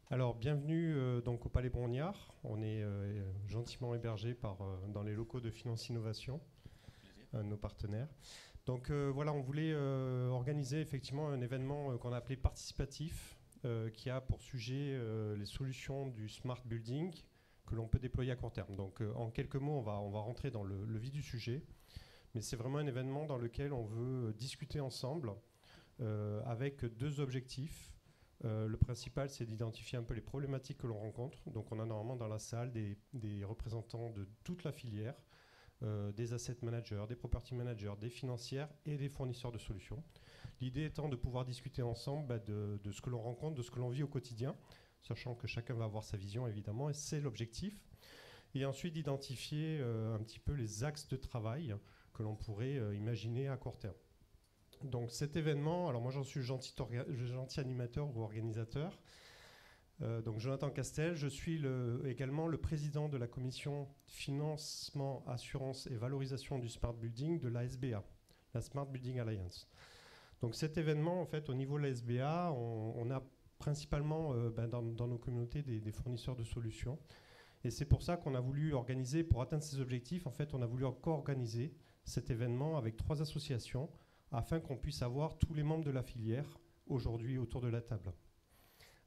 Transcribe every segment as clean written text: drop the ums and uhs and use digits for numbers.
Alors, bienvenue donc au Palais Brongniart. On est gentiment hébergé dans les locaux de Finance Innovation, un de nos partenaires. Donc voilà, on voulait organiser effectivement un événement qu'on a appelé participatif, qui a pour sujet les solutions du smart building que l'on peut déployer à court terme. Donc en quelques mots, on va rentrer dans le vif du sujet. Mais c'est vraiment un événement dans lequel on veut discuter ensemble avec deux objectifs. Le principal, c'est d'identifier un peu les problématiques que l'on rencontre. Donc on a normalement dans la salle des représentants de toute la filière, des asset managers, des property managers, des financières et des fournisseurs de solutions. L'idée étant de pouvoir discuter ensemble de ce que l'on rencontre, de ce que l'on vit au quotidien, sachant que chacun va avoir sa vision évidemment, et c'est l'objectif. Et ensuite d'identifier un petit peu les axes de travail que l'on pourrait imaginer à court terme. Donc cet événement, alors moi j'en suis gentil animateur ou organisateur. Donc Jonathan Castel, je suis également le président de la commission financement, assurance et valorisation du Smart Building de l'ASBA, la Smart Building Alliance. Donc cet événement, en fait, au niveau de l'ASBA, on a principalement dans nos communautés des fournisseurs de solutions. Et c'est pour ça qu'on a voulu organiser, pour atteindre ces objectifs, en fait, on a voulu co-organiser cet événement avec 3 associations afin qu'on puisse avoir tous les membres de la filière aujourd'hui autour de la table.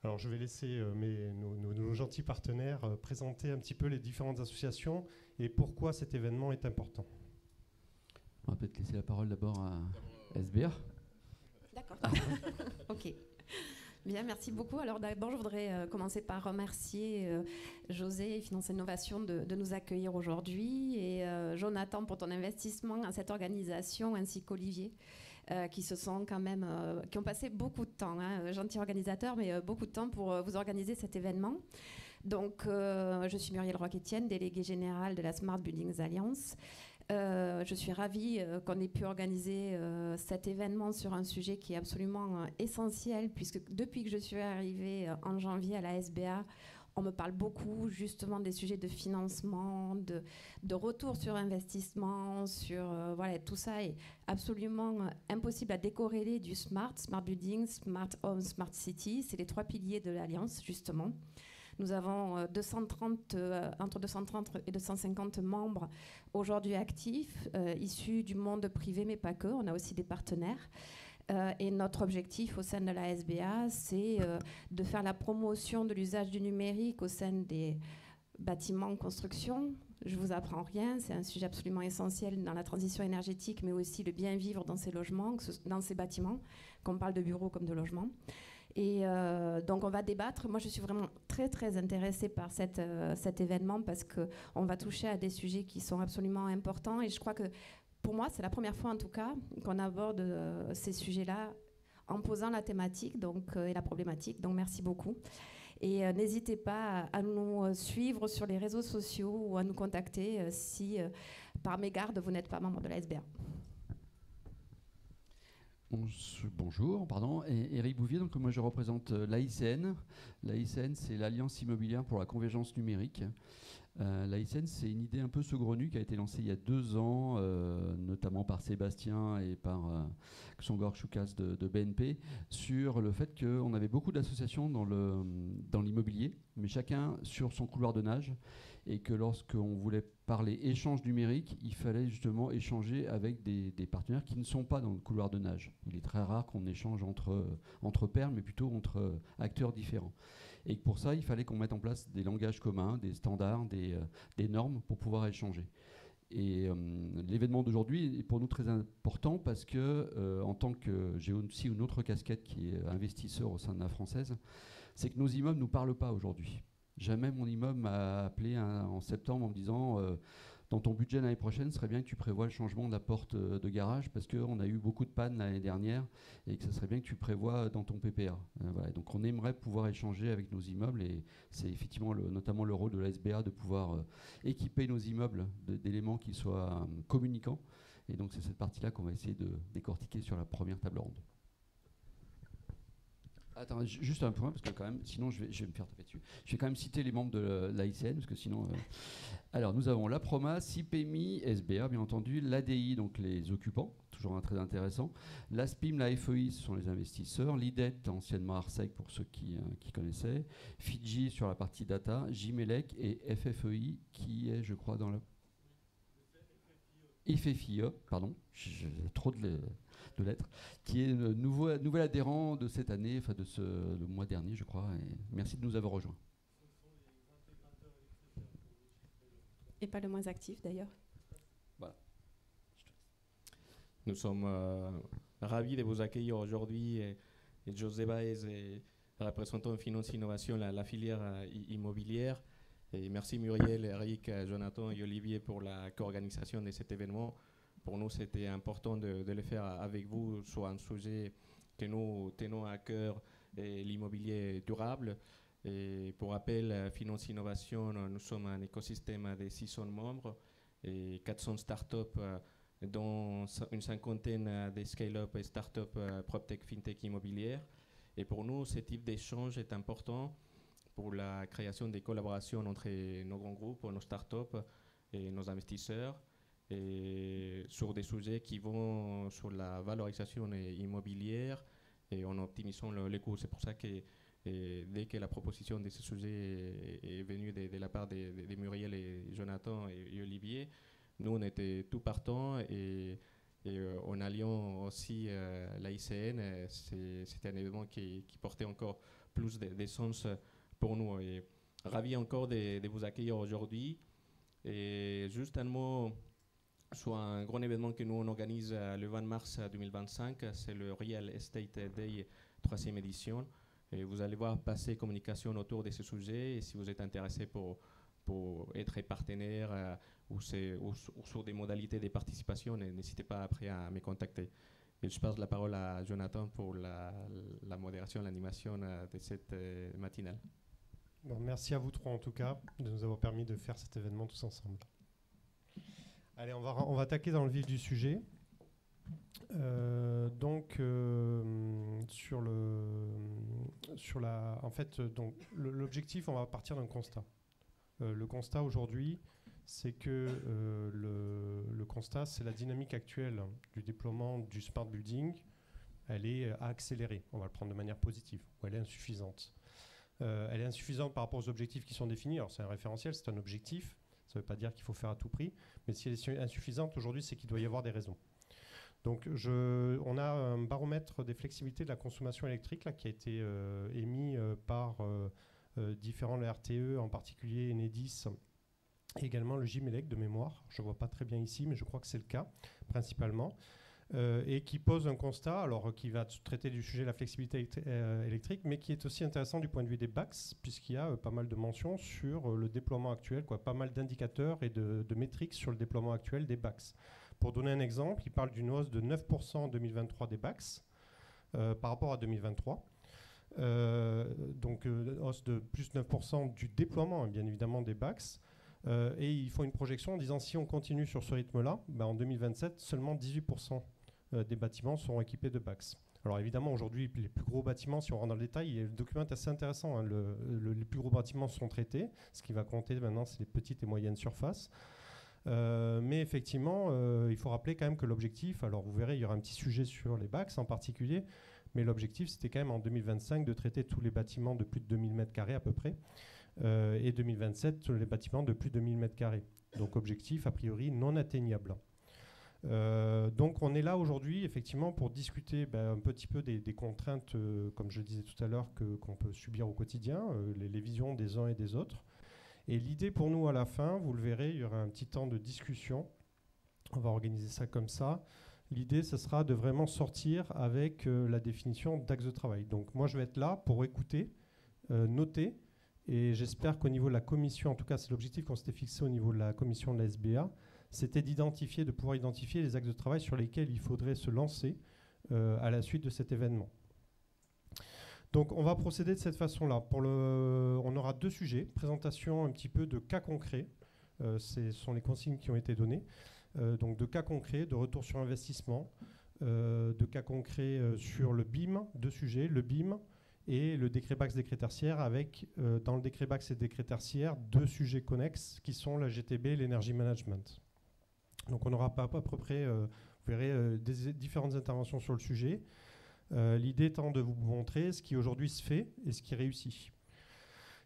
Alors je vais laisser nos gentils partenaires présenter un petit peu les différentes associations et pourquoi cet événement est important. On va peut-être laisser la parole d'abord à SBR. D'accord. Ok. Bien, merci beaucoup. Alors d'abord, je voudrais commencer par remercier José et Finance Innovation de nous accueillir aujourd'hui et Jonathan pour ton investissement à cette organisation ainsi qu'Olivier qui se sont quand même, qui ont passé beaucoup de temps, gentils organisateurs, mais beaucoup de temps pour vous organiser cet événement. Donc, je suis Muriel Roch-Etienne, déléguée générale de la Smart Buildings Alliance. Je suis ravie qu'on ait pu organiser cet événement sur un sujet qui est absolument essentiel, puisque depuis que je suis arrivée en janvier à la SBA, on me parle beaucoup justement des sujets de financement, de retour sur investissement, sur voilà, tout ça est absolument impossible à décorréler du smart building, smart home, smart city. C'est les 3 piliers de l'Alliance justement. Nous avons entre 230 et 250 membres aujourd'hui actifs, issus du monde privé, mais pas que. On a aussi des partenaires. Et notre objectif au sein de la SBA, c'est de faire la promotion de l'usage du numérique au sein des bâtiments en construction. Je ne vous apprends rien, c'est un sujet absolument essentiel dans la transition énergétique, mais aussi le bien vivre dans ces logements, dans ces bâtiments, qu'on parle de bureaux comme de logements. Et donc on va débattre. Moi je suis vraiment très intéressée par cet événement parce qu'on va toucher à des sujets qui sont absolument importants et je crois que pour moi c'est la première fois en tout cas qu'on aborde ces sujets-là en posant la thématique et la problématique. Donc merci beaucoup. Et n'hésitez pas à nous suivre sur les réseaux sociaux ou à nous contacter si par mégarde vous n'êtes pas membre de la SBA. Bonjour, pardon. Et Éric Bouvier, donc moi je représente l'AICN. L'AICN, c'est l'Alliance immobilière pour la convergence numérique. L'AICN, c'est une idée un peu saugrenue qui a été lancée il y a 2 ans, notamment par Sébastien et par Xongor Choukas de BNP, sur le fait qu'on avait beaucoup d'associations dans l'immobilier, mais chacun sur son couloir de nage, et que lorsqu'on voulait parler échange numérique, il fallait justement échanger avec des partenaires qui ne sont pas dans le couloir de nage. Il est très rare qu'on échange entre pairs, mais plutôt entre acteurs différents. Et pour ça, il fallait qu'on mette en place des langages communs, des standards, des normes pour pouvoir échanger. Et l'événement d'aujourd'hui est pour nous très important parce que, en tant que j'ai aussi une autre casquette qui est investisseur au sein de la Française, c'est que nos immeubles ne nous parlent pas aujourd'hui. Jamais mon immeuble m'a appelé en septembre en me disant dans ton budget l'année prochaine, ce serait bien que tu prévoies le changement de la porte de garage parce qu'on a eu beaucoup de pannes l'année dernière et que ce serait bien que tu prévois dans ton PPA. Voilà. Donc on aimerait pouvoir échanger avec nos immeubles et c'est effectivement notamment le rôle de la SBA de pouvoir équiper nos immeubles d'éléments qui soient communicants. Et donc c'est cette partie-là qu'on va essayer de décortiquer sur la première table ronde. Attends, juste un point, parce que quand même, sinon je vais me faire taper dessus. Je vais quand même citer les membres de l'AICN, parce que sinon... Alors, nous avons la Proma, CIPEMI, SBA, bien entendu, l'ADI, donc les occupants, toujours un très intéressant, l'ASPIM, la FEI, ce sont les investisseurs, l'IDET, anciennement ARSEC, pour ceux qui connaissaient, Fidji sur la partie data, JMELEC et FFEI, qui est, je crois, dans le... IFFIE, pardon, j'ai trop de lettres, qui est le nouvel adhérent de cette année, enfin le mois dernier, je crois, et merci de nous avoir rejoints. Et pas le moins actif d'ailleurs. Voilà. Nous sommes ravis de vous accueillir aujourd'hui. Et José Baez est représentant de Finance Innovation, la filière immobilière. Et merci Muriel, Eric, Jonathan et Olivier pour la co-organisation de cet événement. Pour nous, c'était important de le faire avec vous sur un sujet que nous tenons à cœur, l'immobilier durable. Et pour rappel, Finance Innovation, nous sommes un écosystème de 600 membres et 400 startups, dont une cinquantaine de scale-up et startups PropTech, FinTech immobilières. Et pour nous, ce type d'échange est important pour la création des collaborations entre nos grands groupes, nos startups et nos investisseurs, et sur des sujets qui vont sur la valorisation immobilière et en optimisant les coûts. C'est pour ça que dès que la proposition de ce sujet est venue de la part de Muriel et Jonathan et Olivier, nous on était tout partants et en alliant aussi l'AICN, c'était un événement qui portait encore plus d'essence pour nous. Et ravi encore de vous accueillir aujourd'hui. Et juste un mot sur un grand événement que nous on organise le 20 mars 2025, c'est le Real Estate Day 3e édition. Et vous allez voir passer communication autour de ce sujet. Et si vous êtes intéressé pour être partenaire ou sur des modalités de participation, n'hésitez pas après à me contacter. Et je passe la parole à Jonathan pour la modération, l'animation de cette matinale. Bon, merci à vous trois en tout cas de nous avoir permis de faire cet événement tous ensemble. Allez, on va attaquer dans le vif du sujet. L'objectif, on va partir d'un constat. Le constat aujourd'hui, c'est que le constat, c'est la dynamique actuelle du déploiement du smart building. Elle est à accélérer. On va le prendre de manière positive. Ou elle est insuffisante. Elle est insuffisante par rapport aux objectifs qui sont définis. Alors c'est un référentiel, c'est un objectif. Ça ne veut pas dire qu'il faut faire à tout prix. Mais si elle est insuffisante aujourd'hui, c'est qu'il doit y avoir des raisons. Donc, on a un baromètre des flexibilités de la consommation électrique là, qui a été émis par différents RTE, en particulier Enedis, et également le JMELEC de mémoire. Je ne vois pas très bien ici, mais je crois que c'est le cas, principalement. Et qui pose un constat, alors qui va traiter du sujet de la flexibilité électrique, mais qui est aussi intéressant du point de vue des BACS, puisqu'il y a pas mal de mentions sur le déploiement actuel, pas mal d'indicateurs et de métriques sur le déploiement actuel des BACS. Pour donner un exemple, il parle d'une hausse de 9% en 2023 des BACS par rapport à 2023. Donc, hausse de plus 9% du déploiement, bien évidemment, des BACS. Et ils font une projection en disant si on continue sur ce rythme-là, en 2027, seulement 18% des bâtiments seront équipés de BACS. Alors évidemment, aujourd'hui, les plus gros bâtiments, si on rentre dans le détail, le document est assez intéressant. Hein, les plus gros bâtiments sont traités. Ce qui va compter maintenant, c'est les petites et moyennes surfaces. Mais effectivement, il faut rappeler quand même que l'objectif, alors vous verrez, il y aura un petit sujet sur les BACS en particulier, mais l'objectif, c'était quand même en 2025 de traiter tous les bâtiments de plus de 2000 m² à peu près, et 2027, les bâtiments de plus de 1000 m². Donc objectif, a priori, non atteignable. Donc on est là aujourd'hui, effectivement, pour discuter un petit peu des contraintes, comme je le disais tout à l'heure, qu'on peut subir au quotidien, les visions des uns et des autres. Et l'idée pour nous à la fin, vous le verrez, il y aura un petit temps de discussion. On va organiser ça comme ça. L'idée, ce sera de vraiment sortir avec la définition d'axe de travail. Donc moi, je vais être là pour écouter, noter, et j'espère qu'au niveau de la commission, en tout cas c'est l'objectif qu'on s'était fixé au niveau de la commission de la SBA, c'était de pouvoir identifier les axes de travail sur lesquels il faudrait se lancer à la suite de cet événement. Donc on va procéder de cette façon-là. On aura deux sujets, présentation un petit peu de cas concrets, ce sont les consignes qui ont été données, donc de cas concrets, de retour sur investissement, de cas concrets sur le BIM, deux sujets, le BIM et le décret BACS décret tertiaire avec, dans le décret BACS et décret tertiaire, 2 sujets connexes qui sont la GTB et l'energy management. Donc on aura pas à peu près, vous verrez, des différentes interventions sur le sujet. L'idée étant de vous montrer ce qui aujourd'hui se fait et ce qui réussit.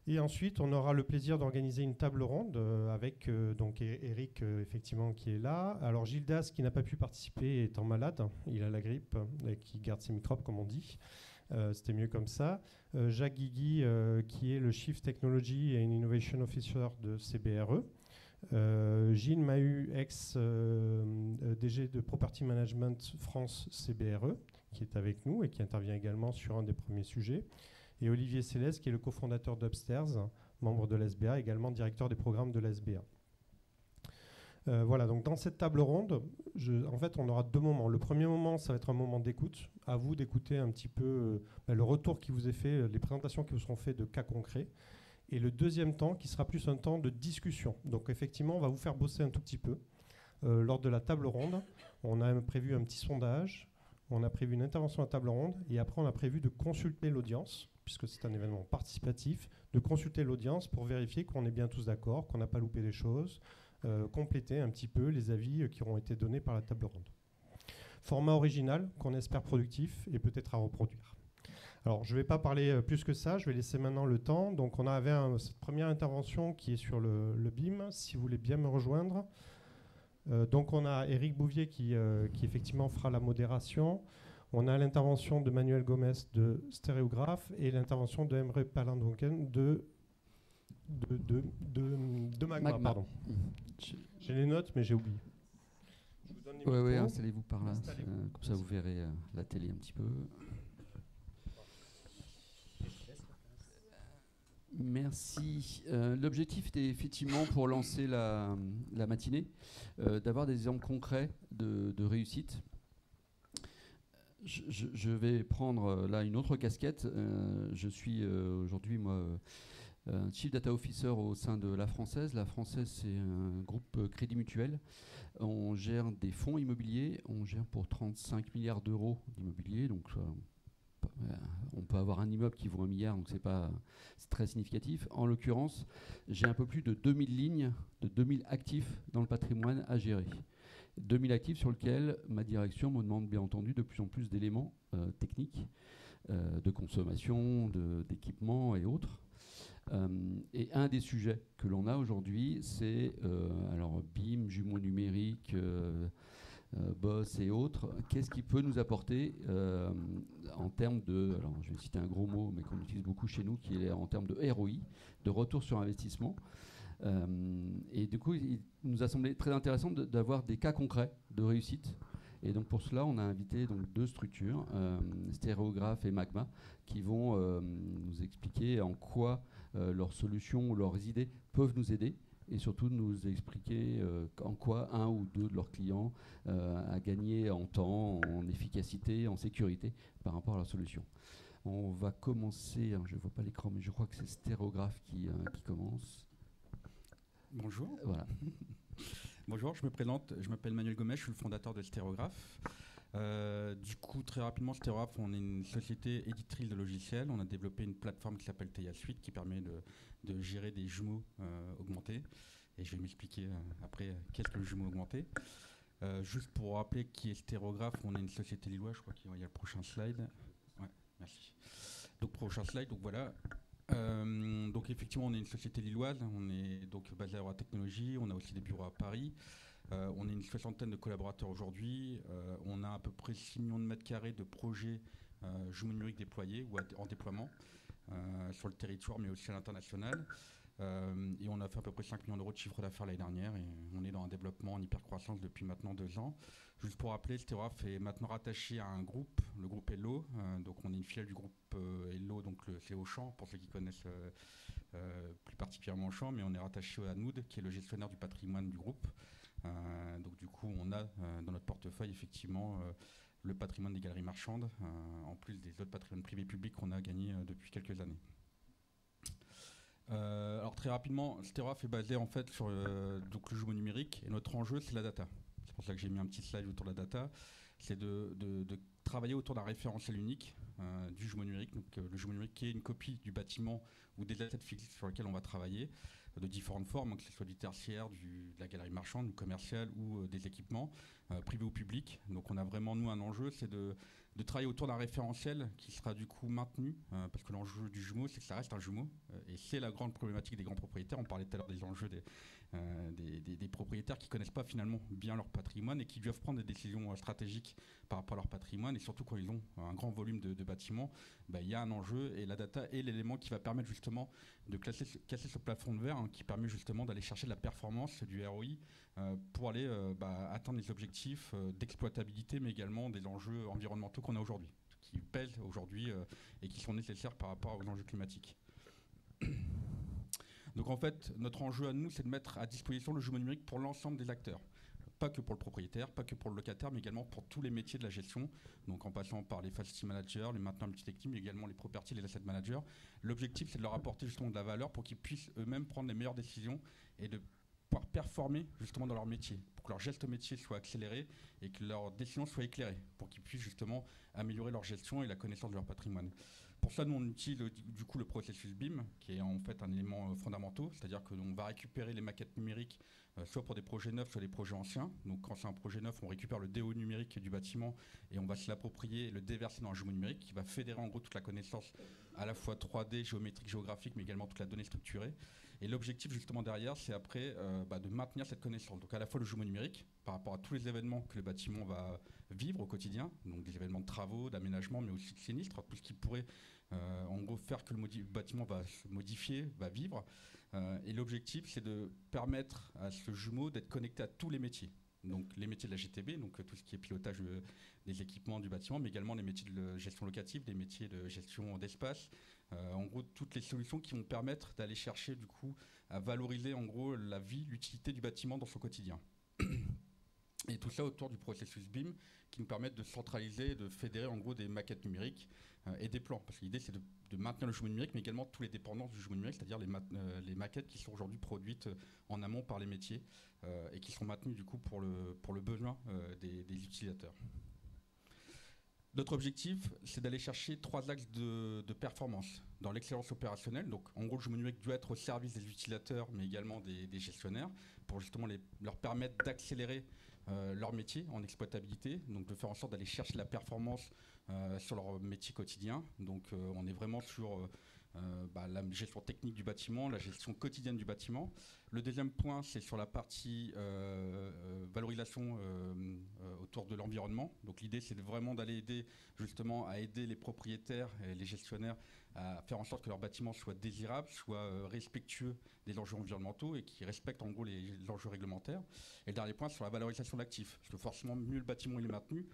Et ensuite, on aura le plaisir d'organiser une table ronde avec donc Eric, effectivement, qui est là. Alors Gildas, qui n'a pas pu participer, étant malade, il a la grippe et qui garde ses microbes, comme on dit. C'était mieux comme ça. Jacques Guigui, qui est le Chief Technology and Innovation Officer de CBRE. Gilles Mahut, ex-DG de Property Management France CBRE, qui est avec nous et qui intervient également sur un des premiers sujets. Et Olivier Céleste, qui est le cofondateur d'Upstairs, membre de l'SBA, également directeur des programmes de l'SBA. Voilà, donc dans cette table ronde, en fait, on aura 2 moments. Le premier moment, ça va être un moment d'écoute. À vous d'écouter un petit peu le retour qui vous est fait, les présentations qui vous seront faites de cas concrets. Et le deuxième temps, qui sera plus un temps de discussion. Donc effectivement, on va vous faire bosser un tout petit peu. Lors de la table ronde, on a prévu un petit sondage, on a prévu une intervention à table ronde, et après on a prévu de consulter l'audience, puisque c'est un événement participatif, de consulter l'audience pour vérifier qu'on est bien tous d'accord, qu'on n'a pas loupé des choses, compléter un petit peu les avis qui auront été donnés par la table ronde. Format original, qu'on espère productif et peut-être à reproduire. Alors, je ne vais pas parler plus que ça, je vais laisser maintenant le temps. Donc, on avait cette première intervention qui est sur le BIM, si vous voulez bien me rejoindre. Donc, on a Eric Bouvier qui effectivement fera la modération. On a l'intervention de Manuel Gomez de Stéréographe et l'intervention de Emre Palandonken de Magma. Pardon. J'ai les notes, mais j'ai oublié. Oui, installez-vous par là. Comme ça, vous verrez la télé un petit peu. Merci. L'objectif était effectivement, pour lancer la matinée, d'avoir des exemples concrets de réussite. Je vais prendre là une autre casquette. Je suis aujourd'hui, moi, Chief Data Officer au sein de La Française. La Française, c'est un groupe Crédit Mutuel. On gère des fonds immobiliers. On gère pour 35 milliards d'euros d'immobilier. Donc, on peut avoir un immeuble qui vaut 1 milliard, donc c'est très significatif. En l'occurrence, j'ai un peu plus de 2000 lignes, de 2000 actifs dans le patrimoine à gérer. 2000 actifs sur lesquels ma direction me demande bien entendu de plus en plus d'éléments techniques, de consommation, d'équipement et autres. Et un des sujets que l'on a aujourd'hui, c'est alors BIM, jumeaux numériques, BOSS et autres. Qu'est-ce qui peut nous apporter en termes de, alors je vais citer un gros mot, mais qu'on utilise beaucoup chez nous, qui est en termes de ROI, de retour sur investissement. Et du coup, il nous a semblé très intéressant d'avoir des cas concrets de réussite. Et donc pour cela, on a invité donc 2 structures, Stéréographe et Magma, qui vont nous expliquer en quoi leurs solutions ou leurs idées peuvent nous aider, et surtout nous expliquer en quoi un ou 2 de leurs clients a gagné en temps, en efficacité, en sécurité par rapport à leur solution. On va commencer, je ne vois pas l'écran, mais je crois que c'est Stéréographe qui commence. Bonjour. Voilà. Bonjour, je me présente, je m'appelle Manuel Gomez, je suis le fondateur de Stéréographe. Du coup, très rapidement, Stéréographe, on est une société éditrice de logiciels. On a développé une plateforme qui s'appelle Teia Suite qui permet de gérer des jumeaux augmentés. Et je vais m'expliquer après qu'est-ce que le jumeau augmenté. Juste pour rappeler qui est Stéréographe, on est une société lilloise, je crois qu'il y a le prochain slide. Ouais, merci. Donc, prochain slide, donc voilà. Donc effectivement, on est une société lilloise, on est donc basé à Aura Technologies, on a aussi des bureaux à Paris. On est une 60aine de collaborateurs aujourd'hui. On a à peu près 6 millions de mètres carrés de projets jumeaux numériques déployés ou en déploiement sur le territoire, mais aussi à l'international. Et on a fait à peu près 5 millions d'euros de chiffre d'affaires l'année dernière et on est dans un développement en hypercroissance depuis maintenant 2 ans. Juste pour rappeler, Stéréographe est maintenant rattaché à un groupe, le groupe Hello. Donc on est une filiale du groupe Hello, donc c'est Auchan, pour ceux qui connaissent plus particulièrement Auchan, mais on est rattaché à Nood, qui est le gestionnaire du patrimoine du groupe. Donc du coup, on a dans notre portefeuille effectivement le patrimoine des galeries marchandes, en plus des autres patrimoines privés et publics qu'on a gagnés depuis quelques années. Alors très rapidement, Stéréographe est basé en fait sur donc le jumeau numérique et notre enjeu c'est la data. C'est pour ça que j'ai mis un petit slide autour de la data. c'est de travailler autour d'un référentiel unique du jumeau numérique. Donc, le jumeau numérique qui est une copie du bâtiment ou des assets physiques sur lesquels on va travailler, de différentes formes, que ce soit du tertiaire, de la galerie marchande, du commercial ou des équipements, privés ou publics. Donc on a vraiment, nous, un enjeu, c'est de travailler autour d'un référentiel qui sera du coup maintenu, parce que l'enjeu du jumeau, c'est que ça reste un jumeau, et c'est la grande problématique des grands propriétaires. On parlait tout à l'heure des enjeux des propriétaires qui ne connaissent pas finalement bien leur patrimoine et qui doivent prendre des décisions stratégiques par rapport à leur patrimoine, et surtout quand ils ont un grand volume de bâtiments, il y a un enjeu, et la data est l'élément qui va permettre justement de casser ce plafond de verre, qui permet justement d'aller chercher de la performance, du ROI, pour aller atteindre les objectifs d'exploitabilité, mais également des enjeux environnementaux qu'on a aujourd'hui, qui pèsent aujourd'hui et qui sont nécessaires par rapport aux enjeux climatiques. Donc en fait, notre enjeu à nous, c'est de mettre à disposition le jumeau numérique pour l'ensemble des acteurs. Pas que pour le propriétaire, pas que pour le locataire, mais également pour tous les métiers de la gestion, donc en passant par les facility managers, les maintenants multi-techniques, mais également les property et les asset managers. L'objectif, c'est de leur apporter justement de la valeur pour qu'ils puissent eux-mêmes prendre les meilleures décisions et de pouvoir performer justement dans leur métier, pour que leur geste métier soit accéléré et que leurs décisions soient éclairées, pour qu'ils puissent justement améliorer leur gestion et la connaissance de leur patrimoine. Pour ça, nous, on utilise du coup le processus BIM, qui est en fait un élément fondamental, c'est-à-dire que l'on va récupérer les maquettes numériques, soit pour des projets neufs, soit des projets anciens. Donc quand c'est un projet neuf, on récupère le DO numérique du bâtiment et on va se l'approprier et le déverser dans un jumeau numérique qui va fédérer en gros toute la connaissance à la fois 3D, géométrique, géographique, mais également toute la donnée structurée. Et l'objectif justement derrière, c'est après de maintenir cette connaissance. Donc à la fois le jumeau numérique, par rapport à tous les événements que le bâtiment va vivre au quotidien, donc des événements de travaux, d'aménagement, mais aussi de sinistres, tout ce qui pourrait en gros faire que le bâtiment va se modifier, va vivre. Et l'objectif, c'est de permettre à ce jumeau d'être connecté à tous les métiers. Donc les métiers de la GTB, donc tout ce qui est pilotage des équipements du bâtiment, mais également les métiers de gestion locative, les métiers de gestion d'espace. En gros, toutes les solutions qui vont permettre d'aller chercher du coup à valoriser en gros la vie, l'utilité du bâtiment dans son quotidien. Et tout ça autour du processus BIM qui nous permet de centraliser, de fédérer en gros des maquettes numériques et des plans. Parce que l'idée, c'est de maintenir le jumeau numérique, mais également tous les dépendances du jumeau numérique, c'est-à-dire les maquettes qui sont aujourd'hui produites en amont par les métiers et qui sont maintenues du coup pour le besoin des utilisateurs. Notre objectif, c'est d'aller chercher 3 axes de performance dans l'excellence opérationnelle. Donc, en gros, le jumeau numérique doit être au service des utilisateurs, mais également des gestionnaires, pour justement leur permettre d'accélérer leur métier en exploitabilité, donc de faire en sorte d'aller chercher la performance sur leur métier quotidien. Donc, on est vraiment sur la gestion technique du bâtiment, la gestion quotidienne du bâtiment. Le deuxième point, c'est sur la partie valorisation autour de l'environnement. Donc l'idée, c'est vraiment d'aller aider justement à aider les propriétaires et les gestionnaires à faire en sorte que leur bâtiment soit désirable, soit respectueux des enjeux environnementaux et qui respectent en gros les enjeux réglementaires. Et le dernier point, sur la valorisation d'actifs. Parce que forcément, mieux le bâtiment il est maintenu,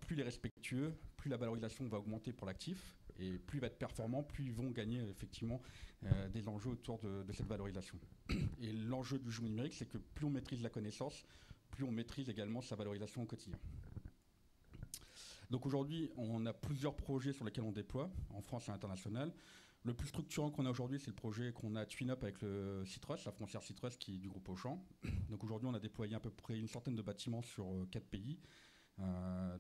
plus il est respectueux, plus la valorisation va augmenter pour l'actif. Et plus il va être performant, plus ils vont gagner effectivement des enjeux autour de cette valorisation. Et l'enjeu du jumeau numérique, c'est que plus on maîtrise la connaissance, plus on maîtrise également sa valorisation au quotidien. Donc aujourd'hui, on a plusieurs projets sur lesquels on déploie, en France et à l'international. Le plus structurant qu'on a aujourd'hui, c'est le projet qu'on a à TwinUp avec le Citrus, la frontière Citrus qui est du groupe Auchan. Donc aujourd'hui, on a déployé à peu près une centaine de bâtiments sur 4 pays.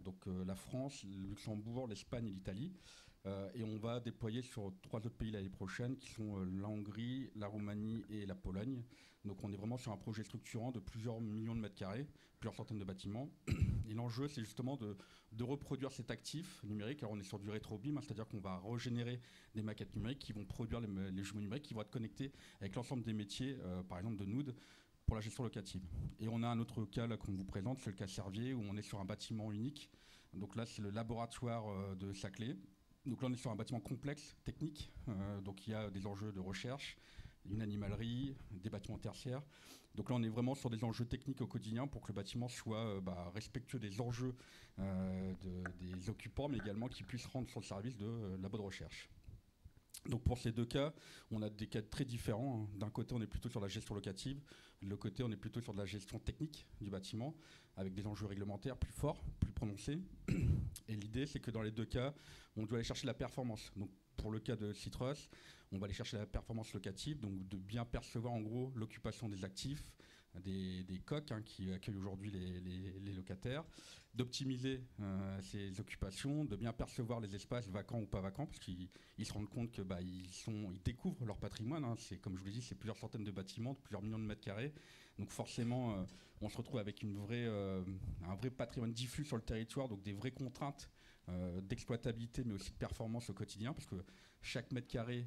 Donc la France, le Luxembourg, l'Espagne et l'Italie. Et on va déployer sur 3 autres pays l'année prochaine, qui sont la Hongrie, la Roumanie et la Pologne. Donc on est vraiment sur un projet structurant de plusieurs millions de mètres carrés, plusieurs centaines de bâtiments. Et l'enjeu, c'est justement de reproduire cet actif numérique. Alors on est sur du rétro-BIM, c'est-à-dire qu'on va régénérer des maquettes numériques qui vont produire les jumeaux numériques qui vont être connectés avec l'ensemble des métiers, par exemple de Nood, pour la gestion locative. Et on a un autre cas là qu'on vous présente, c'est le cas Servier, où on est sur un bâtiment unique. Donc là, c'est le laboratoire de Saclay. Donc là, on est sur un bâtiment complexe, technique. Donc il y a des enjeux de recherche, une animalerie, des bâtiments tertiaires. Donc là, on est vraiment sur des enjeux techniques au quotidien pour que le bâtiment soit respectueux des enjeux des occupants, mais également qu'il puisse rendre son service de labo de recherche. Donc pour ces 2 cas, on a des cas très différents. D'un côté, on est plutôt sur la gestion locative. De l'autre côté, on est plutôt sur de la gestion technique du bâtiment, avec des enjeux réglementaires plus forts, plus prononcés. Et l'idée, c'est que dans les 2 cas, on doit aller chercher la performance. Donc pour le cas de Citrus, on va aller chercher la performance locative, donc de bien percevoir en gros l'occupation des actifs, des coques qui accueillent aujourd'hui les locataires, d'optimiser ces occupations, de bien percevoir les espaces vacants ou pas vacants, parce qu'ils se rendent compte que ils découvrent leur patrimoine. C'est, comme je vous l'ai dit, c'est plusieurs centaines de bâtiments, plusieurs millions de mètres carrés. Donc forcément, on se retrouve avec un vrai patrimoine diffus sur le territoire, donc des vraies contraintes d'exploitabilité, mais aussi de performance au quotidien, parce que chaque mètre carré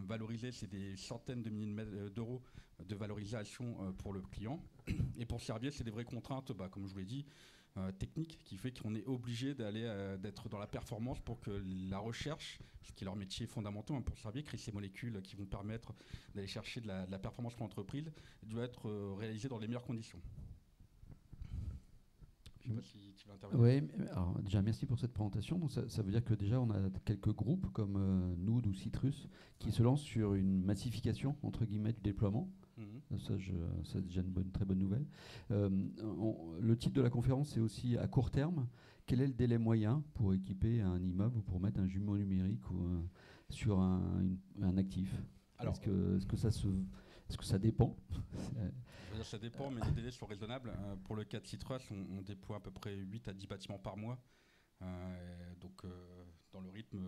valorisé, c'est des centaines de milliers d'euros de valorisation pour le client. Et pour Servier, c'est des vraies contraintes, comme je vous l'ai dit, techniques, qui fait qu'on est obligé d'être dans la performance pour que la recherche, ce qui est leur métier fondamental pour Servier, créer ces molécules qui vont permettre d'aller chercher de la performance pour l'entreprise, doit être réalisée dans les meilleures conditions. Je ne sais pas si tu veux intervenir. Oui, alors déjà merci pour cette présentation. Donc ça veut dire que déjà on a quelques groupes comme Nood ou Citrus qui se lancent sur une massification entre guillemets du déploiement. C'est déjà une très bonne nouvelle. Le titre de la conférence, c'est aussi à court terme. Quel est le délai moyen pour équiper un immeuble ou pour mettre un jumeau numérique sur un actif? Alors, est-ce que ça dépend? Ça dépend, mais les délais sont raisonnables. Pour le cas de Citrus, on déploie à peu près 8 à 10 bâtiments par mois. Dans le rythme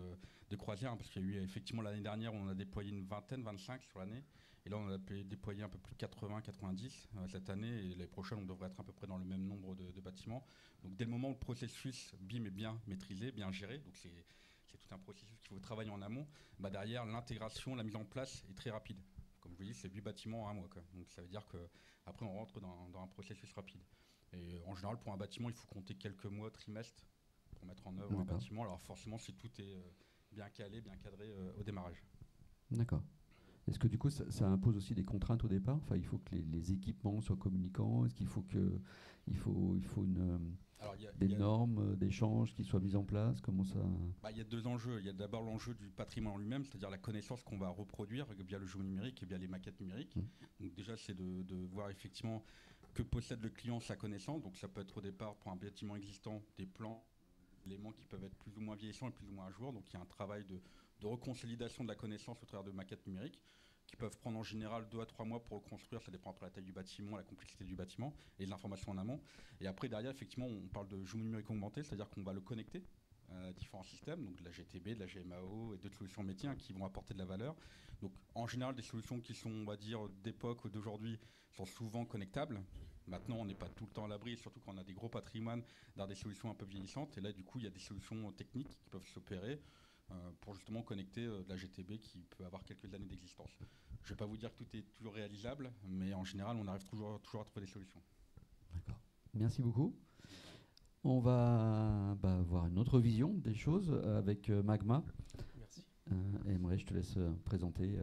de croisière, parce qu'il y a eu effectivement l'année dernière, on a déployé une vingtaine, 25 sur l'année. Et là, on a déployé un peu plus de 80, 90 cette année. Et l'année prochaine, on devrait être à peu près dans le même nombre de bâtiments. Donc dès le moment où le processus BIM est bien maîtrisé, bien géré, donc c'est tout un processus qu'il faut travailler en amont, derrière, l'intégration, la mise en place est très rapide. Comme je vous dis, c'est 8 bâtiments en un mois. Donc ça veut dire qu'après, on rentre dans un processus rapide. Et en général, pour un bâtiment, il faut compter quelques mois, trimestres, pour mettre en œuvre un bâtiment. Alors forcément, si tout est bien calé, bien cadré au démarrage. D'accord. Est-ce que du coup, ça impose aussi des contraintes au départ? Enfin, il faut que les équipements soient communicants. Est-ce qu'il faut des normes d'échange qui soient mises en place? Comment ça? Il y a deux enjeux. Il y a d'abord l'enjeu du patrimoine en lui-même, c'est-à-dire la connaissance qu'on va reproduire via le jeu numérique et via les maquettes numériques. Donc déjà, c'est de voir effectivement que possède le client sa connaissance. Donc ça peut être au départ pour un bâtiment existant des plans, des éléments qui peuvent être plus ou moins vieillissants et plus ou moins à jour. Donc il y a un travail de reconsolidation de la connaissance au travers de maquettes numériques qui peuvent prendre en général 2 à 3 mois pour reconstruire. Ça dépend après la taille du bâtiment, la complexité du bâtiment et de l'information en amont. Et après, derrière, effectivement, on parle de jumeau numérique augmenté, c'est-à-dire qu'on va le connecter à différents systèmes, donc de la GTB, de la GMAO et d'autres solutions métiers qui vont apporter de la valeur. Donc en général, des solutions qui sont, on va dire, d'époque ou d'aujourd'hui sont souvent connectables. Maintenant, on n'est pas tout le temps à l'abri, surtout quand on a des gros patrimoines, dans des solutions un peu vieillissantes. Et là, du coup, il y a des solutions techniques qui peuvent s'opérer pour justement connecter de la GTB qui peut avoir quelques années d'existence. Je ne vais pas vous dire que tout est toujours réalisable, mais en général, on arrive toujours à trouver des solutions. D'accord. Merci beaucoup. On va voir une autre vision des choses avec Magma. Merci. Emre, je te laisse présenter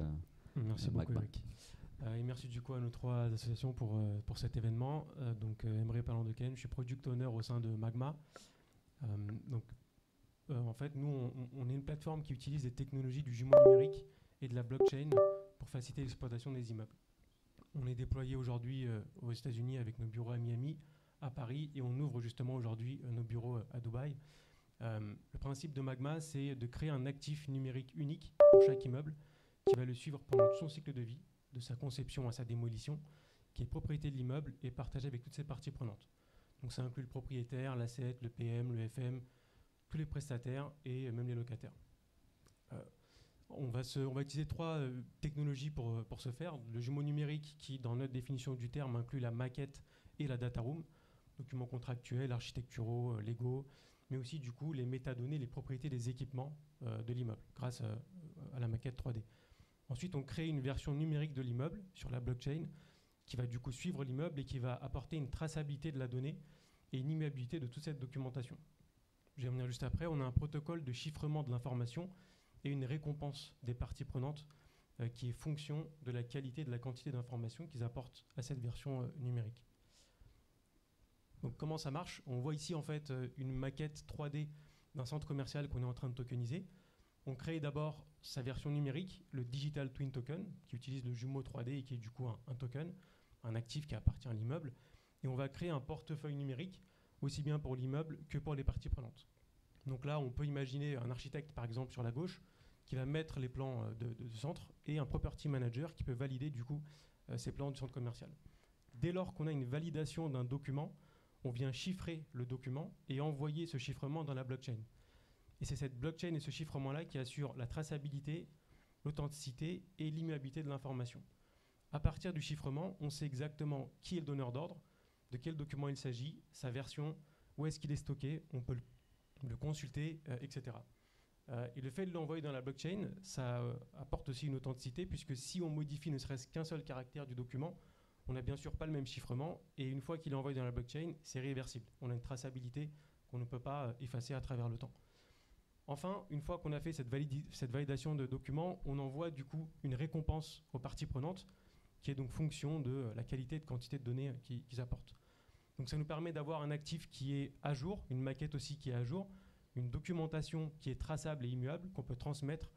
merci beaucoup, Magma. Eric. Et merci du coup à nos 3 associations pour cet événement. Emre Palandeken, je suis product owner au sein de Magma. En fait, nous, on est une plateforme qui utilise les technologies du jumeau numérique et de la blockchain pour faciliter l'exploitation des immeubles. On est déployé aujourd'hui aux États-Unis avec nos bureaux à Miami, à Paris, et on ouvre justement aujourd'hui nos bureaux à Dubaï. Le principe de Magma, c'est de créer un actif numérique unique pour chaque immeuble qui va le suivre pendant tout son cycle de vie, de sa conception à sa démolition, qui est propriété de l'immeuble et partagé avec toutes ses parties prenantes. Donc ça inclut le propriétaire, l'asset, le PM, le FM, tous les prestataires et même les locataires. On va utiliser 3 technologies pour ce faire. Le jumeau numérique qui, dans notre définition du terme, inclut la maquette et la data room, documents contractuels, architecturaux, légaux, mais aussi du coup les métadonnées, les propriétés des équipements de l'immeuble grâce à la maquette 3D. Ensuite, on crée une version numérique de l'immeuble sur la blockchain qui va du coup suivre l'immeuble et qui va apporter une traçabilité de la donnée et une immuabilité de toute cette documentation. Je vais revenir juste après. On a un protocole de chiffrement de l'information et une récompense des parties prenantes qui est fonction de la qualité et de la quantité d'informations qu'ils apportent à cette version numérique. Donc comment ça marche? On voit ici en fait une maquette 3D d'un centre commercial qu'on est en train de tokeniser. On crée d'abord sa version numérique, le Digital Twin Token, qui utilise le jumeau 3D et qui est du coup un token, un actif qui appartient à l'immeuble. Et on va créer un portefeuille numérique, aussi bien pour l'immeuble que pour les parties prenantes. Donc là, on peut imaginer un architecte, par exemple, sur la gauche, qui va mettre les plans de centre, et un property manager qui peut valider du coup ces plans du centre commercial. dès lors qu'on a une validation d'un document, on vient chiffrer le document et envoyer ce chiffrement dans la blockchain. Et c'est cette blockchain et ce chiffrement-là qui assure la traçabilité, l'authenticité et l'immuabilité de l'information. À partir du chiffrement, on sait exactement qui est le donneur d'ordre, de quel document il s'agit, sa version, où est-ce qu'il est stocké, on peut le consulter, etc. Et le fait de l'envoyer dans la blockchain, ça apporte aussi une authenticité, puisque si on modifie ne serait-ce qu'un seul caractère du document, on n'a bien sûr pas le même chiffrement, et une fois qu'il est envoyé dans la blockchain, c'est réversible. On a une traçabilité qu'on ne peut pas effacer à travers le temps. Enfin, une fois qu'on a fait cette validation de documents, on envoie du coup une récompense aux parties prenantes, qui est donc fonction de la qualité et de quantité de données qu'ils apportent. Donc ça nous permet d'avoir un actif qui est à jour, une maquette aussi qui est à jour, une documentation qui est traçable et immuable, qu'on peut transmettre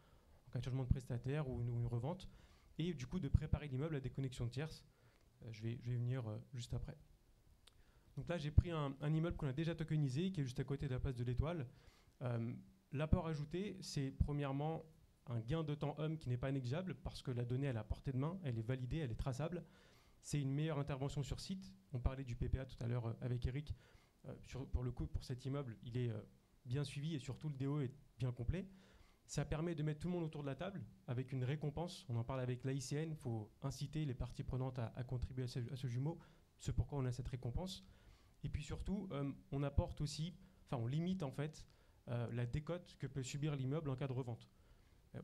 en cas de changement de prestataire ou une revente, et du coup de préparer l'immeuble à des connexions tierces. Je vais venir juste après. Donc là, j'ai pris un immeuble qu'on a déjà tokenisé, qui est juste à côté de la place de l'Étoile. L'apport ajouté, c'est premièrement un gain de temps homme qui n'est pas négligeable, parce que la donnée, elle est à portée de main, elle est validée, elle est traçable. C'est une meilleure intervention sur site. On parlait du PPA tout à l'heure avec Eric. Pour le coup, pour cet immeuble, il est bien suivi et surtout le DO est bien complet. Ça permet de mettre tout le monde autour de la table avec une récompense. On en parle avec l'AICN. Il faut inciter les parties prenantes à contribuer à ce jumeau. C'est pourquoi on a cette récompense. Et puis surtout, on apporte aussi, on limite en fait la décote que peut subir l'immeuble en cas de revente.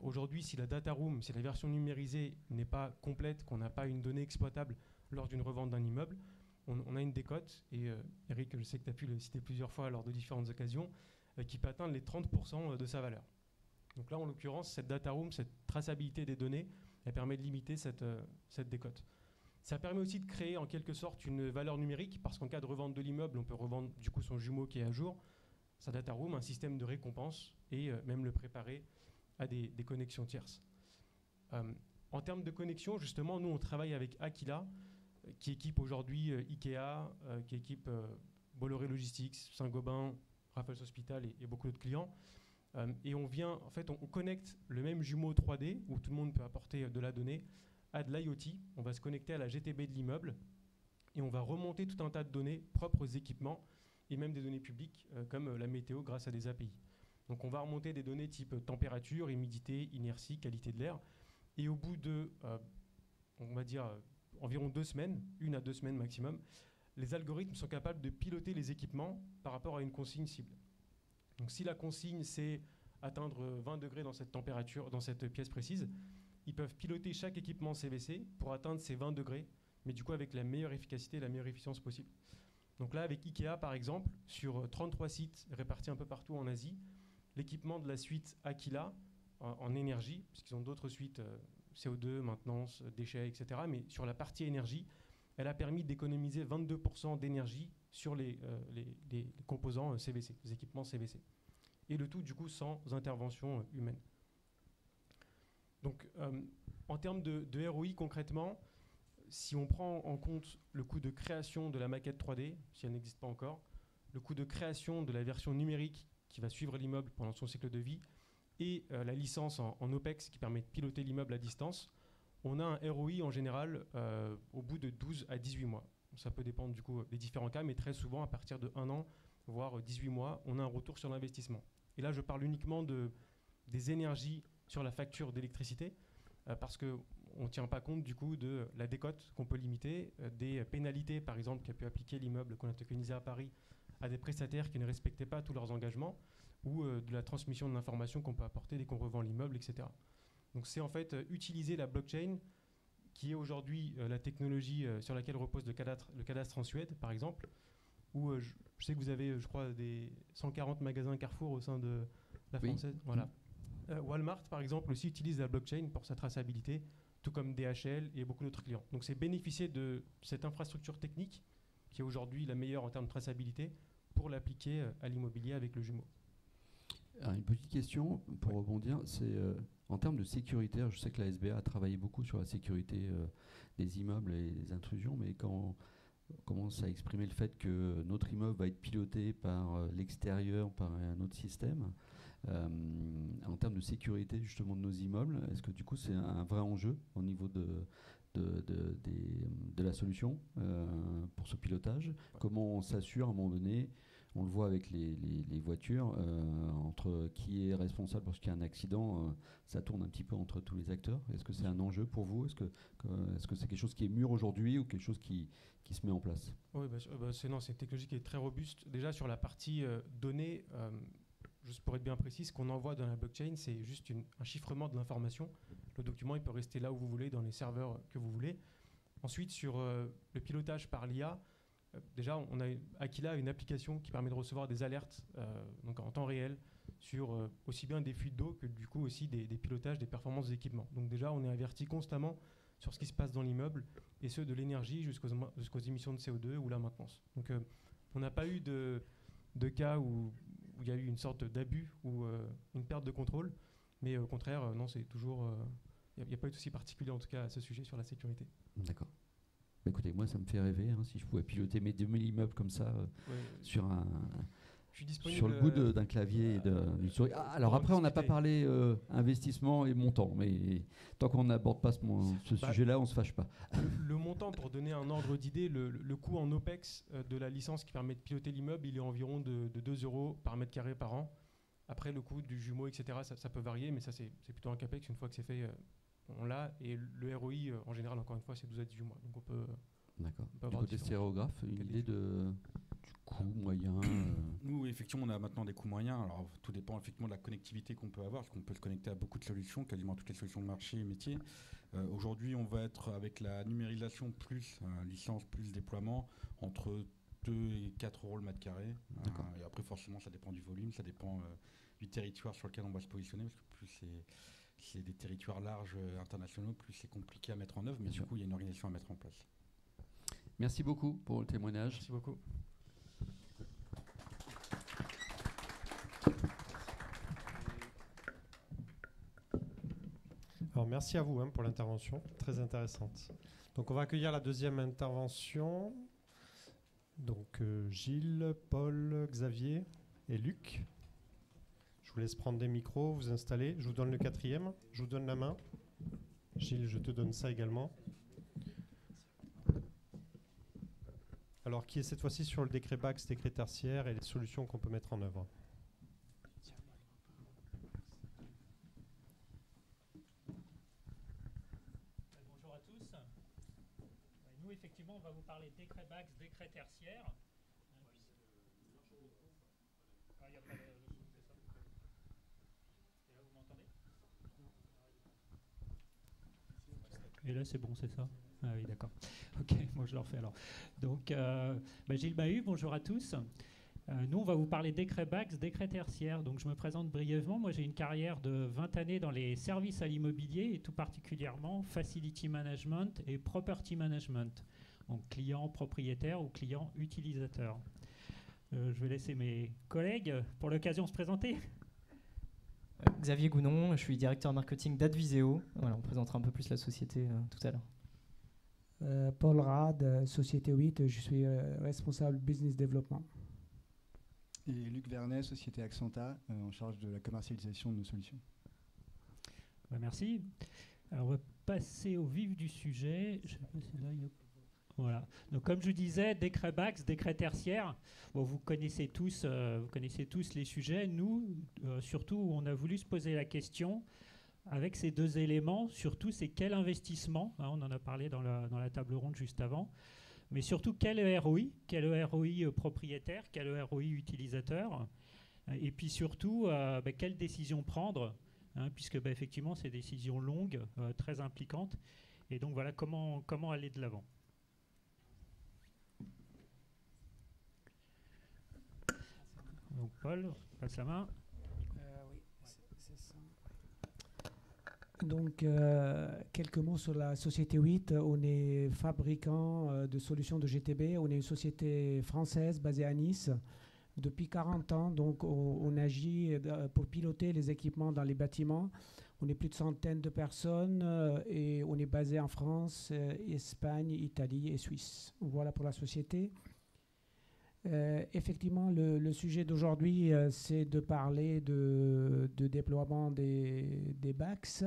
Aujourd'hui, si la data room, si la version numérisée n'est pas complète, qu'on n'a pas une donnée exploitable lors d'une revente d'un immeuble, on a une décote, et Eric, je sais que tu as pu le citer plusieurs fois lors de différentes occasions, qui peut atteindre les 30% de sa valeur. Donc là, en l'occurrence, cette data room, cette traçabilité des données, elle permet de limiter cette décote. Ça permet aussi de créer en quelque sorte une valeur numérique, parce qu'en cas de revente de l'immeuble, on peut revendre du coup son jumeau qui est à jour, sa data room, un système de récompense, et même le préparer à des connexions tierces. En termes de connexion, justement, nous, on travaille avec Aquila, qui équipe aujourd'hui Ikea, qui équipe Bolloré Logistics, Saint-Gobain, Raffles Hospital et beaucoup d'autres clients. Et on connecte le même jumeau 3D, où tout le monde peut apporter de la donnée, à de l'IoT. On va se connecter à la GTB de l'immeuble, et on va remonter tout un tas de données propres aux équipements, et même des données publiques, comme la météo, grâce à des API. Donc on va remonter des données type température, humidité, inertie, qualité de l'air. Et au bout de, on va dire, environ 2 semaines, 1 à 2 semaines maximum, les algorithmes sont capables de piloter les équipements par rapport à une consigne cible. Donc si la consigne, c'est atteindre 20 degrés dans cette température, dans cette pièce précise, ils peuvent piloter chaque équipement CVC pour atteindre ces 20 degrés, mais du coup avec la meilleure efficacité et la meilleure efficience possible. Donc là, avec Ikea, par exemple, sur 33 sites répartis un peu partout en Asie, l'équipement de la suite Aquila en énergie, puisqu'ils ont d'autres suites CO2, maintenance, déchets, etc. Mais sur la partie énergie, elle a permis d'économiser 22% d'énergie sur les composants CVC, les équipements CVC. Et le tout, du coup, sans intervention humaine. Donc, en termes de ROI, concrètement, si on prend en compte le coût de création de la maquette 3D, si elle n'existe pas encore, le coût de création de la version numérique qui va suivre l'immeuble pendant son cycle de vie, et la licence en OPEX qui permet de piloter l'immeuble à distance, on a un ROI en général au bout de 12 à 18 mois. Ça peut dépendre du coup des différents cas, mais très souvent à partir de 1 an, voire 18 mois, on a un retour sur l'investissement. Et là, je parle uniquement des énergies sur la facture d'électricité, parce qu'on ne tient pas compte du coup de la décote qu'on peut limiter, des pénalités par exemple qu'a pu appliquer l'immeuble qu'on a tokenisé à Paris à des prestataires qui ne respectaient pas tous leurs engagements, ou de la transmission de l'information qu'on peut apporter dès qu'on revend l'immeuble, etc. Donc c'est en fait utiliser la blockchain, qui est aujourd'hui la technologie sur laquelle repose le cadastre en Suède, par exemple, où je sais que vous avez, je crois, des 140 magasins Carrefour au sein de la française. Oui. Voilà. Walmart, par exemple, aussi utilise la blockchain pour sa traçabilité, tout comme DHL et beaucoup d'autres clients. Donc c'est bénéficier de cette infrastructure technique, qui est aujourd'hui la meilleure en termes de traçabilité, pour l'appliquer à l'immobilier avec le jumeau. Alors, une petite question pour rebondir, c'est en termes de sécurité, je sais que la SBA a travaillé beaucoup sur la sécurité des immeubles et des intrusions, mais quand commence à exprimer le fait que notre immeuble va être piloté par l'extérieur, par un autre système. En termes de sécurité justement de nos immeubles, est-ce que du coup c'est un vrai enjeu au niveau de la solution pour ce pilotage? Comment on s'assure à un moment donné, on le voit avec les voitures, entre qui est responsable lorsqu'il y a un accident, ça tourne un petit peu entre tous les acteurs. Est-ce que c'est un enjeu pour vous? Est-ce que c'est quelque chose qui est mûr aujourd'hui ou quelque chose qui se met en place? Oui, c'est une technologie qui est très robuste. Déjà sur la partie données, juste pour être bien précis, ce qu'on envoie dans la blockchain, c'est juste un chiffrement de l'information. Le document, il peut rester là où vous voulez, dans les serveurs que vous voulez. Ensuite, sur le pilotage par l'IA, déjà, on a Aquila une application qui permet de recevoir des alertes donc en temps réel sur aussi bien des fuites d'eau que du coup aussi des pilotages, des performances des équipements. Donc déjà, on est averti constamment sur ce qui se passe dans l'immeuble, et ce, de l'énergie jusqu'aux émissions de CO2 ou la maintenance. Donc on n'a pas eu de cas où il y a eu une sorte d'abus ou une perte de contrôle, mais au contraire, non, c'est toujours... Il n'y a pas eu de souci particulier en tout cas à ce sujet sur la sécurité. D'accord. Écoutez, moi ça me fait rêver, hein, si je pouvais piloter mes 2000 immeubles comme ça sur le bout d'un clavier et d'une souris. Alors après, on n'a pas parlé investissement et montant, mais tant qu'on n'aborde pas ce sujet-là, on ne se fâche pas. Le montant, pour donner un ordre d'idée, le coût en OPEX de la licence qui permet de piloter l'immeuble, il est environ de 2 € par mètre carré par an. Après, le coût du jumeau, etc., ça peut varier, mais ça c'est plutôt un CAPEX. Une fois que c'est fait, on l'a. Et le ROI, en général, encore une fois, c'est 12 à 18 mois. Donc on peut... D'accord. Du côté stéréographe, une idée du coût moyen Nous, effectivement, on a maintenant des coûts moyens. Alors, tout dépend effectivement de la connectivité qu'on peut avoir, parce qu'on peut se connecter à beaucoup de solutions, quasiment toutes les solutions de marché et métier. Aujourd'hui, on va être avec la numérisation plus licence plus déploiement entre 2 et 4 € le mètre carré. Et après, forcément, ça dépend du volume, ça dépend du territoire sur lequel on va se positionner, parce que plus c'est des territoires larges internationaux, plus c'est compliqué à mettre en œuvre, mais du coup, il y a une organisation à mettre en place. Merci beaucoup pour le témoignage. Merci beaucoup. Alors merci à vous pour l'intervention, très intéressante. Donc on va accueillir la deuxième intervention. Donc Gilles, Paul, Xavier et Luc. Je vous laisse prendre des micros, vous installer. Je vous donne le quatrième, je vous donne la main. Gilles, je te donne ça également. Alors, qui est cette fois-ci sur le décret BACS, décret tertiaire et les solutions qu'on peut mettre en œuvre? Bonjour à tous. Nous, effectivement, on va vous parler de décret BACS, décret tertiaire. Il n'y a pas de son, c'est ça. Et là, vous m'entendez? Et là, c'est bon, c'est ça? Ah oui, d'accord. Ok, moi je le refais alors. Donc, Gilles Bahut, bonjour à tous. Nous, on va vous parler décret BACS, décret tertiaire. Donc, je me présente brièvement. Moi, j'ai une carrière de 20 années dans les services à l'immobilier et tout particulièrement facility management et property management. Donc, client propriétaire ou client utilisateur. Je vais laisser mes collègues pour l'occasion se présenter. Xavier Gounon, je suis directeur marketing d'Adviseo. Voilà, on présentera un peu plus la société tout à l'heure. Paul Rad, Société 8, je suis responsable business développement. Et Luc Vernet, Société Accenta, en charge de la commercialisation de nos solutions. Merci. Alors, on va passer au vif du sujet. Je sais pas si là, voilà. Donc, comme je disais, décret BACS, décret tertiaire. Bon, vous connaissez tous les sujets. Nous, surtout, on a voulu se poser la question avec ces deux éléments. Surtout, c'est quel investissement, on en a parlé dans la table ronde juste avant, mais surtout quel ROI propriétaire, quel ROI utilisateur, et puis surtout, quelle décision prendre, puisque effectivement, c'est des décisions longues, très impliquantes. Et donc, voilà, comment aller de l'avant. Donc, Paul, passe la main. Oui, c'est ça. Donc, quelques mots sur la Société 8. On est fabricant de solutions de GTB. On est une société française basée à Nice. Depuis 40 ans, donc, on agit pour piloter les équipements dans les bâtiments. On est plus de centaines de personnes et on est basé en France, Espagne, Italie et Suisse. Voilà pour la société. Effectivement, le sujet d'aujourd'hui, c'est de parler de déploiement des BACS.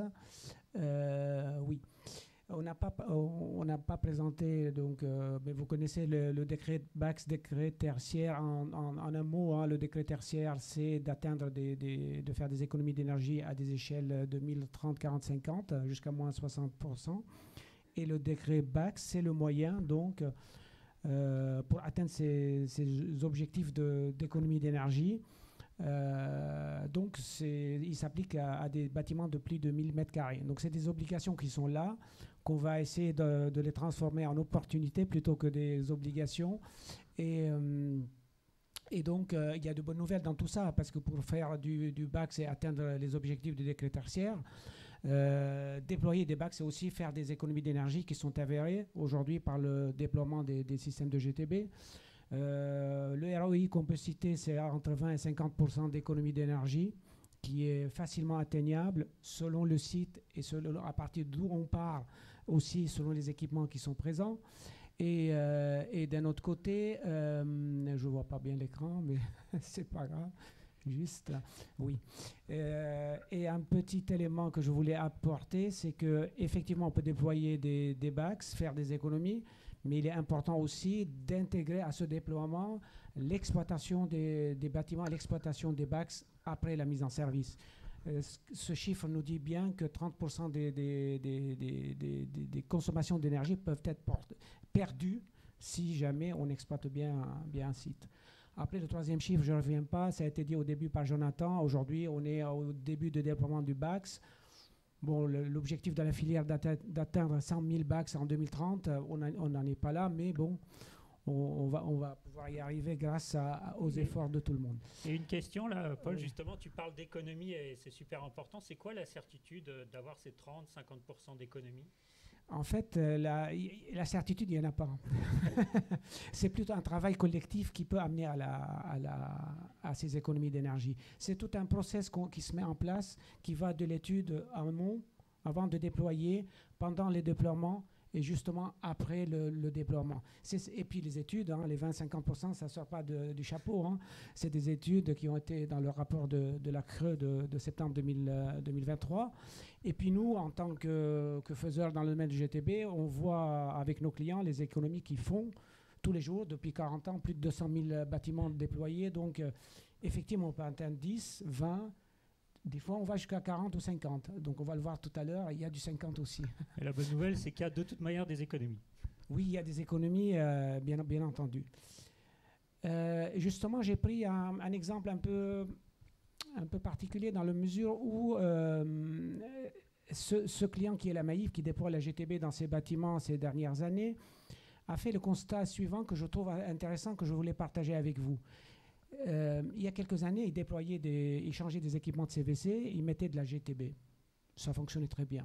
Oui. On n'a pas présenté, donc, mais vous connaissez le décret BACS, décret tertiaire. En un mot, hein, le décret tertiaire, c'est d'atteindre de faire des économies d'énergie à des échelles de 1030, 40, 50, jusqu'à moins 60%. Et le décret BACS, c'est le moyen, donc, pour atteindre ces objectifs d'économie d'énergie. Donc, il s'applique à des bâtiments de plus de 1000 m². Donc, c'est des obligations qui sont là, qu'on va essayer de les transformer en opportunités plutôt que des obligations. Et donc, il y a de bonnes nouvelles dans tout ça, parce que pour faire du BACS et atteindre les objectifs du décret tertiaire, déployer des BACS, c'est aussi faire des économies d'énergie qui sont avérées aujourd'hui par le déploiement des systèmes de GTB. Le ROI qu'on peut citer, c'est entre 20 et 50% d'économie d'énergie, qui est facilement atteignable selon le site et à partir d'où on part, aussi selon les équipements qui sont présents. Et d'un autre côté, je ne vois pas bien l'écran, mais c'est pas grave. Juste là. Oui. Et un petit élément que je voulais apporter, c'est qu'effectivement, on peut déployer des BACS, faire des économies, mais il est important aussi d'intégrer à ce déploiement l'exploitation des bâtiments, l'exploitation des BACS après la mise en service. Ce chiffre nous dit bien que 30% des consommations d'énergie peuvent être perdues si jamais on exploite bien un site. Après, le troisième chiffre, je ne reviens pas, ça a été dit au début par Jonathan. Aujourd'hui, on est au début de déploiement du BACS. Bon, l'objectif de la filière d'atteindre 100 000 BACS en 2030, on n'en est pas là, mais bon, on va pouvoir y arriver grâce aux efforts de tout le monde. Et une question là, Paul, justement, tu parles d'économie et c'est super important. C'est quoi la certitude d'avoir ces 30-50% d'économie ? En fait, la certitude, il n'y en a pas. C'est plutôt un travail collectif qui peut amener à ces économies d'énergie. C'est tout un process qui se met en place, qui va de l'étude en amont, avant de déployer, pendant les déploiements et justement après le déploiement. Et puis les études, hein, les 20-50%, ça ne sort pas du chapeau. Hein. C'est des études qui ont été dans le rapport de la CRE de septembre 2023. Et puis nous, en tant que faiseurs dans le domaine du GTB, on voit avec nos clients les économies qu'ils font tous les jours, depuis 40 ans, plus de 200 000 bâtiments déployés. Donc effectivement, on peut atteindre 10, 20, des fois on va jusqu'à 40 ou 50. Donc on va le voir tout à l'heure, il y a du 50 aussi. Et la bonne nouvelle, c'est qu'il y a de toute manière des économies. Oui, il y a des économies, bien entendu. Justement, j'ai pris un exemple un peu particulier dans la mesure où ce client qui est la Maïf, qui déploie la GTB dans ses bâtiments ces dernières années, a fait le constat suivant que je trouve intéressant, que je voulais partager avec vous. Il y a quelques années, il changeait des équipements de CVC, il mettait de la GTB. Ça fonctionnait très bien.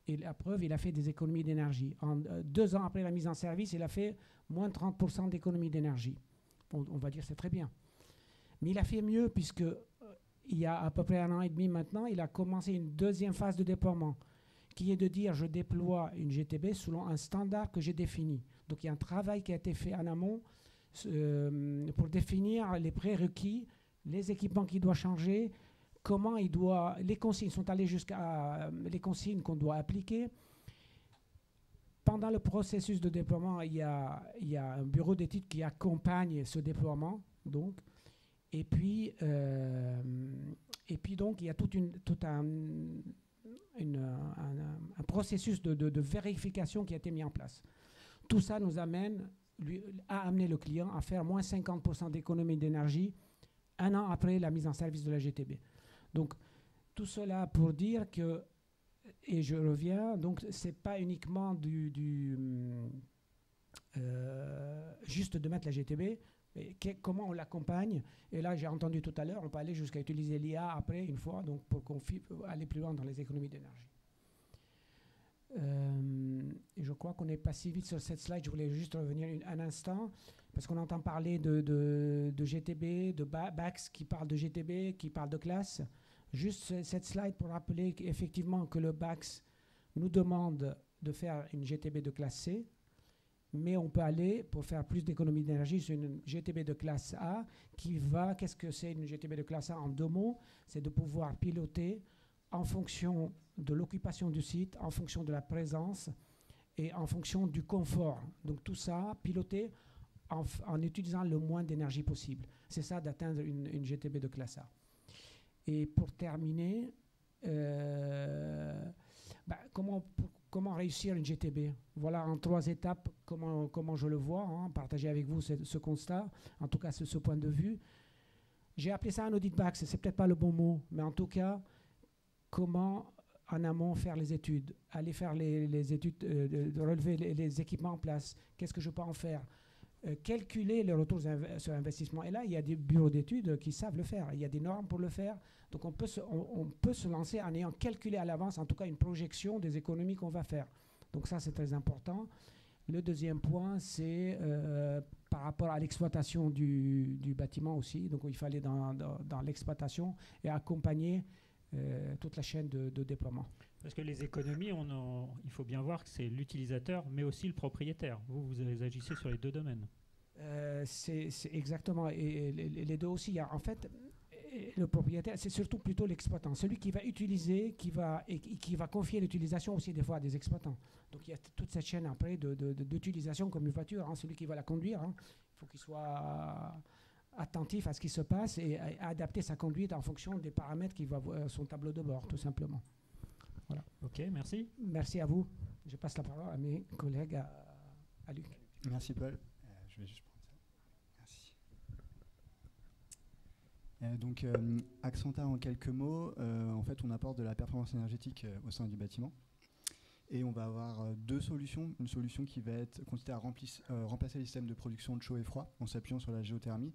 Et la preuve, il a fait des économies d'énergie. 2 ans après la mise en service, il a fait moins de 30% d'économies d'énergie. On va dire c'est très bien. Mais il a fait mieux puisque il y a à peu près 1 an et demi maintenant, il a commencé une deuxième phase de déploiement, qui est de dire je déploie une GTB selon un standard que j'ai défini. Donc il y a un travail qui a été fait en amont pour définir les prérequis, les équipements qu'il doit changer, comment les consignes sont allées jusqu'à les consignes qu'on doit appliquer. Pendant le processus de déploiement, il y a un bureau d'études qui accompagne ce déploiement, donc. Et puis donc, il y a tout un processus de vérification qui a été mis en place. Tout ça nous amène à amener le client à faire moins 50% d'économie d'énergie 1 an après la mise en service de la GTB. Donc, tout cela pour dire que, et je reviens, donc c'est pas uniquement juste de mettre la GTB, et comment on l'accompagne. Et là, j'ai entendu tout à l'heure, on peut aller jusqu'à utiliser l'IA après, une fois, donc pour aller plus loin dans les économies d'énergie. Et je crois qu'on n'est pas si vite sur cette slide, je voulais juste revenir un instant. Parce qu'on entend parler de GTB, de BACS qui parle de GTB, qui parle de classe. Juste cette slide pour rappeler effectivement que le BACS nous demande de faire une GTB de classe C, mais on peut aller, pour faire plus d'économie d'énergie, sur une GTB de classe A qui va... Qu'est-ce que c'est une GTB de classe A en 2 mots? C'est de pouvoir piloter en fonction de l'occupation du site, en fonction de la présence et en fonction du confort. Donc tout ça, piloté en utilisant le moins d'énergie possible. C'est ça d'atteindre une GTB de classe A. Et pour terminer, comment réussir une GTB? Voilà en 3 étapes comment je le vois, partager avec vous ce constat, en tout cas ce point de vue. J'ai appelé ça un audit BACS, c'est peut-être pas le bon mot, mais en tout cas, comment en amont faire les études, aller faire les études, de relever les équipements en place, qu'est-ce que je peux en faire, calculer le retour sur investissement. Et là, il y a des bureaux d'études qui savent le faire, il y a des normes pour le faire. Donc on peut se lancer en ayant calculé à l'avance, en tout cas une projection des économies qu'on va faire. Donc ça, c'est très important. Le deuxième point, c'est par rapport à l'exploitation du bâtiment aussi. Donc il fallait dans l'exploitation et accompagner toute la chaîne de déploiement. Parce que les économies, il faut bien voir que c'est l'utilisateur, mais aussi le propriétaire. Vous agissez sur les 2 domaines. C'est exactement. Et les 2 aussi. En fait, le propriétaire, c'est surtout plutôt l'exploitant. Celui qui va utiliser, qui va confier l'utilisation aussi des fois à des exploitants. Donc il y a toute cette chaîne après d'utilisation comme une voiture. Celui qui va la conduire, il faut qu'il soit attentif à ce qui se passe et adapter sa conduite en fonction des paramètres qu'il va voir son tableau de bord, tout simplement. Voilà. Ok, merci. Merci à vous. Je passe la parole à mes collègues, à Luc. Merci Paul. Je vais juste prendre ça. Merci. Donc Axanta en quelques mots, en fait on apporte de la performance énergétique au sein du bâtiment. Et on va avoir 2 solutions. Une solution qui va être consister à remplacer les systèmes de production de chaud et froid en s'appuyant sur la géothermie.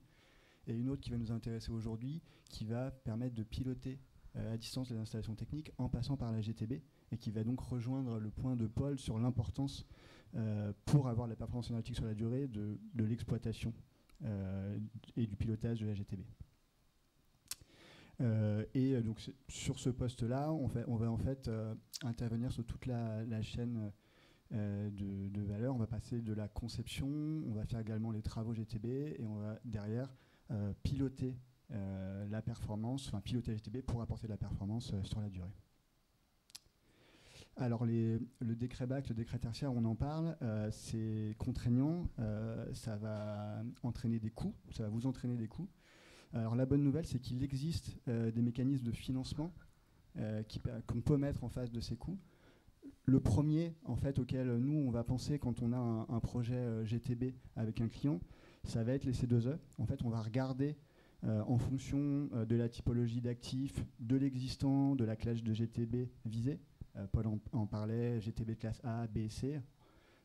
Et une autre qui va nous intéresser aujourd'hui, qui va permettre de piloter à distance les installations techniques en passant par la GTB et qui va donc rejoindre le point de Paul sur l'importance pour avoir la performance énergétique sur la durée de l'exploitation et du pilotage de la GTB. Donc sur ce poste-là, on va en fait intervenir sur toute la chaîne de valeur. On va passer de la conception, on va faire également les travaux GTB et on va derrière piloter la performance, enfin piloter la GTB pour apporter de la performance sur la durée. Alors le décret BAC, le décret tertiaire, on en parle, c'est contraignant, ça va entraîner des coûts, ça va vous entraîner des coûts. Alors la bonne nouvelle, c'est qu'il existe des mécanismes de financement qu'on peut mettre en face de ces coûts. Le premier, en fait, auquel nous, on va penser quand on a un projet GTB avec un client, ça va être les C2E. En fait, on va regarder en fonction de la typologie d'actifs, de l'existant, de la classe de GTB visée. Paul en parlait, GTB de classe A, B, C.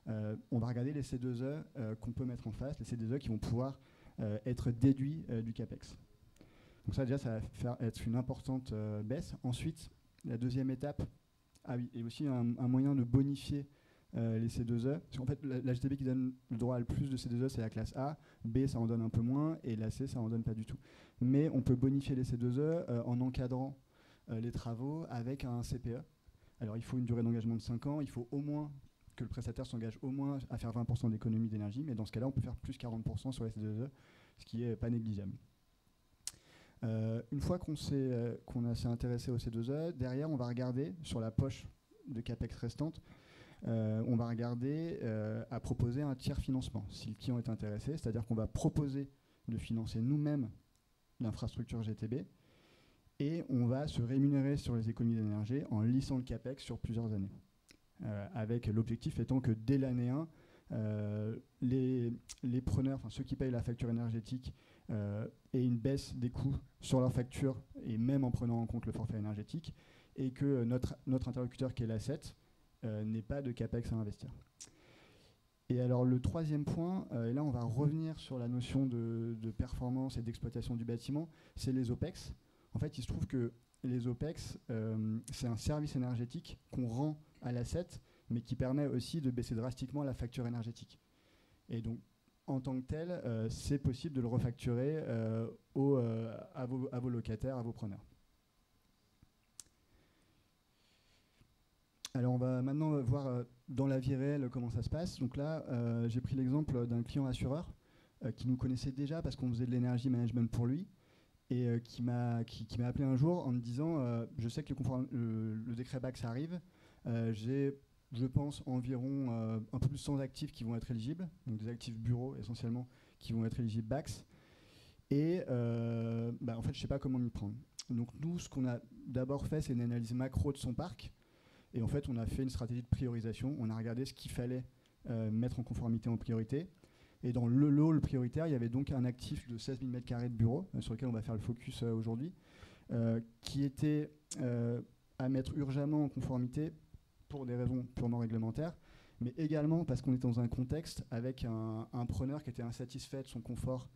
On va regarder les C2E qu'on peut mettre en face, les C2E qui vont pouvoir être déduits du CAPEX. Donc ça, déjà, ça va être une importante baisse. Ensuite, la deuxième étape, et aussi un moyen de bonifier les C2E. Parce qu'en fait, la GTB qui donne le droit à le plus de C2E, c'est la classe A. B, ça en donne un peu moins. Et la C, ça en donne pas du tout. Mais on peut bonifier les C2E en encadrant les travaux avec un CPE. Alors, il faut une durée d'engagement de 5 ans. Il faut au moins que le prestataire s'engage au moins à faire 20% d'économie d'énergie. Mais dans ce cas-là, on peut faire plus 40% sur les C2E, ce qui n'est pas négligeable. Une fois qu'on s'est intéressé aux C2E, derrière, on va regarder sur la poche de CAPEX restante, on va regarder à proposer un tiers financement, si le client est intéressé, c'est-à-dire qu'on va proposer de financer nous-mêmes l'infrastructure GTB et on va se rémunérer sur les économies d'énergie en lissant le CAPEX sur plusieurs années. Avec l'objectif étant que dès l'année 1, les preneurs, enfin ceux qui payent la facture énergétique, aient une baisse des coûts sur leur facture et même en prenant en compte le forfait énergétique et que notre interlocuteur qui est l'asset n'ait pas de CAPEX à investir. Et alors le troisième point, et là on va revenir sur la notion de performance et d'exploitation du bâtiment, c'est les OPEX. En fait, il se trouve que les OPEX, c'est un service énergétique qu'on rend à l'asset, mais qui permet aussi de baisser drastiquement la facture énergétique. Et donc, en tant que tel, c'est possible de le refacturer à vos locataires, à vos preneurs. Alors on va maintenant voir dans la vie réelle comment ça se passe. Donc là, j'ai pris l'exemple d'un client assureur qui nous connaissait déjà parce qu'on faisait de l'énergie management pour lui et qui m'a appelé un jour en me disant je sais que le décret BACS arrive, j'ai, je pense, environ un peu plus de 100 actifs qui vont être éligibles, donc des actifs bureaux essentiellement qui vont être éligibles BACS. Et en fait, je ne sais pas comment m'y prendre. Donc nous, ce qu'on a d'abord fait, c'est une analyse macro de son parc. Et en fait, on a fait une stratégie de priorisation. On a regardé ce qu'il fallait mettre en conformité en priorité. Et dans le lot prioritaire, il y avait donc un actif de 16 000 m² de bureau, sur lequel on va faire le focus aujourd'hui, qui était à mettre urgemment en conformité pour des raisons purement réglementaires, mais également parce qu'on était dans un contexte avec un preneur qui était insatisfait de son confort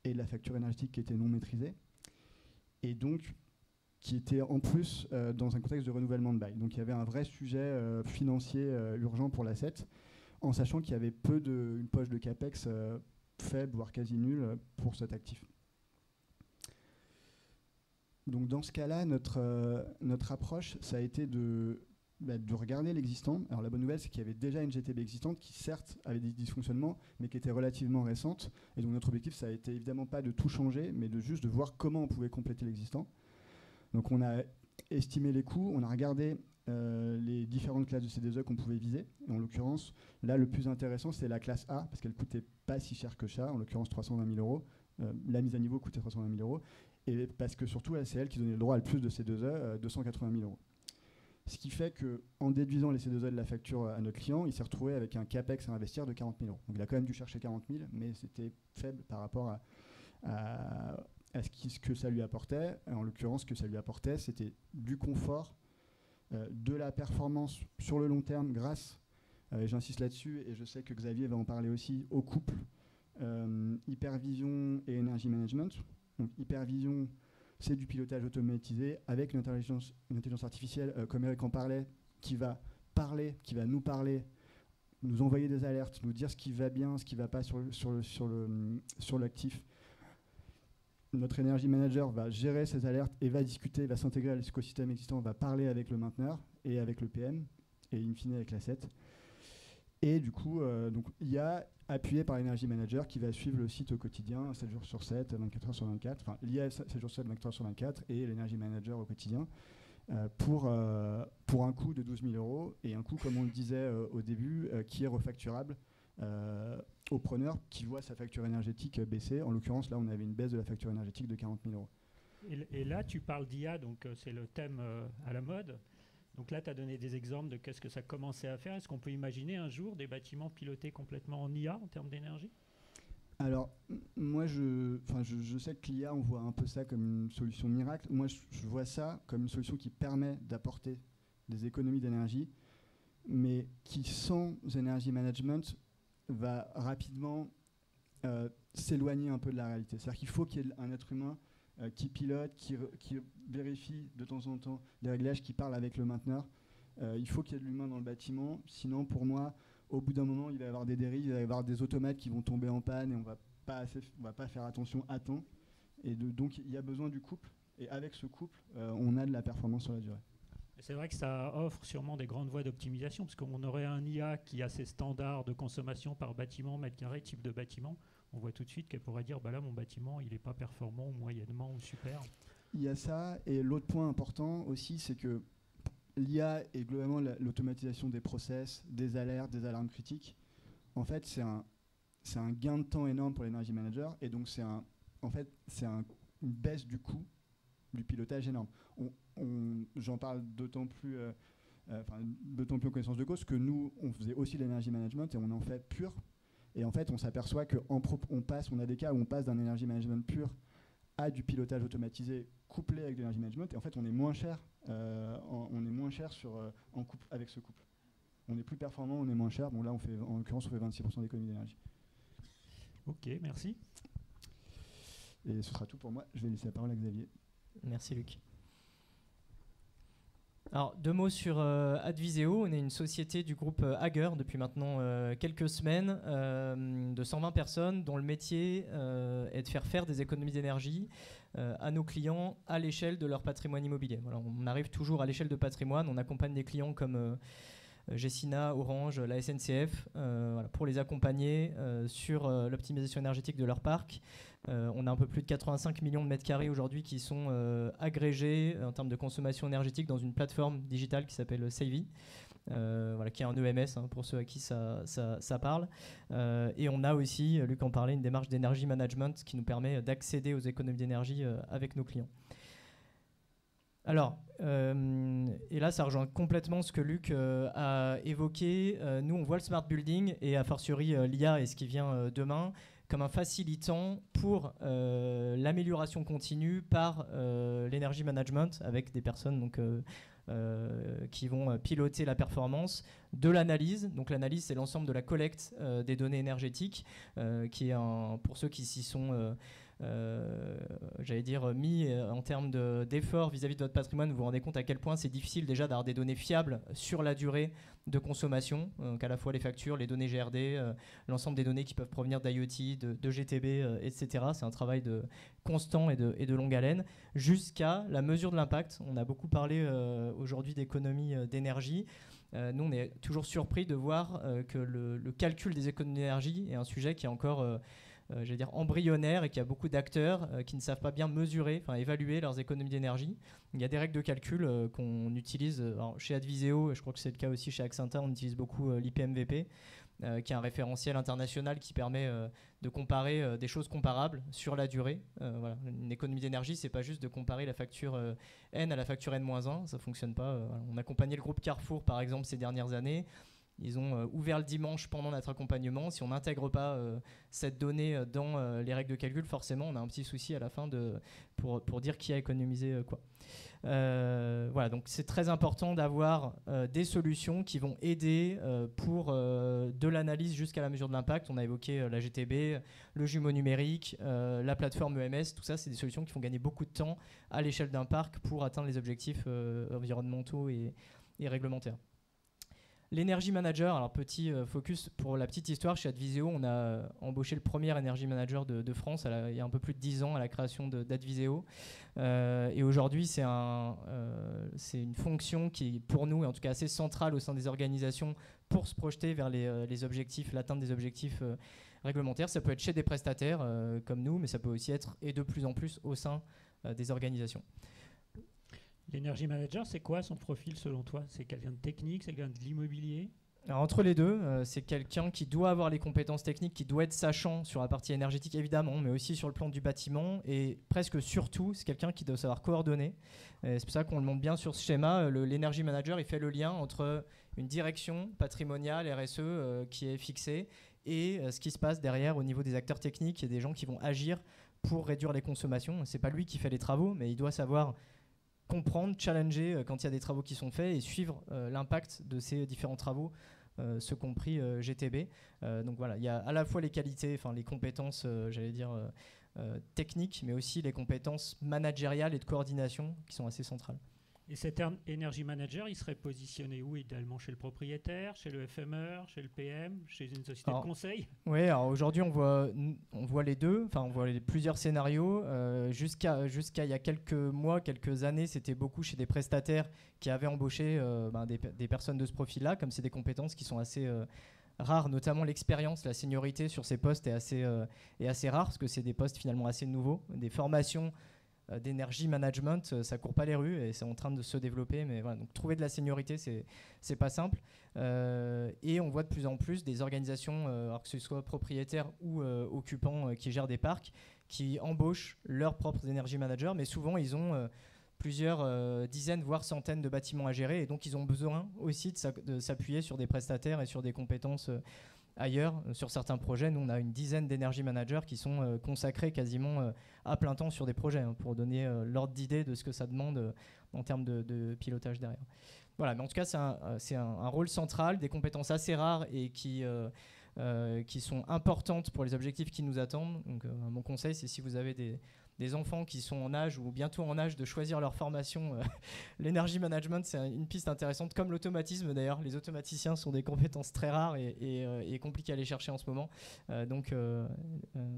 et de la facture énergétique qui était non maîtrisée. Et donc, qui était en plus dans un contexte de renouvellement de bail. Donc il y avait un vrai sujet financier urgent pour l'asset, en sachant qu'il y avait une poche de CAPEX faible, voire quasi nulle, pour cet actif. Donc dans ce cas-là, notre approche, ça a été de regarder l'existant. Alors la bonne nouvelle, c'est qu'il y avait déjà une GTB existante qui certes avait des dysfonctionnements, mais qui était relativement récente. Et donc notre objectif, ça a été évidemment pas de tout changer, mais juste de voir comment on pouvait compléter l'existant. Donc on a estimé les coûts, on a regardé les différentes classes de C2E qu'on pouvait viser. Et en l'occurrence, là, le plus intéressant, c'est la classe A, parce qu'elle ne coûtait pas si cher que ça, en l'occurrence 320 000 €. La mise à niveau coûtait 320 000 €. Et parce que surtout, c'est elle qui donnait le droit à le plus de C2E, 280 000 €. Ce qui fait qu'en déduisant les C2E de la facture à notre client, il s'est retrouvé avec un CAPEX à investir de 40 000 €. Donc il a quand même dû chercher 40 000, mais c'était faible par rapport à ce que ça lui apportait. En l'occurrence, ce que ça lui apportait, c'était du confort, de la performance sur le long terme grâce, et j'insiste là-dessus, et je sais que Xavier va en parler aussi, au couple hypervision et energy management. Donc hypervision, c'est du pilotage automatisé avec une intelligence artificielle, comme Eric en parlait, qui va nous parler, nous envoyer des alertes, nous dire ce qui va bien, ce qui ne va pas sur l'actif. Notre Energy Manager va gérer ces alertes et va discuter, va s'intégrer à l'écosystème existant, va parler avec le mainteneur et avec le PM, et in fine avec l'asset. Et du coup, donc, IA appuyé par l'Energy Manager qui va suivre le site au quotidien, 7 jours sur 7, 24 heures sur 24, enfin l'IA 7 jours sur 7, 24 heures sur 24, et l'Energy Manager au quotidien, pour un coût de 12 000 € et un coût, comme on le disait au début, qui est refacturable au preneur qui voit sa facture énergétique baisser. En l'occurrence, là, on avait une baisse de la facture énergétique de 40 000 €. Et là, tu parles d'IA, donc c'est le thème à la mode. Donc là, tu as donné des exemples de qu'est-ce que ça commençait à faire. Est-ce qu'on peut imaginer un jour des bâtiments pilotés complètement en IA en termes d'énergie ? Alors, moi, je sais que l'IA, on voit un peu ça comme une solution miracle. Moi, je vois ça comme une solution qui permet d'apporter des économies d'énergie, mais qui, sans energy management, va rapidement s'éloigner un peu de la réalité. C'est-à-dire qu'il faut qu'il y ait un être humain qui pilote, qui vérifie de temps en temps les réglages, qui parle avec le mainteneur. Il faut qu'il y ait de l'humain dans le bâtiment. Sinon, pour moi, au bout d'un moment, il va y avoir des dérives, il va y avoir des automates qui vont tomber en panne et on va pas faire attention à temps. Et donc, il y a besoin du couple. Et avec ce couple, on a de la performance sur la durée. C'est vrai que ça offre sûrement des grandes voies d'optimisation, parce qu'on aurait un IA qui a ses standards de consommation par bâtiment, mètre carré, type de bâtiment. On voit tout de suite qu'elle pourrait dire, bah là, mon bâtiment, il n'est pas performant, ou moyennement, ou super. Il y a ça, et l'autre point important aussi, c'est que l'IA et globalement l'automatisation des process, des alertes, des alarmes critiques, en fait, c'est un gain de temps énorme pour l'Energy Manager, et donc c'est une baisse du coût du pilotage énorme. J'en parle d'autant plus en connaissance de cause que nous, on faisait aussi de l'energy management et on en fait pur. Et en fait, on s'aperçoit on a des cas où on passe d'un energy management pur à du pilotage automatisé couplé avec de l'energy management. Et en fait, on est moins cher, en couple avec ce couple. On est plus performant, on est moins cher. Bon, là, en l'occurrence, on fait 26% d'économie d'énergie. Ok, merci. Et ce sera tout pour moi. Je vais laisser la parole à Xavier. Merci Luc. Alors, 2 mots sur Adviseo. On est une société du groupe Hager depuis maintenant quelques semaines, de 120 personnes, dont le métier est de faire des économies d'énergie à nos clients à l'échelle de leur patrimoine immobilier. Voilà, on arrive toujours à l'échelle de patrimoine. On accompagne des clients comme Gessina, Orange, la SNCF, voilà, pour les accompagner sur l'optimisation énergétique de leur parc. On a un peu plus de 85 millions de mètres carrés aujourd'hui qui sont agrégés en termes de consommation énergétique dans une plateforme digitale qui s'appelle Savvy, voilà, qui est un EMS pour ceux à qui ça parle. Et on a aussi, Luc en parlait, une démarche d'énergie management qui nous permet d'accéder aux économies d'énergie avec nos clients. Alors, et là, ça rejoint complètement ce que Luc a évoqué. Nous, on voit le smart building et a fortiori l'IA et ce qui vient demain comme un facilitant pour l'amélioration continue par l'énergie management avec des personnes donc, qui vont piloter la performance, de l'analyse. Donc l'analyse, c'est l'ensemble de la collecte des données énergétiques, qui est pour ceux qui s'y sont j'allais dire mis en termes d'efforts vis-à-vis de votre patrimoine, vous vous rendez compte à quel point c'est difficile déjà d'avoir des données fiables sur la durée de consommation, donc à la fois les factures, les données GRD, l'ensemble des données qui peuvent provenir d'IoT, de GTB, etc. C'est un travail constant et de longue haleine, jusqu'à la mesure de l'impact. On a beaucoup parlé aujourd'hui d'économie d'énergie. Nous, on est toujours surpris de voir que le calcul des économies d'énergie est un sujet qui est encore j'allais dire embryonnaire et qu'il y a beaucoup d'acteurs qui ne savent pas bien mesurer, enfin évaluer leurs économies d'énergie. Il y a des règles de calcul qu'on utilise chez Adviseo, je crois que c'est le cas aussi chez Axinta, on utilise beaucoup l'IPMVP, qui est un référentiel international qui permet de comparer des choses comparables sur la durée. Voilà. Une économie d'énergie, c'est pas juste de comparer la facture N à la facture N-1, ça fonctionne pas. On a accompagné le groupe Carrefour par exemple ces dernières années. Ils ont ouvert le dimanche pendant notre accompagnement. Si on n'intègre pas cette donnée dans les règles de calcul, forcément, on a un petit souci à la fin pour dire qui a économisé quoi. Voilà, donc c'est très important d'avoir des solutions qui vont aider pour de l'analyse jusqu'à la mesure de l'impact. On a évoqué la GTB, le jumeau numérique, la plateforme EMS. Tout ça, c'est des solutions qui font gagner beaucoup de temps à l'échelle d'un parc pour atteindre les objectifs environnementaux et réglementaires. L'Energy Manager, alors petit focus pour la petite histoire, chez Adviseo, on a embauché le premier Energy Manager de France il y a un peu plus de 10 ans à la création d'Adviseo. Et aujourd'hui, c'est une fonction qui, pour nous, est en tout cas assez centrale au sein des organisations pour se projeter vers les objectifs, l'atteinte des objectifs réglementaires. Ça peut être chez des prestataires comme nous, mais ça peut aussi être, et de plus en plus, au sein des organisations. L'Energy Manager, c'est quoi son profil selon toi? C'est quelqu'un de technique, c'est quelqu'un de l'immobilier? Alors, entre les deux, c'est quelqu'un qui doit avoir les compétences techniques, qui doit être sachant sur la partie énergétique évidemment, mais aussi sur le plan du bâtiment, et presque surtout, c'est quelqu'un qui doit savoir coordonner. C'est pour ça qu'on le montre bien sur ce schéma. L'Energy Manager, il fait le lien entre une direction patrimoniale, RSE, qui est fixée, et ce qui se passe derrière au niveau des acteurs techniques et des gens qui vont agir pour réduire les consommations. C'est pas lui qui fait les travaux, mais il doit savoir comprendre, challenger quand il y a des travaux qui sont faits et suivre l'impact de ces différents travaux, ce compris GTB. Donc voilà, il y a à la fois les qualités, enfin les compétences, j'allais dire techniques, mais aussi les compétences managériales et de coordination qui sont assez centrales. Et cet Energy Manager, il serait positionné où idéalement? Chez le propriétaire, chez le FME, chez le PM, chez une société de conseil? Oui, alors aujourd'hui on voit les deux, enfin on voit plusieurs scénarios. Jusqu'à il y a quelques mois, quelques années, c'était beaucoup chez des prestataires qui avaient embauché des personnes de ce profil-là, comme c'est des compétences qui sont assez rares, notamment l'expérience, la seniorité sur ces postes est assez rare, parce que c'est des postes finalement assez nouveaux, des formations d'énergie management, ça court pas les rues et c'est en train de se développer, mais voilà, donc trouver de la seniorité, c'est pas simple. Et on voit de plus en plus des organisations, alors que ce soit propriétaires ou occupants qui gèrent des parcs, qui embauchent leurs propres energy managers, mais souvent ils ont plusieurs dizaines, voire centaines de bâtiments à gérer, et donc ils ont besoin aussi de s'appuyer sur des prestataires et sur des compétences ailleurs. Sur certains projets, nous on a une dizaine d'énergie managers qui sont consacrés quasiment à plein temps sur des projets, pour donner l'ordre d'idée de ce que ça demande en termes de pilotage derrière. Voilà, mais en tout cas c'est un rôle central, des compétences assez rares et qui sont importantes pour les objectifs qui nous attendent. Donc mon conseil, c'est si vous avez des enfants qui sont en âge ou bientôt en âge de choisir leur formation, l'énergie management, c'est une piste intéressante, comme l'automatisme d'ailleurs. Les automaticiens sont des compétences très rares et compliquées à aller chercher en ce moment. Donc,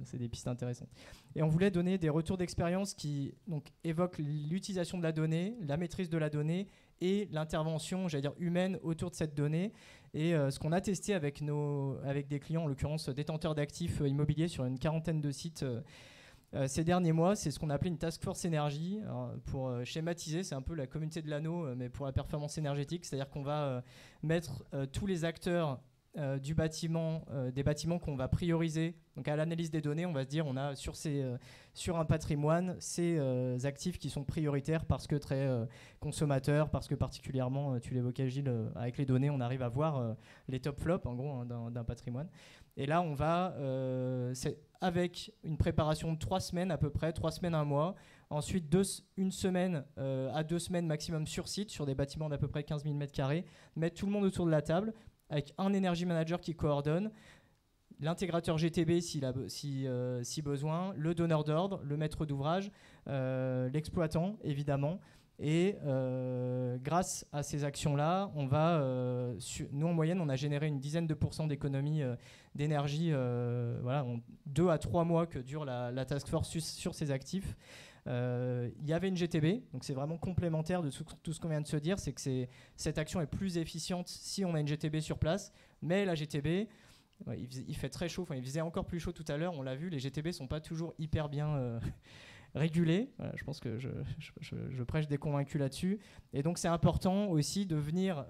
c'est des pistes intéressantes. Et on voulait donner des retours d'expérience qui donc, évoquent l'utilisation de la donnée, la maîtrise de la donnée et l'intervention, j'allais dire, humaine autour de cette donnée. Et ce qu'on a testé avec des clients, en l'occurrence détenteurs d'actifs immobiliers sur une quarantaine de sites ces derniers mois, c'est ce qu'on a appelé une task force énergie. Alors, pour schématiser, c'est un peu la communauté de l'anneau, mais pour la performance énergétique, c'est-à-dire qu'on va mettre tous les acteurs du bâtiment, des bâtiments qu'on va prioriser. Donc à l'analyse des données, on va se dire on a sur un patrimoine ces actifs qui sont prioritaires parce que très consommateurs, parce que particulièrement, tu l'évoquais Gilles, avec les données, on arrive à voir les top flops en gros d'un patrimoine. Et là, on va, avec une préparation de 3 semaines à peu près, 3 semaines, 1 mois, ensuite 1 semaine à 2 semaines maximum sur site, sur des bâtiments d'à peu près 15 000 m², mettre tout le monde autour de la table, avec un energy manager qui coordonne, l'intégrateur GTB si besoin, le donneur d'ordre, le maître d'ouvrage, l'exploitant évidemment. Et grâce à ces actions-là, on va, nous en moyenne, on a généré une dizaine de % d'économie d'énergie, voilà, 2 à 3 mois que dure la task force sur ces actifs. Il y avait une GTB, donc c'est vraiment complémentaire de tout ce qu'on vient de se dire, c'est que cette action est plus efficiente si on a une GTB sur place, mais la GTB, il fait très chaud, il faisait encore plus chaud tout à l'heure, on l'a vu, les GTB ne sont pas toujours hyper bien régulés. Voilà, je pense que je prêche des convaincus là-dessus. Et donc c'est important aussi de venir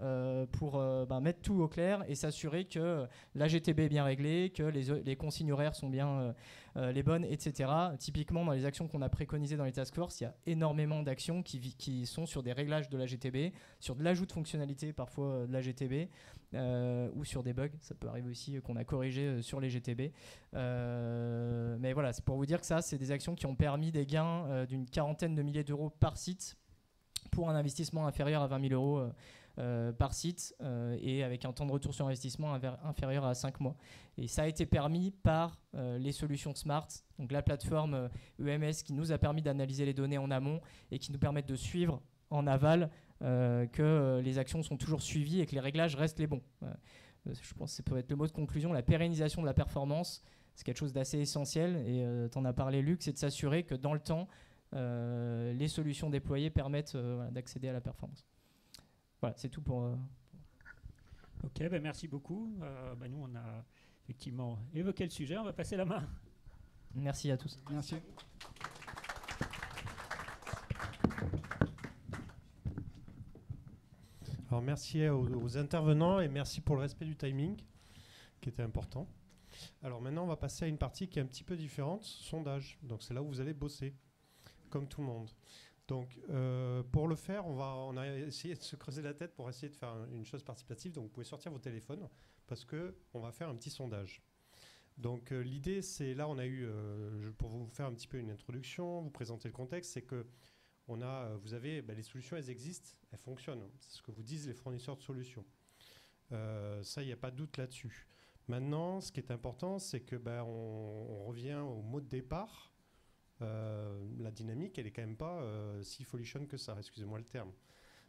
pour mettre tout au clair et s'assurer que la GTB est bien réglée, que les consignes horaires sont bien les bonnes, etc. Typiquement, dans les actions qu'on a préconisées dans les task force, il y a énormément d'actions qui sont sur des réglages de la GTB, sur de l'ajout de fonctionnalités parfois de la GTB, ou sur des bugs. Ça peut arriver aussi qu'on a corrigé sur les GTB. Mais voilà, c'est pour vous dire que ça, c'est des actions qui ont permis des gains d'une quarantaine de milliers d'euros par site pour un investissement inférieur à 20 000 euros par site et avec un temps de retour sur investissement inférieur à 5 mois. Et ça a été permis par les solutions Smart, donc la plateforme EMS qui nous a permis d'analyser les données en amont et qui nous permettent de suivre en aval que les actions sont toujours suivies et que les réglages restent les bons. Je pense que ça peut être le mot de conclusion. La pérennisation de la performance, c'est quelque chose d'assez essentiel et tu en as parlé Luc, c'est de s'assurer que dans le temps, les solutions déployées permettent d'accéder à la performance. Voilà, c'est tout pour... Ok, merci beaucoup. Nous, on a effectivement évoqué le sujet. On va passer la main. Merci à tous. Merci. Alors merci aux intervenants et merci pour le respect du timing qui était important. Alors maintenant, on va passer à une partie qui est un petit peu différente, sondage. Donc c'est là où vous allez bosser, comme tout le monde. Donc pour le faire, on a essayé de se creuser la tête pour essayer de faire une chose participative. Donc vous pouvez sortir vos téléphones parce qu'on va faire un petit sondage. Donc l'idée, c'est là, on a eu, pour vous faire un petit peu une introduction, vous présenter le contexte, c'est que vous avez les solutions, elles existent, elles fonctionnent. C'est ce que vous disent les fournisseurs de solutions. Ça, il n'y a pas de doute là-dessus. Maintenant, ce qui est important, c'est que on revient au mot de départ. La dynamique, elle est quand même pas si folichonne que ça, excusez-moi le terme.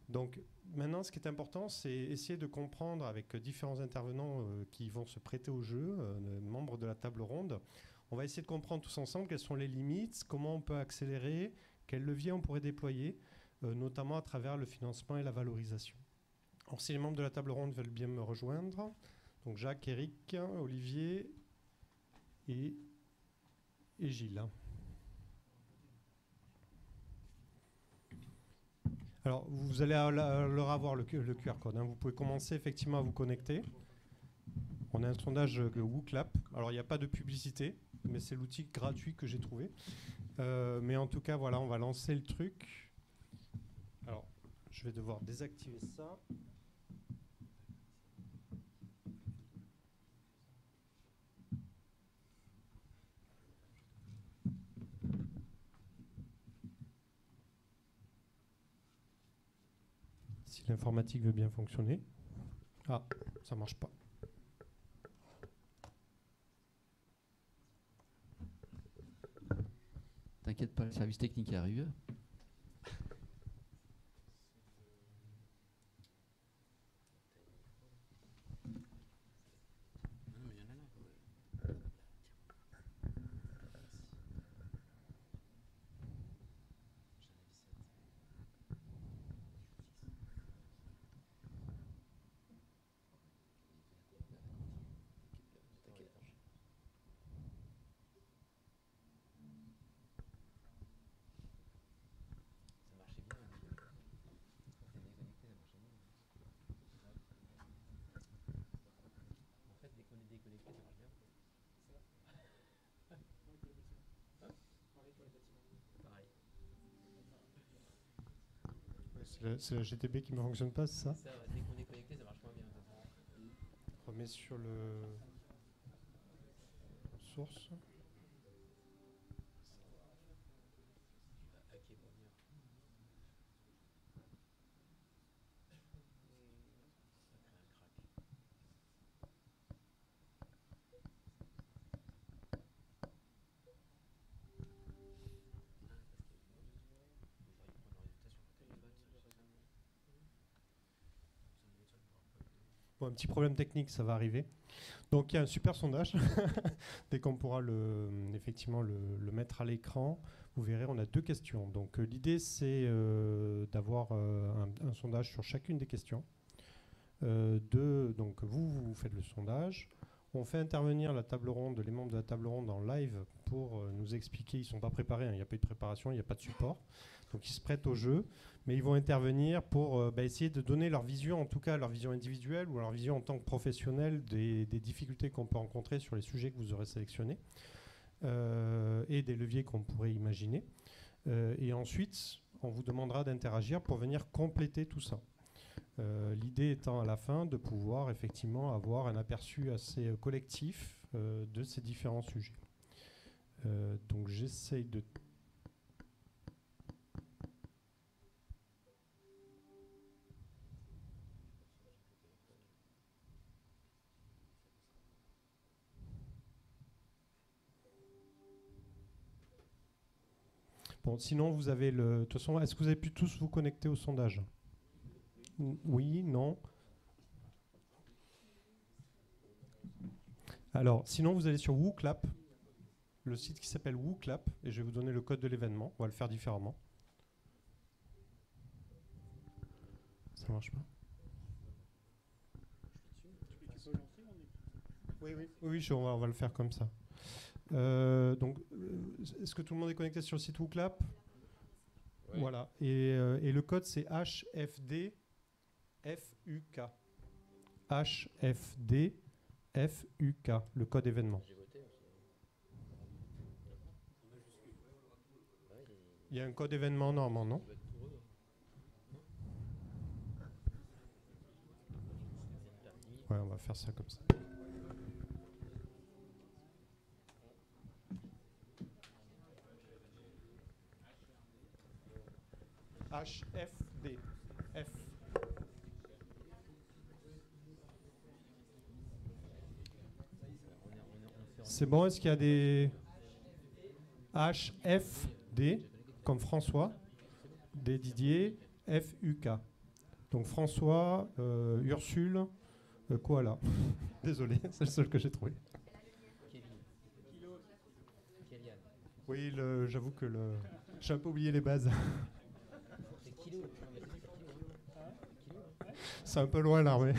Donc maintenant, ce qui est important, c'est essayer de comprendre avec différents intervenants qui vont se prêter au jeu, membres de la table ronde. On va essayer de comprendre tous ensemble quelles sont les limites, comment on peut accélérer, quels leviers on pourrait déployer, notamment à travers le financement et la valorisation. Alors, si les membres de la table ronde veulent bien me rejoindre, donc Jacques, Eric, Olivier et Gilles. Alors, vous allez leur avoir le QR code. Vous pouvez commencer effectivement à vous connecter. On a un sondage WooClap. Alors, il n'y a pas de publicité, mais c'est l'outil gratuit que j'ai trouvé. Mais en tout cas, voilà, on va lancer le truc. Alors, je vais devoir désactiver ça. Si l'informatique veut bien fonctionner. Ah, ça marche pas. t'inquiète pas, le service technique arrive. C'est la GTB qui ne fonctionne pas, c'est ça? Ça, dès qu'on est connecté, ça marche moins bien. On remet sur le source. Bon, un petit problème technique, ça va arriver. Donc il y a un super sondage. Dès qu'on pourra effectivement le mettre à l'écran, vous verrez, on a 2 questions. Donc l'idée, c'est d'avoir un sondage sur chacune des questions. Donc vous faites le sondage. On fait intervenir la table ronde, les membres de la table ronde en live pour nous expliquer. Ils ne sont pas préparés, hein, il n'y a pas eu de préparation, il n'y a pas de support. Donc ils se prêtent au jeu, mais ils vont intervenir pour essayer de donner leur vision, en tout cas leur vision individuelle ou leur vision en tant que professionnel des difficultés qu'on peut rencontrer sur les sujets que vous aurez sélectionnés et des leviers qu'on pourrait imaginer. Et ensuite, on vous demandera d'interagir pour venir compléter tout ça. L'idée étant à la fin de pouvoir effectivement avoir un aperçu assez collectif de ces différents sujets. Donc j'essaye de... Bon, sinon vous avez le... De toute façon, est-ce que vous avez pu tous vous connecter au sondage? Oui, non. Alors, sinon, vous allez sur WooClap, le site qui s'appelle WooClap, et je vais vous donner le code de l'événement. On va le faire différemment. Ça marche pas? Oui, on va le faire comme ça. Donc, est-ce que tout le monde est connecté sur le site WooClap? Oui. Voilà. Et le code, c'est HFD. FUK. HFD FUK, le code événement. Il y a un code événement normalement, non? Ouais, on va faire ça comme ça. HFD. F. C'est bon, est-ce qu'il y a des HFD, comme François, des Didier, FUK. Donc François, Ursule, Koala. Désolé, c'est le seul que j'ai trouvé. Oui, j'avoue que j'ai un peu oublié les bases. C'est un peu loin là, mais...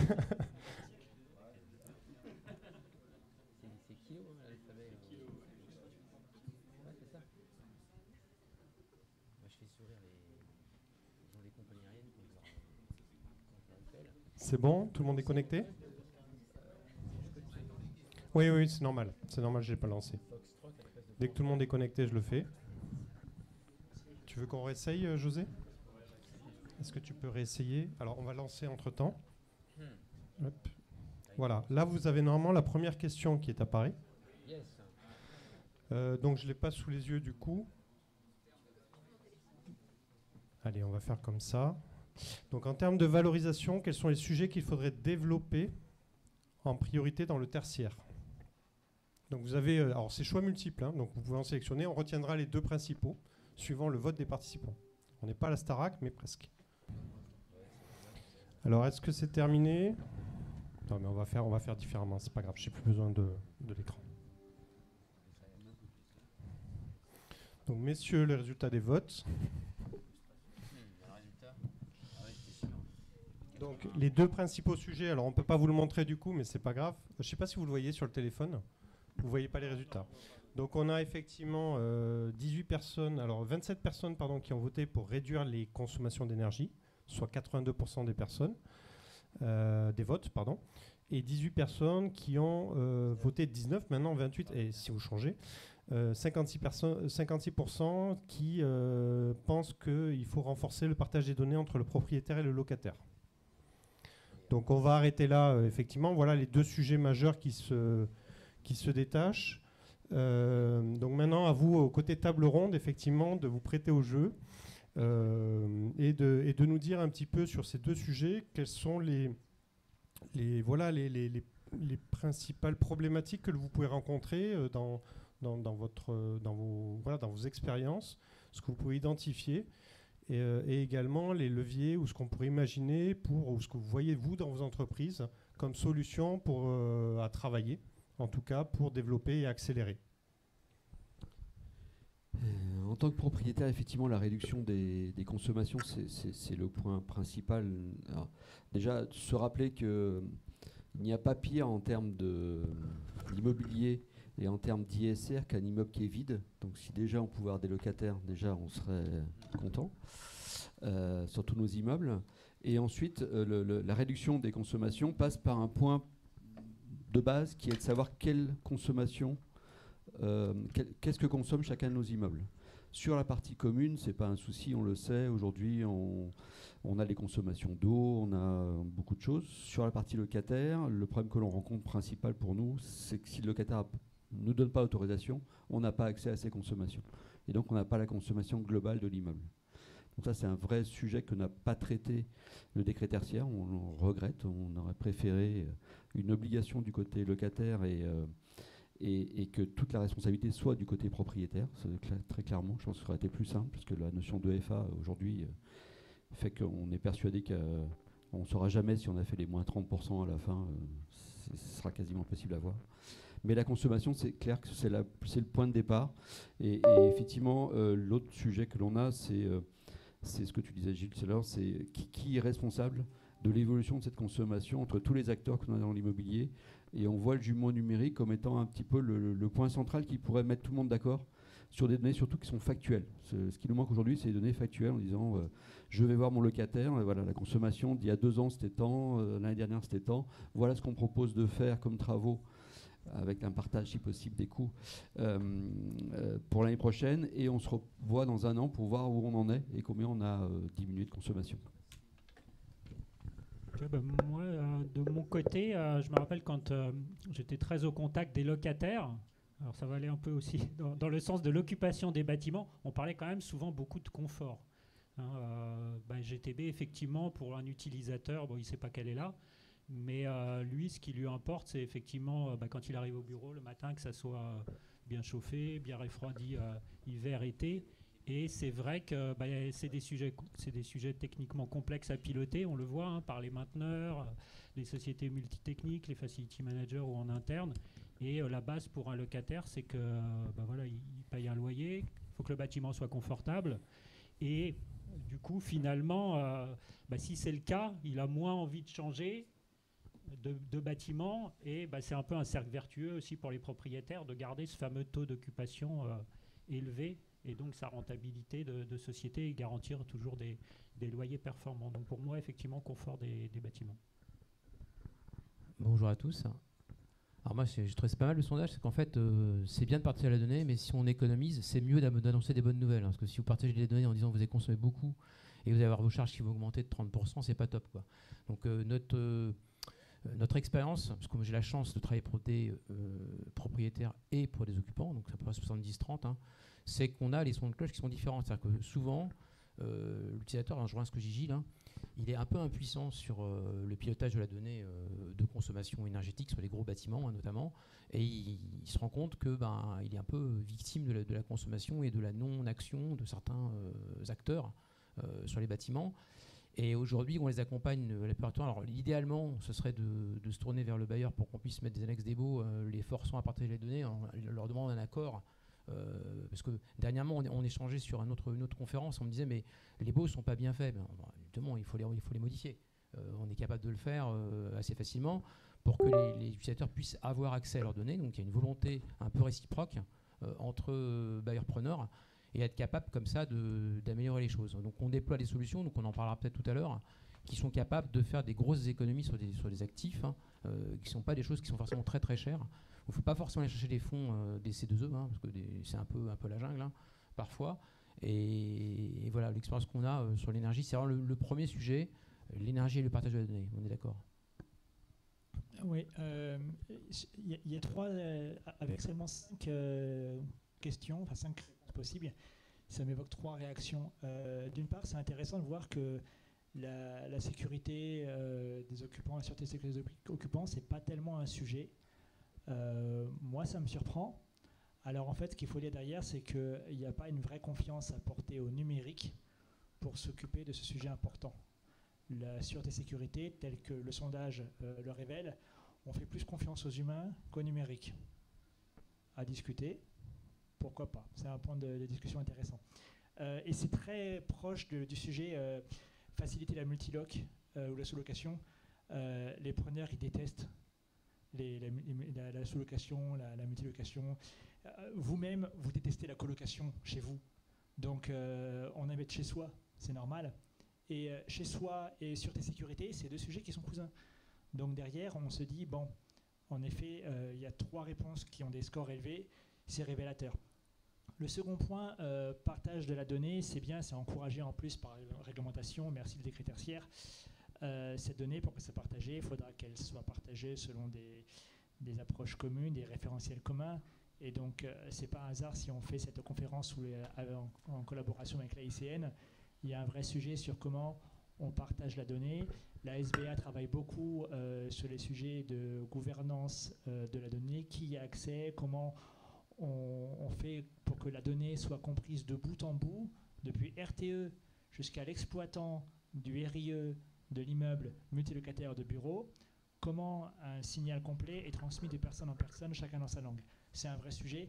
C'est bon? Tout le monde est connecté? Oui, c'est normal. C'est normal, je ne l'ai pas lancé. Dès que tout le monde est connecté, je le fais. Tu veux qu'on réessaye, José? Est-ce que tu peux réessayer? Alors, on va lancer entre-temps. Hop. Voilà. Là, vous avez normalement la première question qui est apparue. Donc, je ne l'ai pas sous les yeux du coup. Allez, on va faire comme ça. Donc en termes de valorisation, quels sont les sujets qu'il faudrait développer en priorité dans le tertiaire? Donc vous avez, alors c'est choix multiples, hein, donc vous pouvez en sélectionner. On retiendra les 2 principaux, suivant le vote des participants. On n'est pas à la Starac, mais presque. Alors, est-ce que c'est terminé? Non, mais on va faire différemment, c'est pas grave, j'ai plus besoin de l'écran. Donc, messieurs, les résultats des votes. Donc, les 2 principaux sujets, alors on ne peut pas vous le montrer du coup, mais c'est pas grave. Je ne sais pas si vous le voyez sur le téléphone. Vous ne voyez pas les résultats. Donc, on a effectivement 18 personnes, alors 27 personnes pardon, qui ont voté pour réduire les consommations d'énergie, soit 82% des personnes, des votes, pardon, et 18 personnes qui ont voté 19, maintenant 28, et si vous changez, 56% qui pensent qu'il faut renforcer le partage des données entre le propriétaire et le locataire. Donc on va arrêter là, effectivement. Voilà les 2 sujets majeurs qui se détachent. Donc maintenant, à vous, côté table ronde, effectivement, de vous prêter au jeu et de nous dire un petit peu sur ces 2 sujets, quelles sont les principales problématiques que vous pouvez rencontrer dans vos expériences, ce que vous pouvez identifier, et également les leviers ou ce qu'on pourrait imaginer ou ce que vous voyez, vous, dans vos entreprises, comme solution à travailler, en tout cas pour développer et accélérer. En tant que propriétaire, effectivement, la réduction des consommations, c'est le point principal. Alors, déjà, se rappeler qu'il n'y a pas pire en termes d'immobilier et en termes d'ISR qu'un immeuble qui est vide. Donc si déjà on pouvait avoir des locataires, déjà on serait content, sur tous nos immeubles. Et ensuite, la réduction des consommations passe par un point de base qui est de savoir quelle consommation, qu'est-ce que consomme chacun de nos immeubles. Sur la partie commune, c'est pas un souci, on le sait. Aujourd'hui, on a les consommations d'eau, on a beaucoup de choses. Sur la partie locataire, le problème que l'on rencontre principal pour nous, c'est que si le locataire ne nous donne pas autorisation, on n'a pas accès à ces consommations. Et donc, on n'a pas la consommation globale de l'immeuble. Donc ça, c'est un vrai sujet que n'a pas traité le décret tertiaire. On regrette, on aurait préféré une obligation du côté locataire et que toute la responsabilité soit du côté propriétaire. Très clairement, je pense que ça aurait été plus simple, parce que la notion de FA aujourd'hui fait qu'on est persuadé qu'on ne saura jamais si on a fait les moins 30% à la fin. Ce sera quasiment impossible à voir. Mais la consommation, c'est clair que c'est le point de départ. Et effectivement, l'autre sujet que l'on a, c'est ce que tu disais, Gilles, tout à l'heure, c'est qui est responsable de l'évolution de cette consommation entre tous les acteurs qu'on a dans l'immobilier. Et on voit le jumeau numérique comme étant un petit peu le point central qui pourrait mettre tout le monde d'accord sur des données surtout qui sont factuelles. Ce qui nous manque aujourd'hui, c'est les données factuelles en disant je vais voir mon locataire, voilà, la consommation d'il y a 2 ans c'était tant, l'année dernière c'était tant, voilà ce qu'on propose de faire comme travaux avec un partage si possible des coûts pour l'année prochaine, et on se revoit dans 1 an pour voir où on en est et combien on a diminué de consommation. Moi, de mon côté, je me rappelle quand j'étais très au contact des locataires, alors ça va aller un peu aussi dans le sens de l'occupation des bâtiments, on parlait quand même souvent beaucoup de confort. GTB, effectivement, pour un utilisateur, bon, il ne sait pas qu'elle est là, mais lui, ce qui lui importe, c'est effectivement, quand il arrive au bureau le matin, que ça soit bien chauffé, bien refroidi hiver, été. Et c'est vrai que c'est des sujets techniquement complexes à piloter, on le voit, par les mainteneurs, les sociétés multitechniques, les facility managers ou en interne. Et la base pour un locataire, c'est que il paye un loyer, il faut que le bâtiment soit confortable. Et du coup, finalement, si c'est le cas, il a moins envie de changer de bâtiment. Et c'est un peu un cercle vertueux aussi pour les propriétaires de garder ce fameux taux d'occupation élevé. Et donc sa rentabilité de société et garantir toujours des loyers performants. Donc pour moi, effectivement, confort des bâtiments. Bonjour à tous. Alors moi, je trouve c'est pas mal le sondage, c'est qu'en fait, c'est bien de partager la donnée, mais si on économise, c'est mieux d'annoncer des bonnes nouvelles. Parce que si vous partagez les données en disant que vous avez consommé beaucoup et que vous allez avoir vos charges qui vont augmenter de 30%, c'est pas top, quoi. Donc notre expérience, parce que j'ai la chance de travailler pour des propriétaires et pour des occupants, donc ça peut être 70-30, c'est qu'on a les sons de cloche qui sont différents. C'est-à-dire que souvent, l'utilisateur, je rejoins ce que dit Gilles, il est un peu impuissant sur le pilotage de la donnée de consommation énergétique sur les gros bâtiments, hein, notamment, et il se rend compte que il est un peu victime de la consommation et de la non-action de certains acteurs sur les bâtiments. Et aujourd'hui, on les accompagne la plupart du temps. Alors, idéalement, ce serait de se tourner vers le bailleur pour qu'on puisse mettre des annexes DEBO, les forçant à partager les données, en leur demandant un accord. Parce que dernièrement, on échangeait sur une autre conférence, on me disait mais les baux ne sont pas bien faits. Justement, il faut les modifier. On est capable de le faire assez facilement pour que les utilisateurs puissent avoir accès à leurs données. Donc il y a une volonté un peu réciproque entre bailleurs-preneurs et être capable comme ça d'améliorer les choses. Donc on déploie des solutions, donc on en parlera peut-être tout à l'heure, qui sont capables de faire des grosses économies sur des actifs, qui ne sont pas des choses qui sont forcément très très chères. Il ne faut pas forcément aller chercher des fonds des C2E, parce que c'est un peu la jungle parfois. Et voilà, l'expérience qu'on a sur l'énergie, c'est vraiment le premier sujet, l'énergie et le partage de la donnée. On est d'accord? Oui, il y a trois, avec seulement 5 questions, enfin 5 réponses possibles, ça m'évoque 3 réactions. D'une part, c'est intéressant de voir que la sécurité des occupants, la sûreté et sécurité des occupants, c'est pas tellement un sujet. Moi, ça me surprend. Alors en fait, ce qu'il faut dire derrière, c'est qu'il n'y a pas une vraie confiance apportée au numérique pour s'occuper de ce sujet important. La sûreté et sécurité, tel que le sondage le révèle, on fait plus confiance aux humains qu'au numérique. À discuter, pourquoi pas? C'est un point de discussion intéressant. Et c'est très proche du sujet faciliter la multiloc ou la sous-location. Les preneurs, ils détestent la sous-location, la multilocation. Vous-même, vous détestez la colocation chez vous. Donc, on habite chez soi, c'est normal. Et chez soi et sûreté sécurité, c'est 2 sujets qui sont cousins. Donc derrière, on se dit, bon, en effet, il y a 3 réponses qui ont des scores élevés, c'est révélateur. Le second point, partage de la donnée, c'est bien, c'est encouragé en plus par la réglementation, merci le décret tertiaire. Cette donnée, pour que ça soit partagée, il faudra qu'elle soit partagée selon des approches communes, des référentiels communs. Et donc, c'est pas un hasard si on fait cette conférence en collaboration avec la ICN. Il y a un vrai sujet sur comment on partage la donnée. La SBA travaille beaucoup sur les sujets de gouvernance de la donnée, qui y a accès, comment on fait pour que la donnée soit comprise de bout en bout, depuis RTE jusqu'à l'exploitant du RIE, de l'immeuble multilocataire de bureau, comment un signal complet est transmis de personne en personne, chacun dans sa langue. C'est un vrai sujet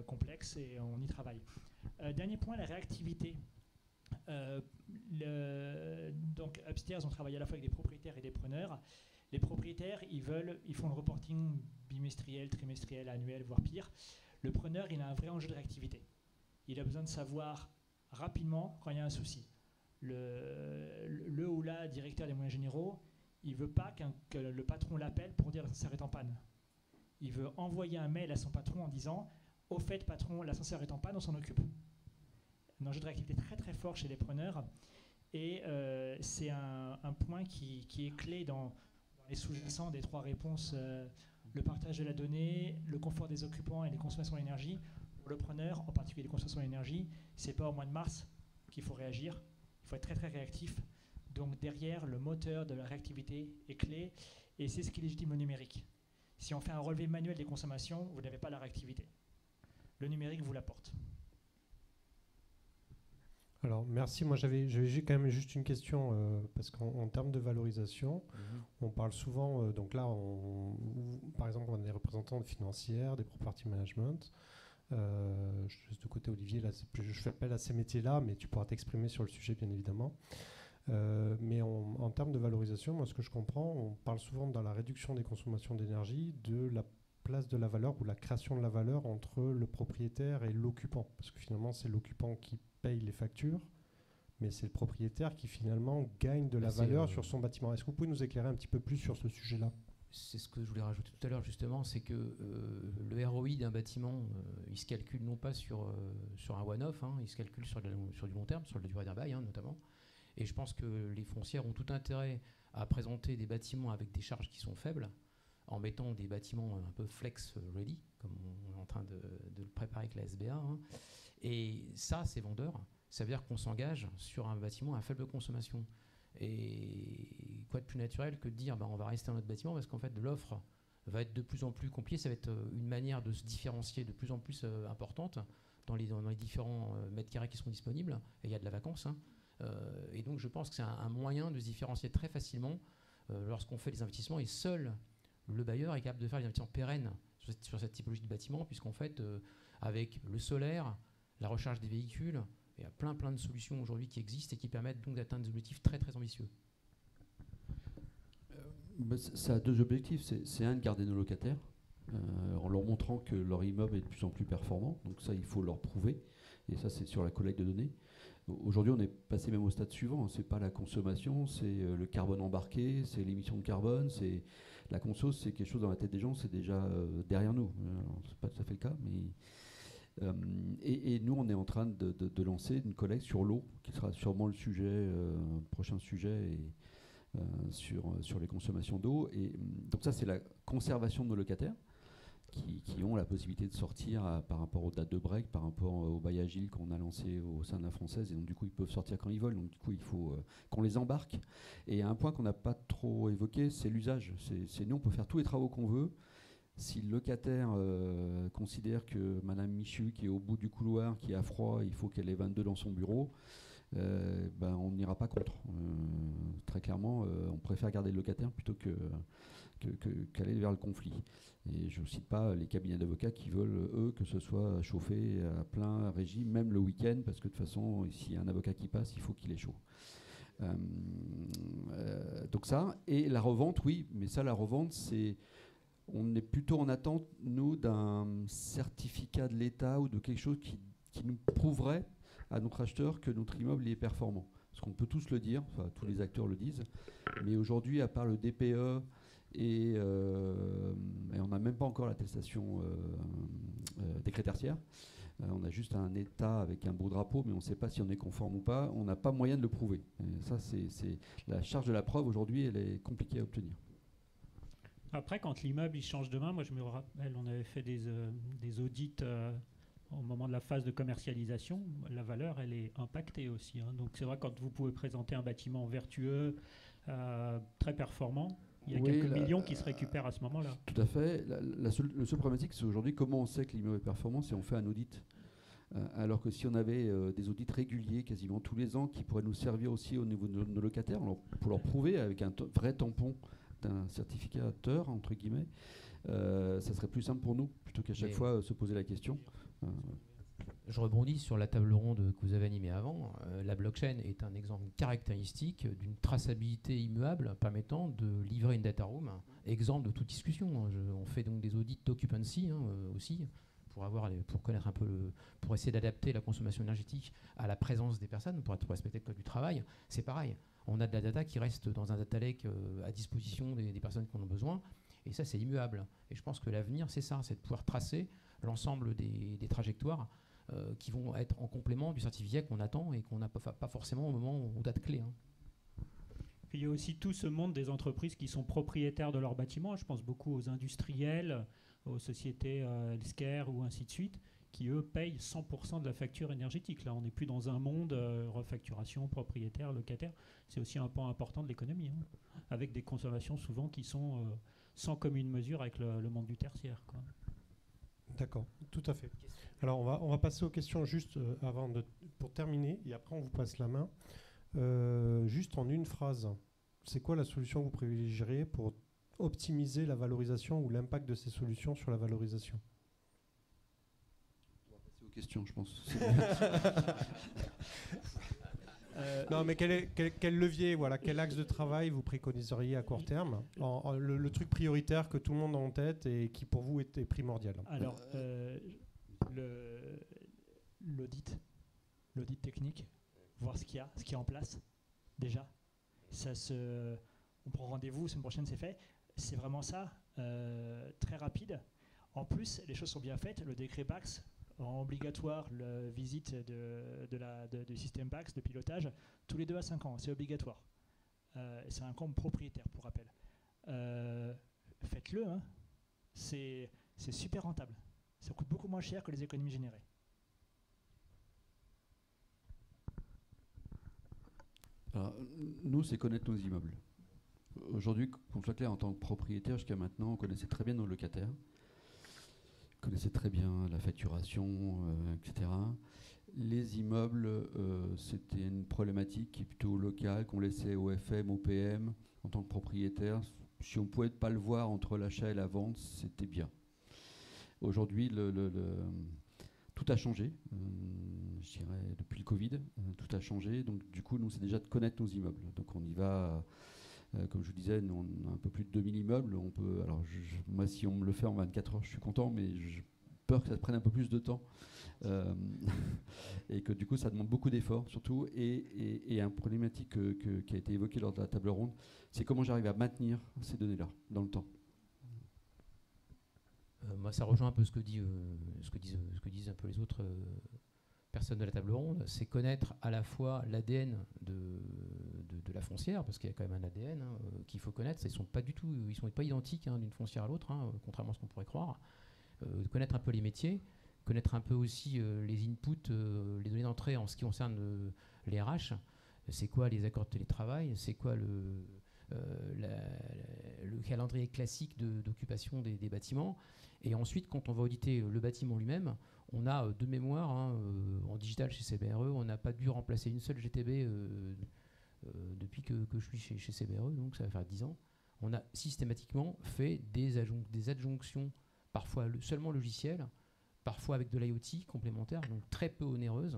complexe et on y travaille. Dernier point, la réactivité. Donc Upstairs, on travaille à la fois avec des propriétaires et des preneurs. Les propriétaires, ils font le reporting bimestriel, trimestriel, annuel, voire pire. Le preneur, il a un vrai enjeu de réactivité. Il a besoin de savoir rapidement quand il y a un souci. Le ou la directeur des moyens généraux, il ne veut pas que le patron l'appelle pour dire l'ascenseur est en panne. Il veut envoyer un mail à son patron en disant « Au fait, patron, l'ascenseur est en panne, on s'en occupe ». Un enjeu de réactivité très très fort chez les preneurs. Et c'est un point qui est clé dans les sous-jacents des 3 réponses, le partage de la donnée, le confort des occupants et les consommations d'énergie. Pour le preneur, en particulier les consommations d'énergie, ce n'est pas au mois de mars qu'il faut réagir. Il faut être très très réactif. Donc derrière, le moteur de la réactivité est clé et c'est ce qui légitime le numérique. Si on fait un relevé manuel des consommations, vous n'avez pas la réactivité. Le numérique vous l'apporte. Alors merci, moi j'avais quand même juste une question, parce qu'en termes de valorisation, on parle souvent, donc là, par exemple, on a des représentants financières, des property management. Juste de côté Olivier, là, je fais appel à ces métiers-là, mais tu pourras t'exprimer sur le sujet bien évidemment. Mais en termes de valorisation, moi ce que je comprends, on parle souvent dans la réduction des consommations d'énergie de la place de la valeur ou la création de la valeur entre le propriétaire et l'occupant. Parce que finalement, c'est l'occupant qui paye les factures, mais c'est le propriétaire qui finalement gagne de la valeur sur son bâtiment. Est-ce que vous pouvez nous éclairer un petit peu plus sur ce sujet-là? C'est ce que je voulais rajouter tout à l'heure justement, c'est que le ROI d'un bâtiment, il se calcule non pas sur un one-off, il se calcule sur du long terme, sur la durée d'un bail notamment. Et je pense que les foncières ont tout intérêt à présenter des bâtiments avec des charges qui sont faibles, en mettant des bâtiments un peu flex ready, comme on est en train de le préparer avec la SBA. Et ça, c'est vendeur. Ça veut dire qu'on s'engage sur un bâtiment à faible consommation. Et quoi de plus naturel que de dire on va rester dans notre bâtiment parce qu'en fait l'offre va être de plus en plus compliquée, ça va être une manière de se différencier de plus en plus importante dans les différents mètres carrés qui seront disponibles, et il y a de la vacance. Et donc je pense que c'est un moyen de se différencier très facilement lorsqu'on fait des investissements, et seul le bailleur est capable de faire des investissements pérennes sur cette typologie de bâtiment, puisqu'en fait avec le solaire, la recharge des véhicules, il y a plein de solutions aujourd'hui qui existent et qui permettent donc d'atteindre des objectifs très très ambitieux. Ça a deux objectifs. C'est un, de garder nos locataires, en leur montrant que leur immeuble est de plus en plus performant. Donc ça, il faut leur prouver. Et ça, c'est sur la collecte de données. Aujourd'hui, on est passé même au stade suivant. C'est pas la consommation, c'est le carbone embarqué, c'est l'émission de carbone, c'est la conso, c'est quelque chose dans la tête des gens, c'est déjà derrière nous. C'est pas tout à fait le cas, mais et nous, on est en train de lancer une collecte sur l'eau, qui sera sûrement le sujet, prochain sujet, et sur les consommations d'eau. Et donc ça, c'est la conservation de nos locataires qui ont la possibilité de sortir par rapport aux dates de break, par rapport au bail agile qu'on a lancé au sein de la Française, et donc du coup ils peuvent sortir quand ils veulent, donc du coup il faut qu'on les embarque. Et un point qu'on n'a pas trop évoqué, c'est l'usage. C'est nous, on peut faire tous les travaux qu'on veut. Si le locataire considère que Madame Michu, qui est au bout du couloir, qui a froid, il faut qu'elle ait 22 dans son bureau, on n'ira pas contre. Très clairement, on préfère garder le locataire plutôt qu'aller vers le conflit. Et je ne cite pas les cabinets d'avocats qui veulent, eux, que ce soit chauffé à plein régime, même le week-end, parce que de toute façon, s'il y a un avocat qui passe, il faut qu'il est chaud. Donc ça, et la revente, oui, mais ça, la revente, on est plutôt en attente, nous, d'un certificat de l'État ou de quelque chose qui nous prouverait à notre acheteur que notre immeuble est performant. Parce qu'on peut tous le dire, enfin, tous les acteurs le disent, mais aujourd'hui, à part le DPE, et on n'a même pas encore l'attestation décret tertiaire, on a juste un État avec un beau drapeau, mais on ne sait pas si on est conforme ou pas, on n'a pas moyen de le prouver. Et ça, c'est la charge de la preuve aujourd'hui, elle est compliquée à obtenir. Après, quand l'immeuble il change de main, moi je me rappelle, on avait fait des audits au moment de la phase de commercialisation. La valeur, elle est impactée aussi. Donc c'est vrai, quand vous pouvez présenter un bâtiment vertueux, très performant, il y a quelques millions qui se récupèrent à ce moment-là. Tout à fait. Le seul problématique, c'est aujourd'hui comment on sait que l'immeuble est performant si on fait un audit. Alors que si on avait des audits réguliers, quasiment tous les ans, qui pourraient nous servir aussi au niveau de nos locataires, pour leur prouver avec un vrai tampon d'un certificateur, entre guillemets, ça serait plus simple pour nous, plutôt qu'à chaque fois se poser la question. Je rebondis sur la table ronde que vous avez animée avant. La blockchain est un exemple caractéristique d'une traçabilité immuable permettant de livrer une data room, exemple de toute discussion. On fait donc des audits d'occupancy aussi, pour connaître un peu pour essayer d'adapter la consommation énergétique à la présence des personnes, pour respecter le code du travail. C'est pareil. On a de la data qui reste dans un data lake à disposition des personnes qui en ont besoin, et ça c'est immuable. Et je pense que l'avenir c'est ça, c'est de pouvoir tracer l'ensemble des trajectoires qui vont être en complément du certificat qu'on attend et qu'on n'a pas forcément au moment aux dates clés. Il y a aussi tout ce monde des entreprises qui sont propriétaires de leurs bâtiments. Je pense beaucoup aux industriels, aux sociétés healthcare ou ainsi de suite, qui eux payent 100% de la facture énergétique. Là, on n'est plus dans un monde refacturation, propriétaire, locataire. C'est aussi un pan important de l'économie, avec des consommations souvent qui sont sans commune mesure avec le monde du tertiaire, quoi. D'accord, tout à fait. Alors on va passer aux questions juste pour terminer, et après on vous passe la main. Juste en une phrase, c'est quoi la solution que vous privilégieriez pour optimiser la valorisation ou l'impact de ces solutions sur la valorisation? On va passer aux questions, je pense. Non, mais quel levier, quel axe de travail vous préconiseriez à court terme, le truc prioritaire que tout le monde a en tête et qui pour vous était primordial? Alors, l'audit technique, voir ce qu'il y a en place déjà. On prend rendez-vous, semaine prochaine c'est fait. C'est vraiment ça, très rapide. En plus, les choses sont bien faites. Le décret PAX rend obligatoire la visite du système PAX de pilotage tous les 2 à 5 ans. C'est obligatoire. C'est un compte propriétaire, pour rappel. Faites-le. C'est super rentable. Ça coûte beaucoup moins cher que les économies générées. Alors, nous, c'est connaître nos immeubles. Aujourd'hui, qu'on soit clair, en tant que propriétaire, jusqu'à maintenant, on connaissait très bien nos locataires, on connaissait très bien la facturation, etc. Les immeubles, c'était une problématique qui est plutôt locale, qu'on laissait au FM, au PM, en tant que propriétaire. Si on ne pouvait pas le voir entre l'achat et la vente, c'était bien. Aujourd'hui, tout a changé, je dirais, depuis le Covid, tout a changé. Donc, du coup, nous, c'est déjà de connaître nos immeubles. Donc, on y va, comme je vous disais, nous, on a un peu plus de 2000 immeubles. On peut, alors, moi, si on me le fait en 24 heures, je suis content, mais j'ai peur que ça prenne un peu plus de temps. Et que, du coup, ça demande beaucoup d'efforts, surtout. Et un problématique qui a été évoqué lors de la table ronde, c'est comment j'arrive à maintenir ces données-là dans le temps. Moi, ça rejoint un peu ce que disent un peu les autres personnes de la table ronde. C'est connaître à la fois l'ADN de la foncière, parce qu'il y a quand même un ADN qu'il faut connaître. Ils sont pas identiques d'une foncière à l'autre, contrairement à ce qu'on pourrait croire. Connaître un peu les métiers, connaître un peu aussi les inputs, les données d'entrée en ce qui concerne les RH. C'est quoi les accords de télétravail? C'est quoi le calendrier classique d'occupation des bâtiments? Et ensuite, quand on va auditer le bâtiment lui-même, on a de mémoire, en digital chez CBRE, on n'a pas dû remplacer une seule GTB depuis que je suis chez CBRE, donc ça va faire 10 ans. On a systématiquement fait des adjonctions, parfois seulement logicielles, parfois avec de l'IoT complémentaire, donc très peu onéreuses,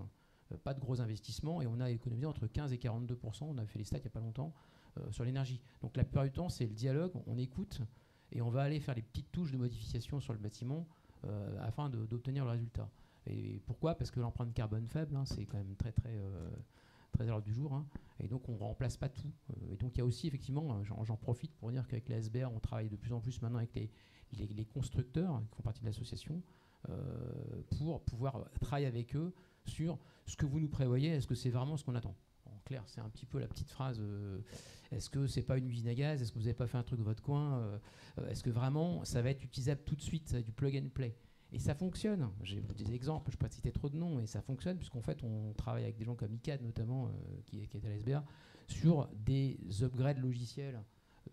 pas de gros investissements, et on a économisé entre 15 et 42%, on a fait les stats il n'y a pas longtemps, sur l'énergie. Donc la plupart du temps, c'est le dialogue, on écoute, et on va aller faire les petites touches de modification sur le bâtiment afin d'obtenir le résultat. Et pourquoi? Parce que l'empreinte carbone faible, c'est quand même très à l'ordre du jour, et donc on ne remplace pas tout. Et donc il y a aussi effectivement, j'en profite pour dire qu'avec la SBR, on travaille de plus en plus maintenant avec les constructeurs qui font partie de l'association pour pouvoir travailler avec eux sur ce que vous nous prévoyez, est-ce que c'est vraiment ce qu'on attend? En clair, c'est un petit peu la petite phrase, est-ce que c'est pas une usine à gaz? Est-ce que vous n'avez pas fait un truc de votre coin? Est-ce que vraiment ça va être utilisable tout de suite? Ça va être du plug and play. Et ça fonctionne. J'ai des exemples, je ne vais pas citer trop de noms, mais ça fonctionne puisqu'en fait on travaille avec des gens comme ICAD notamment, qui est à la SBA, sur des upgrades logiciels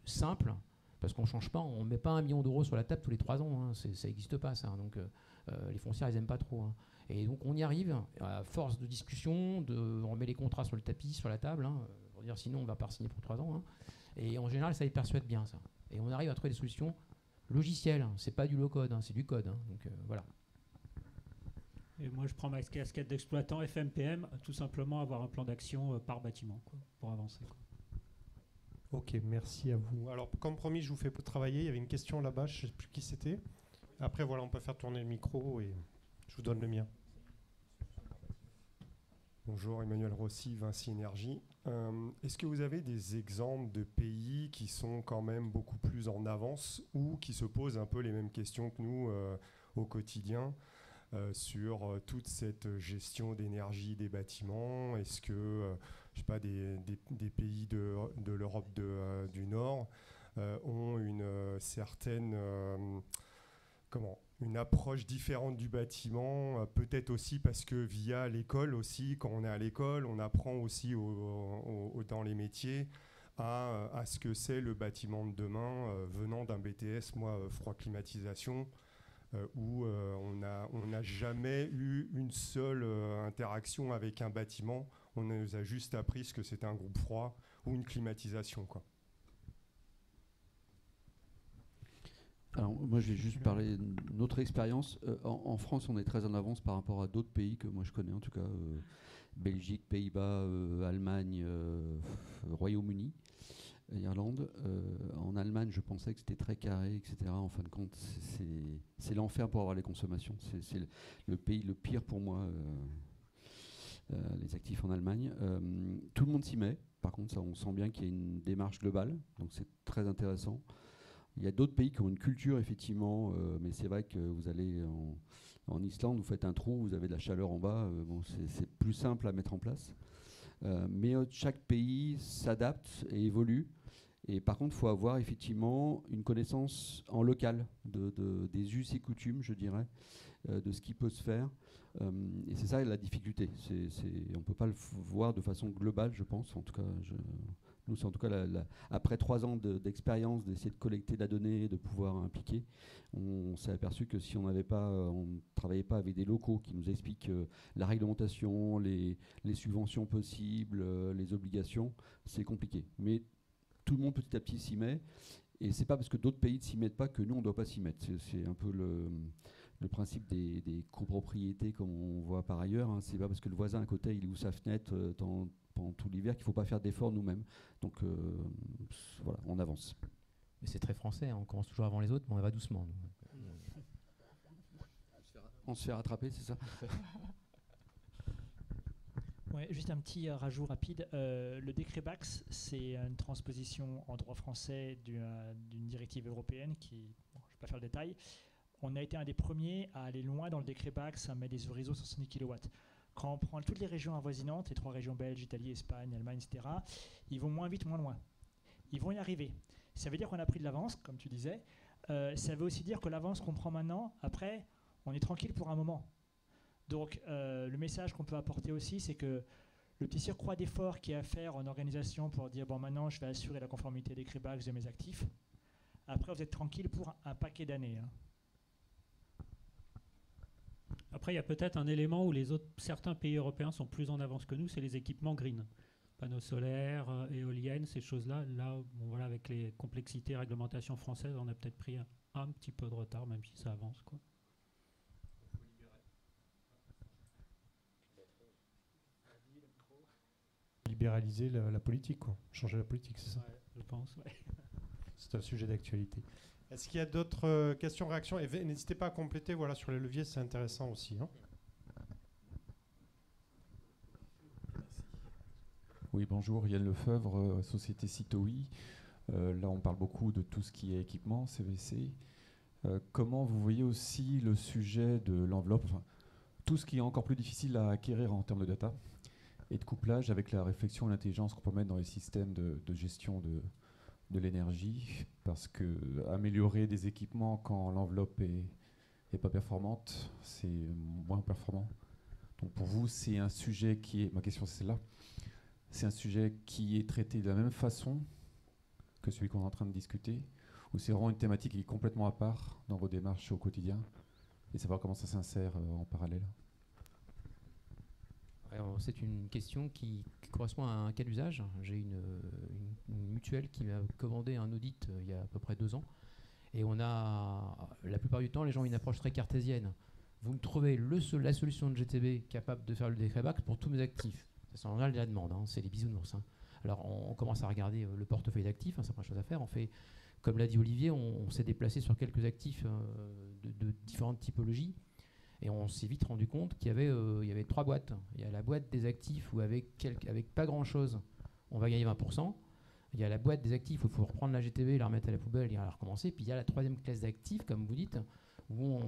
simples, parce qu'on ne change pas, on ne met pas 1 million d'euros sur la table tous les 3 ans, ça n'existe pas ça. Donc les foncières, ils n'aiment pas trop. Et donc on y arrive, à force de discussion, on remet les contrats sur le tapis, sur la table, pour dire sinon on ne va pas signer pour 3 ans. Et en général, ça les persuade bien, ça. Et on arrive à trouver des solutions logicielles, c'est pas du low-code, c'est du code. Donc voilà. Et moi, je prends ma casquette d'exploitant FMPM, tout simplement avoir un plan d'action par bâtiment pour avancer. Ok, merci à vous. Alors, comme promis, je vous fais travailler. Il y avait une question là-bas, je ne sais plus qui c'était. Après, voilà, on peut faire tourner le micro et je vous donne le mien. Bonjour, Emmanuel Rossi, Vinci Énergie. Est-ce que vous avez des exemples de pays qui sont quand même beaucoup plus en avance ou qui se posent un peu les mêmes questions que nous au quotidien sur toute cette gestion d'énergie des bâtiments? Est-ce que je sais pas, des pays de l'Europe du Nord ont une certaine une approche différente du bâtiment, peut-être aussi parce que via l'école aussi, quand on est à l'école, on apprend aussi dans les métiers à ce que c'est le bâtiment de demain, venant d'un BTS, moi, froid climatisation, où on n'a jamais eu une seule interaction avec un bâtiment. On nous a juste appris ce que c'était un groupe froid ou une climatisation, quoi. Alors moi je vais juste parler de notre expérience. En France on est très en avance par rapport à d'autres pays que moi je connais en tout cas, Belgique, Pays-Bas, Allemagne, Royaume-Uni, Irlande. En Allemagne je pensais que c'était très carré, etc. En fin de compte c'est l'enfer pour avoir les consommations. C'est le pays le pire pour moi, les actifs en Allemagne. Tout le monde s'y met, par contre ça, on sent bien qu'il y a une démarche globale, donc c'est très intéressant. Il y a d'autres pays qui ont une culture, effectivement, mais c'est vrai que vous allez en Islande, vous faites un trou, vous avez de la chaleur en bas, c'est plus simple à mettre en place. Mais chaque pays s'adapte et évolue. Et par contre, il faut avoir effectivement une connaissance en local des us et coutumes, je dirais, de ce qui peut se faire. Et c'est ça la difficulté. On ne peut pas le voir de façon globale, je pense. En tout cas, nous, c'est en tout cas après 3 ans d'expérience, d'essayer de collecter la donnée et de pouvoir impliquer, on s'est aperçu que si on ne travaillait pas avec des locaux qui nous expliquent la réglementation, les subventions possibles, les obligations, c'est compliqué. Mais tout le monde petit à petit s'y met, et c'est pas parce que d'autres pays ne s'y mettent pas que nous on ne doit pas s'y mettre. C'est un peu le principe des copropriétés comme on voit par ailleurs. Hein. C'est pas parce que le voisin à côté il ouvre sa fenêtre pendant tout l'hiver qu'il ne faut pas faire d'efforts nous-mêmes. Donc voilà, on avance. Mais c'est très français, hein. On commence toujours avant les autres, mais on va doucement. On se fait rattraper, c'est ça? Ouais, juste un petit rajout rapide. Le décret BACS, c'est une transposition en droit français d'une directive européenne qui, bon, je ne vais pas faire le détail. On a été un des premiers à aller loin dans le décret BACS, à mettre des horizons 70 kW. Quand on prend toutes les régions avoisinantes, les 3 régions belges, Italie, Espagne, Allemagne, etc., ils vont moins vite, moins loin. Ils vont y arriver. Ça veut dire qu'on a pris de l'avance, comme tu disais. Ça veut aussi dire que l'avance qu'on prend maintenant, après, on est tranquille pour un moment. Donc, le message qu'on peut apporter aussi, c'est que le petit surcroît d'effort qu'il y a à faire en organisation pour dire, bon, maintenant, je vais assurer la conformité des CREBACS de mes actifs. Après, vous êtes tranquille pour un paquet d'années. Hein. Après, il y a peut-être un élément où certains pays européens sont plus en avance que nous, c'est les équipements green. Panneaux solaires, éoliennes, ces choses-là. Là, bon, voilà, avec les complexités réglementations françaises, on a peut-être pris un petit peu de retard, même si ça avance, quoi. Libéraliser la politique, quoi. Changer la politique, c'est ça? Ouais, je pense, ouais. C'est un sujet d'actualité. Est-ce qu'il y a d'autres questions, réactions? Et n'hésitez pas à compléter, voilà, sur les leviers, c'est intéressant aussi. Hein. Oui, bonjour, Yann Lefebvre, Société Citoï. Là, on parle beaucoup de tout ce qui est équipement, CVC. Comment vous voyez aussi le sujet de l'enveloppe, tout ce qui est encore plus difficile à acquérir en termes de data et de couplage avec la réflexion et l'intelligence qu'on peut mettre dans les systèmes de gestion de l'énergie, parce que améliorer des équipements quand l'enveloppe est pas performante, c'est moins performant. Donc pour vous, c'est un sujet qui est, ma question c'est celle-là, c'est un sujet qui est traité de la même façon que celui qu'on est en train de discuter, ou c'est vraiment une thématique qui est complètement à part dans vos démarches au quotidien, et savoir comment ça s'insère en parallèle? C'est une question qui correspond à un cas d'usage. J'ai une mutuelle qui m'a commandé un audit il y a à peu près 2 ans. Et on a, la plupart du temps, les gens ont une approche très cartésienne. Vous me trouvez la solution de GTB capable de faire le décret BACS pour tous mes actifs. C'est en général de la demande, hein, c'est les bisounours. Hein. Alors on commence à regarder le portefeuille d'actifs, hein, c'est pas chose à faire. On fait, comme l'a dit Olivier, on s'est déplacé sur quelques actifs de différentes typologies. Et on s'est vite rendu compte qu'il y avait 3 boîtes. Il y a la boîte des actifs où avec pas grand-chose, on va gagner 20%. Il y a la boîte des actifs où il faut reprendre la GTB, la remettre à la poubelle et la recommencer. Puis il y a la 3e classe d'actifs, comme vous dites, où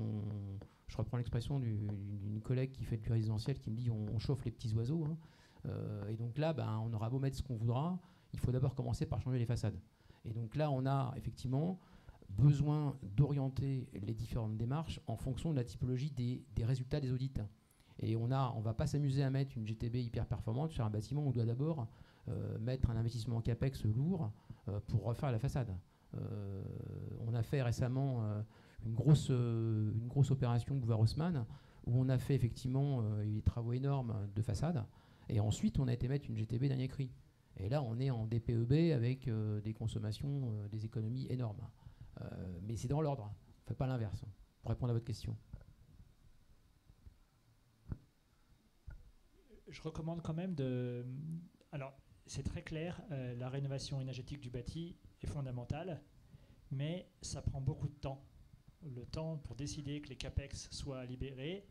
je reprends l'expression d'une collègue qui fait du résidentiel qui me dit on chauffe les petits oiseaux. Hein. Et donc là, on aura beau mettre ce qu'on voudra, il faut d'abord commencer par changer les façades. Et donc là, on a effectivement besoin d'orienter les différentes démarches en fonction de la typologie des résultats des audits. Et on va pas s'amuser à mettre une GTB hyper performante sur un bâtiment. On doit d'abord mettre un investissement CAPEX lourd pour refaire la façade. On a fait récemment une grosse opération Boulevard Haussmann où on a fait effectivement des travaux énormes de façade. Et ensuite, on a été mettre une GTB dernier cri. Et là, on est en DPEB avec des consommations, des économies énormes. Mais c'est dans l'ordre, on ne fait pas l'inverse, pour répondre à votre question. Je recommande quand même de... Alors, c'est très clair, la rénovation énergétique du bâti est fondamentale, mais ça prend beaucoup de temps. Le temps pour décider que les CAPEX soient libérés,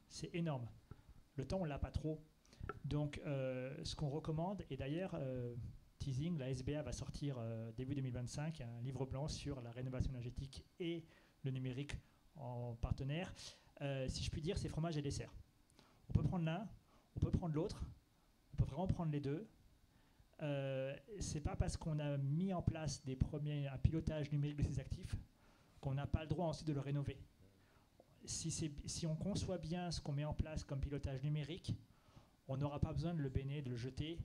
c'est énorme. Le temps, on ne l'a pas trop. Donc, ce qu'on recommande, et d'ailleurs... teasing, la SBA va sortir début 2025 un livre blanc sur la rénovation énergétique et le numérique en partenaire. Si je puis dire, c'est fromage et dessert. On peut prendre l'un, on peut prendre l'autre, on peut vraiment prendre les deux. c'est pas parce qu'on a mis en place un pilotage numérique de ces actifs qu'on n'a pas le droit ensuite de le rénover. Si on conçoit bien ce qu'on met en place comme pilotage numérique, on n'aura pas besoin de le bénir, de le jeter.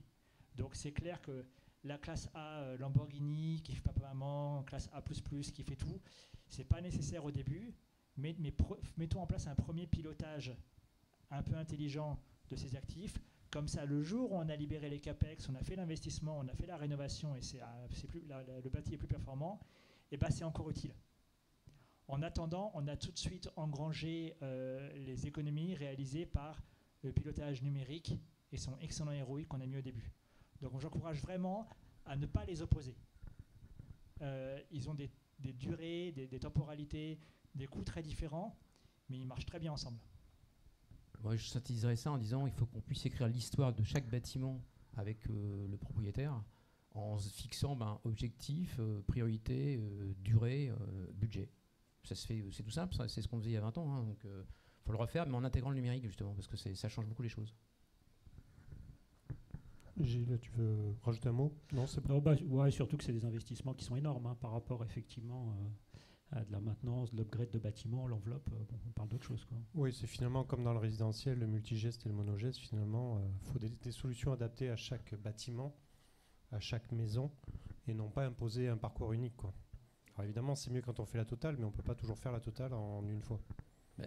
Donc c'est clair que la classe A Lamborghini qui fait papa-maman, classe A++ qui fait tout, c'est pas nécessaire au début, mais mettons en place un premier pilotage un peu intelligent de ces actifs. Comme ça, le jour où on a libéré les CAPEX, on a fait l'investissement, on a fait la rénovation et le bâti est plus performant, et ben c'est encore utile. En attendant, on a tout de suite engrangé les économies réalisées par le pilotage numérique et son excellent ROI qu'on a mis au début. Donc j'encourage vraiment à ne pas les opposer. Ils ont des durées, des temporalités, des coûts très différents, mais ils marchent très bien ensemble. Moi, je synthétiserais ça en disant qu'il faut qu'on puisse écrire l'histoire de chaque bâtiment avec le propriétaire en se fixant objectif, priorité, durée, budget. Ça se fait, c'est tout simple, c'est ce qu'on faisait il y a 20 ans. Donc, faut le refaire, mais en intégrant le numérique, justement, parce que ça change beaucoup les choses. Gilles, tu veux rajouter un mot? Non, c'est pas. Ouais, surtout que c'est des investissements qui sont énormes par rapport effectivement à de la maintenance, de l'upgrade de bâtiments, l'enveloppe. On parle d'autre chose, quoi. Oui, c'est finalement comme dans le résidentiel, le multigeste et le monogeste. Finalement, il faut des solutions adaptées à chaque bâtiment, à chaque maison, et non pas imposer un parcours unique, quoi. Alors évidemment, c'est mieux quand on fait la totale, mais on ne peut pas toujours faire la totale en une fois.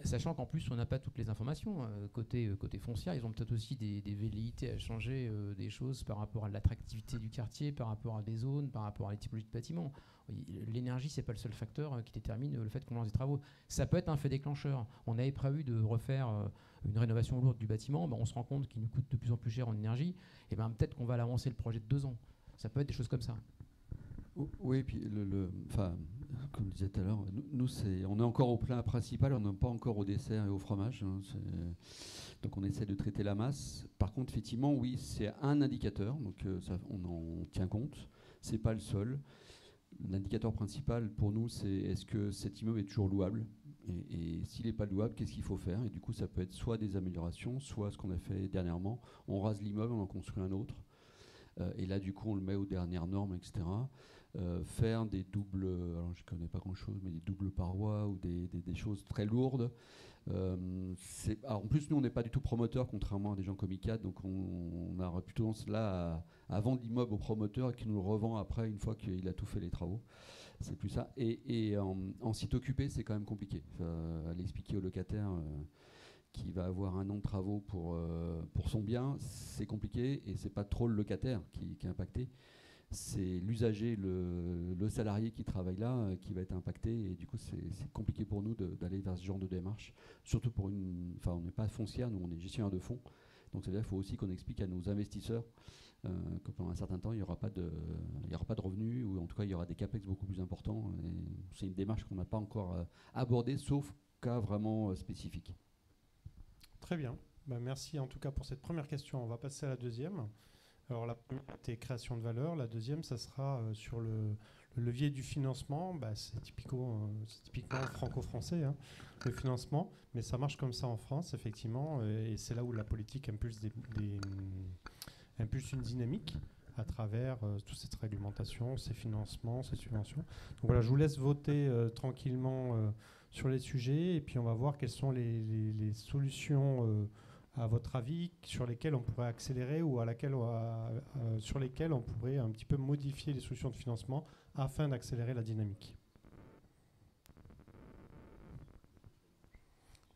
Sachant qu'en plus, on n'a pas toutes les informations. Côté foncière, ils ont peut-être aussi des velléités à changer des choses par rapport à l'attractivité du quartier, par rapport à des zones, par rapport à les typologies de bâtiments. L'énergie, ce n'est pas le seul facteur qui détermine le fait qu'on lance des travaux. Ça peut être un fait déclencheur. On avait prévu de refaire une rénovation lourde du bâtiment. On se rend compte qu'il nous coûte de plus en plus cher en énergie. Et peut-être qu'on va l'avancer le projet de 2 ans. Ça peut être des choses comme ça. Oui, puis comme je disais tout à l'heure, nous on est encore au plat principal, on n'est pas encore au dessert et au fromage. Donc on essaie de traiter la masse. Par contre, effectivement, oui, c'est un indicateur, donc on en tient compte. C'est pas le seul. L'indicateur principal pour nous, c'est est-ce que cet immeuble est toujours louable, et s'il n'est pas louable, qu'est-ce qu'il faut faire? Et du coup, ça peut être soit des améliorations, soit ce qu'on a fait dernièrement. On rase l'immeuble, on en construit un autre. Et là, du coup, on le met aux dernières normes, etc. Faire des doubles, alors je ne connais pas grand-chose, mais des doubles parois ou des choses très lourdes. Alors en plus, nous, on n'est pas du tout promoteur, contrairement à des gens comme ICAD, donc on a plutôt tendance là à vendre l'immeuble au promoteur et qui nous le revend après, une fois qu'il a tout fait les travaux. C'est plus ça. Et en site occupé, c'est quand même compliqué. Aller expliquer au locataire qui va avoir un an de travaux pour son bien, c'est compliqué, et c'est pas trop le locataire qui est impacté. C'est l'usager, le salarié qui travaille là, qui va être impacté, et du coup c'est compliqué pour nous d'aller vers ce genre de démarche, surtout on n'est pas foncière, nous on est gestionnaire de fonds, donc ça veut dire qu'il faut aussi qu'on explique à nos investisseurs que pendant un certain temps il n'y aura pas de revenus, ou en tout cas il y aura des capex beaucoup plus importants, et c'est une démarche qu'on n'a pas encore abordée, sauf cas vraiment spécifique. Très bien, merci en tout cas pour cette première question. On va passer à la deuxième. Alors la première était création de valeur, la deuxième ça sera sur le levier du financement. C'est typiquement franco-français, le financement, mais ça marche comme ça en France effectivement, et c'est là où la politique impulse une dynamique à travers toute cette réglementation, ces financements, ces subventions. Donc voilà, je vous laisse voter tranquillement sur les sujets, et puis on va voir quelles sont les solutions à votre avis, sur lesquelles on pourrait accélérer, ou sur lesquelles on pourrait un petit peu modifier les solutions de financement afin d'accélérer la dynamique.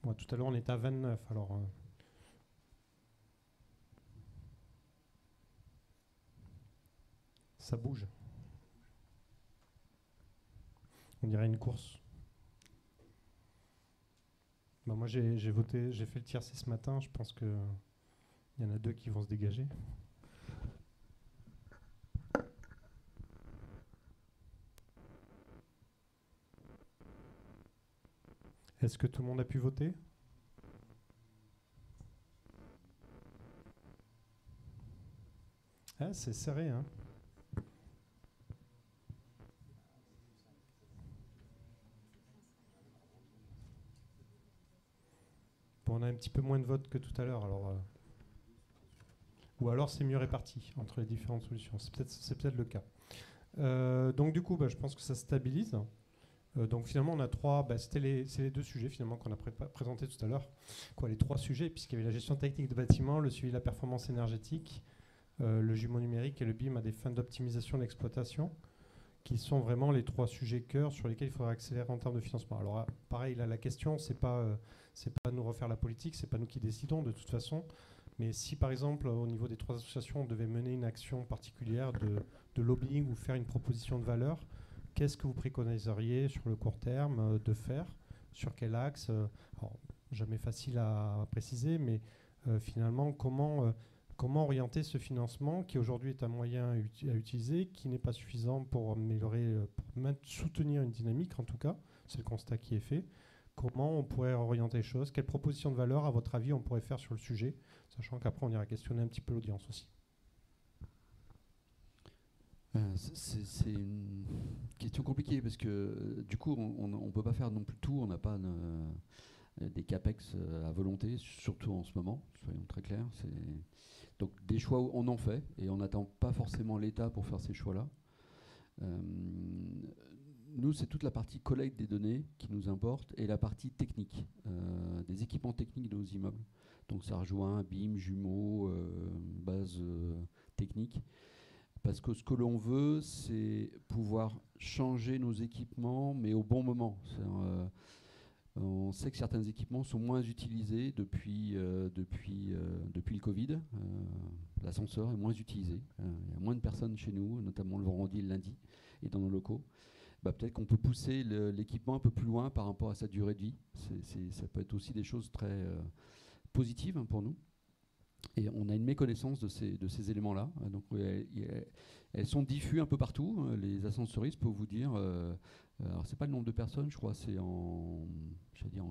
Bon, tout à l'heure on était à 29, alors ça bouge. On dirait une course. Moi j'ai voté, j'ai fait le tiercé ce matin, je pense qu'il y en a 2 qui vont se dégager. Est-ce que tout le monde a pu voter? C'est serré, hein. Bon, on a un petit peu moins de votes que tout à l'heure, alors ou alors c'est mieux réparti entre les différentes solutions. C'est peut-être le cas. Donc du coup, je pense que ça stabilise. Donc finalement, on a c'est les deux sujets finalement qu'on a présentés tout à l'heure. Les trois sujets, puisqu'il y avait la gestion technique de bâtiments, le suivi de la performance énergétique, le jumeau numérique et le BIM à des fins d'optimisation de l'exploitation, qui sont vraiment les trois sujets cœur sur lesquels il faudra accélérer en termes de financement. Alors pareil, là, la question, c'est pas nous refaire la politique, c'est pas nous qui décidons de toute façon. Mais si par exemple, au niveau des trois associations, on devait mener une action particulière de lobbying ou faire une proposition de valeur, qu'est-ce que vous préconiseriez sur le court terme de faire? Sur quel axe? Alors, jamais facile à préciser, mais finalement, comment orienter ce financement qui aujourd'hui est un moyen à utiliser, qui n'est pas suffisant pour améliorer, pour soutenir une dynamique en tout cas, c'est le constat qui est fait. Comment on pourrait orienter les choses? Quelles propositions de valeur, à votre avis, on pourrait faire sur le sujet, sachant qu'après on ira questionner un petit peu l'audience aussi. C'est une question compliquée parce que du coup on ne peut pas faire non plus tout, on n'a pas des capex à volonté, surtout en ce moment, soyons très clairs. Donc des choix on en fait et on n'attend pas forcément l'État pour faire ces choix-là. Nous, c'est toute la partie collecte des données qui nous importe et la partie technique, des équipements techniques de nos immeubles. Donc ça rejoint BIM, jumeaux, base technique. Parce que ce que l'on veut, c'est pouvoir changer nos équipements, mais au bon moment. On sait que certains équipements sont moins utilisés depuis le Covid. L'ascenseur est moins utilisé. Il y a moins de personnes chez nous, notamment le vendredi et le lundi, et dans nos locaux. Peut-être qu'on peut pousser l'équipement un peu plus loin par rapport à sa durée de vie. Ça peut être aussi des choses très positives pour nous. Et on a une méconnaissance de ces éléments-là. Donc, elles sont diffuses un peu partout. Les ascensoristes peuvent vous dire, alors c'est pas le nombre de personnes, je crois, c'est en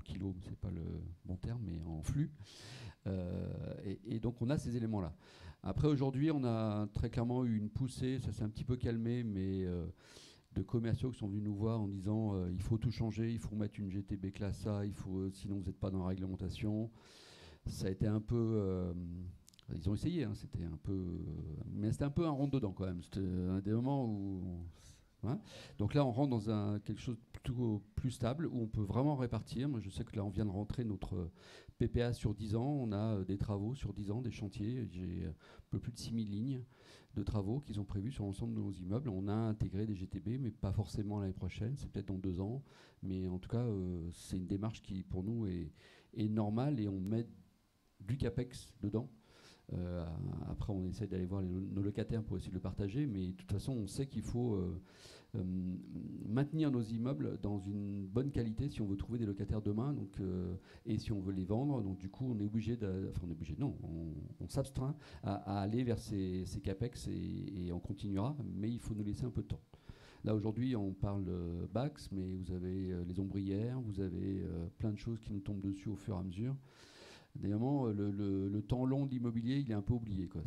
kilos, c'est pas le bon terme, mais en flux. Et donc on a ces éléments-là. Après aujourd'hui, on a très clairement eu une poussée, ça s'est un petit peu calmé, mais de commerciaux qui sont venus nous voir en disant il faut tout changer, il faut mettre une GTB classe A, sinon vous n'êtes pas dans la réglementation. Ça a été un peu... ils ont essayé, hein, c'était un peu... mais c'était un peu un rentre-dedans quand même. C'était un des moments où... Donc là, on rentre dans quelque chose de plutôt plus stable, où on peut vraiment répartir. Moi, je sais que là, on vient de rentrer notre PPA sur 10 ans. On a des travaux sur 10 ans, des chantiers. J'ai un peu plus de 6000 lignes de travaux qui sont prévus sur l'ensemble de nos immeubles. On a intégré des GTB, mais pas forcément l'année prochaine. C'est peut-être dans 2 ans. Mais en tout cas, c'est une démarche qui, pour nous, est normale, et on met du CAPEX dedans. Après, on essaie d'aller voir nos locataires pour essayer de le partager, mais de toute façon, on sait qu'il faut maintenir nos immeubles dans une bonne qualité si on veut trouver des locataires demain, donc, et si on veut les vendre. Donc, du coup, on est obligé on s'abstreint à aller vers ces CAPEX et on continuera, mais il faut nous laisser un peu de temps. Là, aujourd'hui, on parle BAX, mais vous avez les ombrières, vous avez plein de choses qui nous tombent dessus au fur et à mesure. Évidemment, le temps long de l'immobilier, il est un peu oublié, quoi.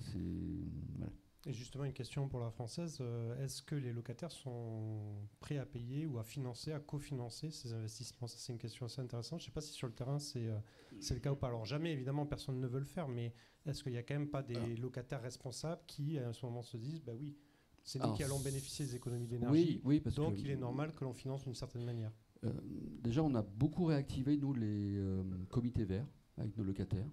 Voilà. Et justement, une question pour la française, est-ce que les locataires sont prêts à payer ou à financer, à cofinancer ces investissements? Ça, c'est une question assez intéressante. Je ne sais pas si sur le terrain, c'est le cas ou pas. Alors jamais, évidemment, personne ne veut le faire, mais est-ce qu'il n'y a quand même pas des locataires responsables qui, à ce moment, se disent, oui, c'est nous qui allons bénéficier des économies d'énergie, donc il est normal que l'on finance d'une certaine manière. Déjà, on a beaucoup réactivé, nous, les comités verts avec nos locataires.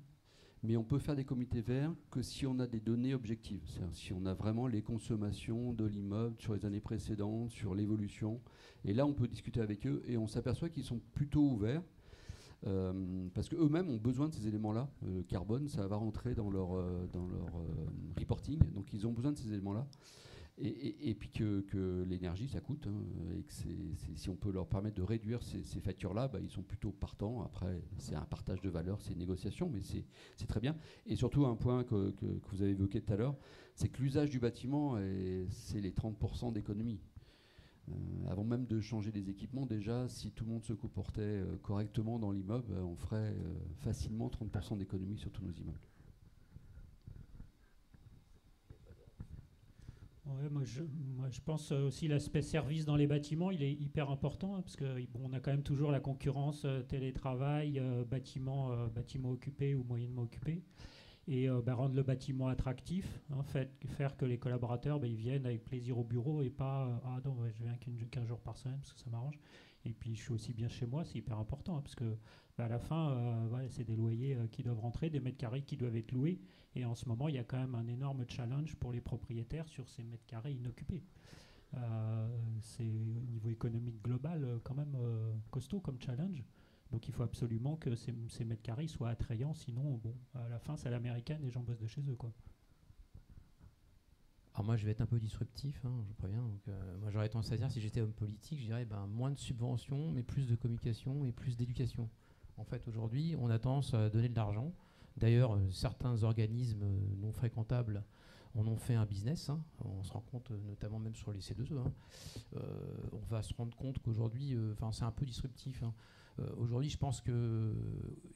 Mais on peut faire des comités verts que si on a des données objectives. C'est-à-dire si on a vraiment les consommations de l'immeuble sur les années précédentes, sur l'évolution. Et là, on peut discuter avec eux et on s'aperçoit qu'ils sont plutôt ouverts parce qu'eux-mêmes ont besoin de ces éléments-là. Le carbone, ça va rentrer dans leur reporting. Donc, ils ont besoin de ces éléments-là. Et puis que l'énergie, ça coûte, hein, et que si on peut leur permettre de réduire ces factures-là, ils sont plutôt partants. Après, c'est un partage de valeur, c'est une négociation, mais c'est très bien. Et surtout, un point que vous avez évoqué tout à l'heure, c'est que l'usage du bâtiment, c'est les 30% d'économie. Avant même de changer les équipements, déjà, si tout le monde se comportait correctement dans l'immeuble, on ferait facilement 30% d'économie sur tous nos immeubles. Ouais, moi, je pense aussi l'aspect service dans les bâtiments, il est hyper important, hein, parce que on a quand même toujours la concurrence télétravail, bâtiments occupés ou moyennement occupés. et rendre le bâtiment attractif, hein, faire que les collaborateurs ils viennent avec plaisir au bureau et pas ah non je viens qu'un jour par semaine parce que ça m'arrange et puis je suis aussi bien chez moi, c'est hyper important parce que à la fin c'est des loyers qui doivent rentrer, des mètres carrés qui doivent être loués et en ce moment il y a quand même un énorme challenge pour les propriétaires sur ces mètres carrés inoccupés. C'est au niveau économique global quand même costaud comme challenge. Donc il faut absolument que ces mètres carrés soient attrayants, sinon bon, à la fin c'est à l'américaine, les gens bossent de chez eux, quoi. Alors moi je vais être un peu disruptif, hein, je préviens. Donc, moi j'aurais tendance à dire, si j'étais homme politique, je dirais moins de subventions, mais plus de communication et plus d'éducation. En fait aujourd'hui on a tendance à donner de l'argent. D'ailleurs certains organismes non fréquentables on en fait un business, hein. On se rend compte, notamment même sur les C2E, hein. On va se rendre compte qu'aujourd'hui, c'est un peu disruptif, hein. Aujourd'hui, je pense que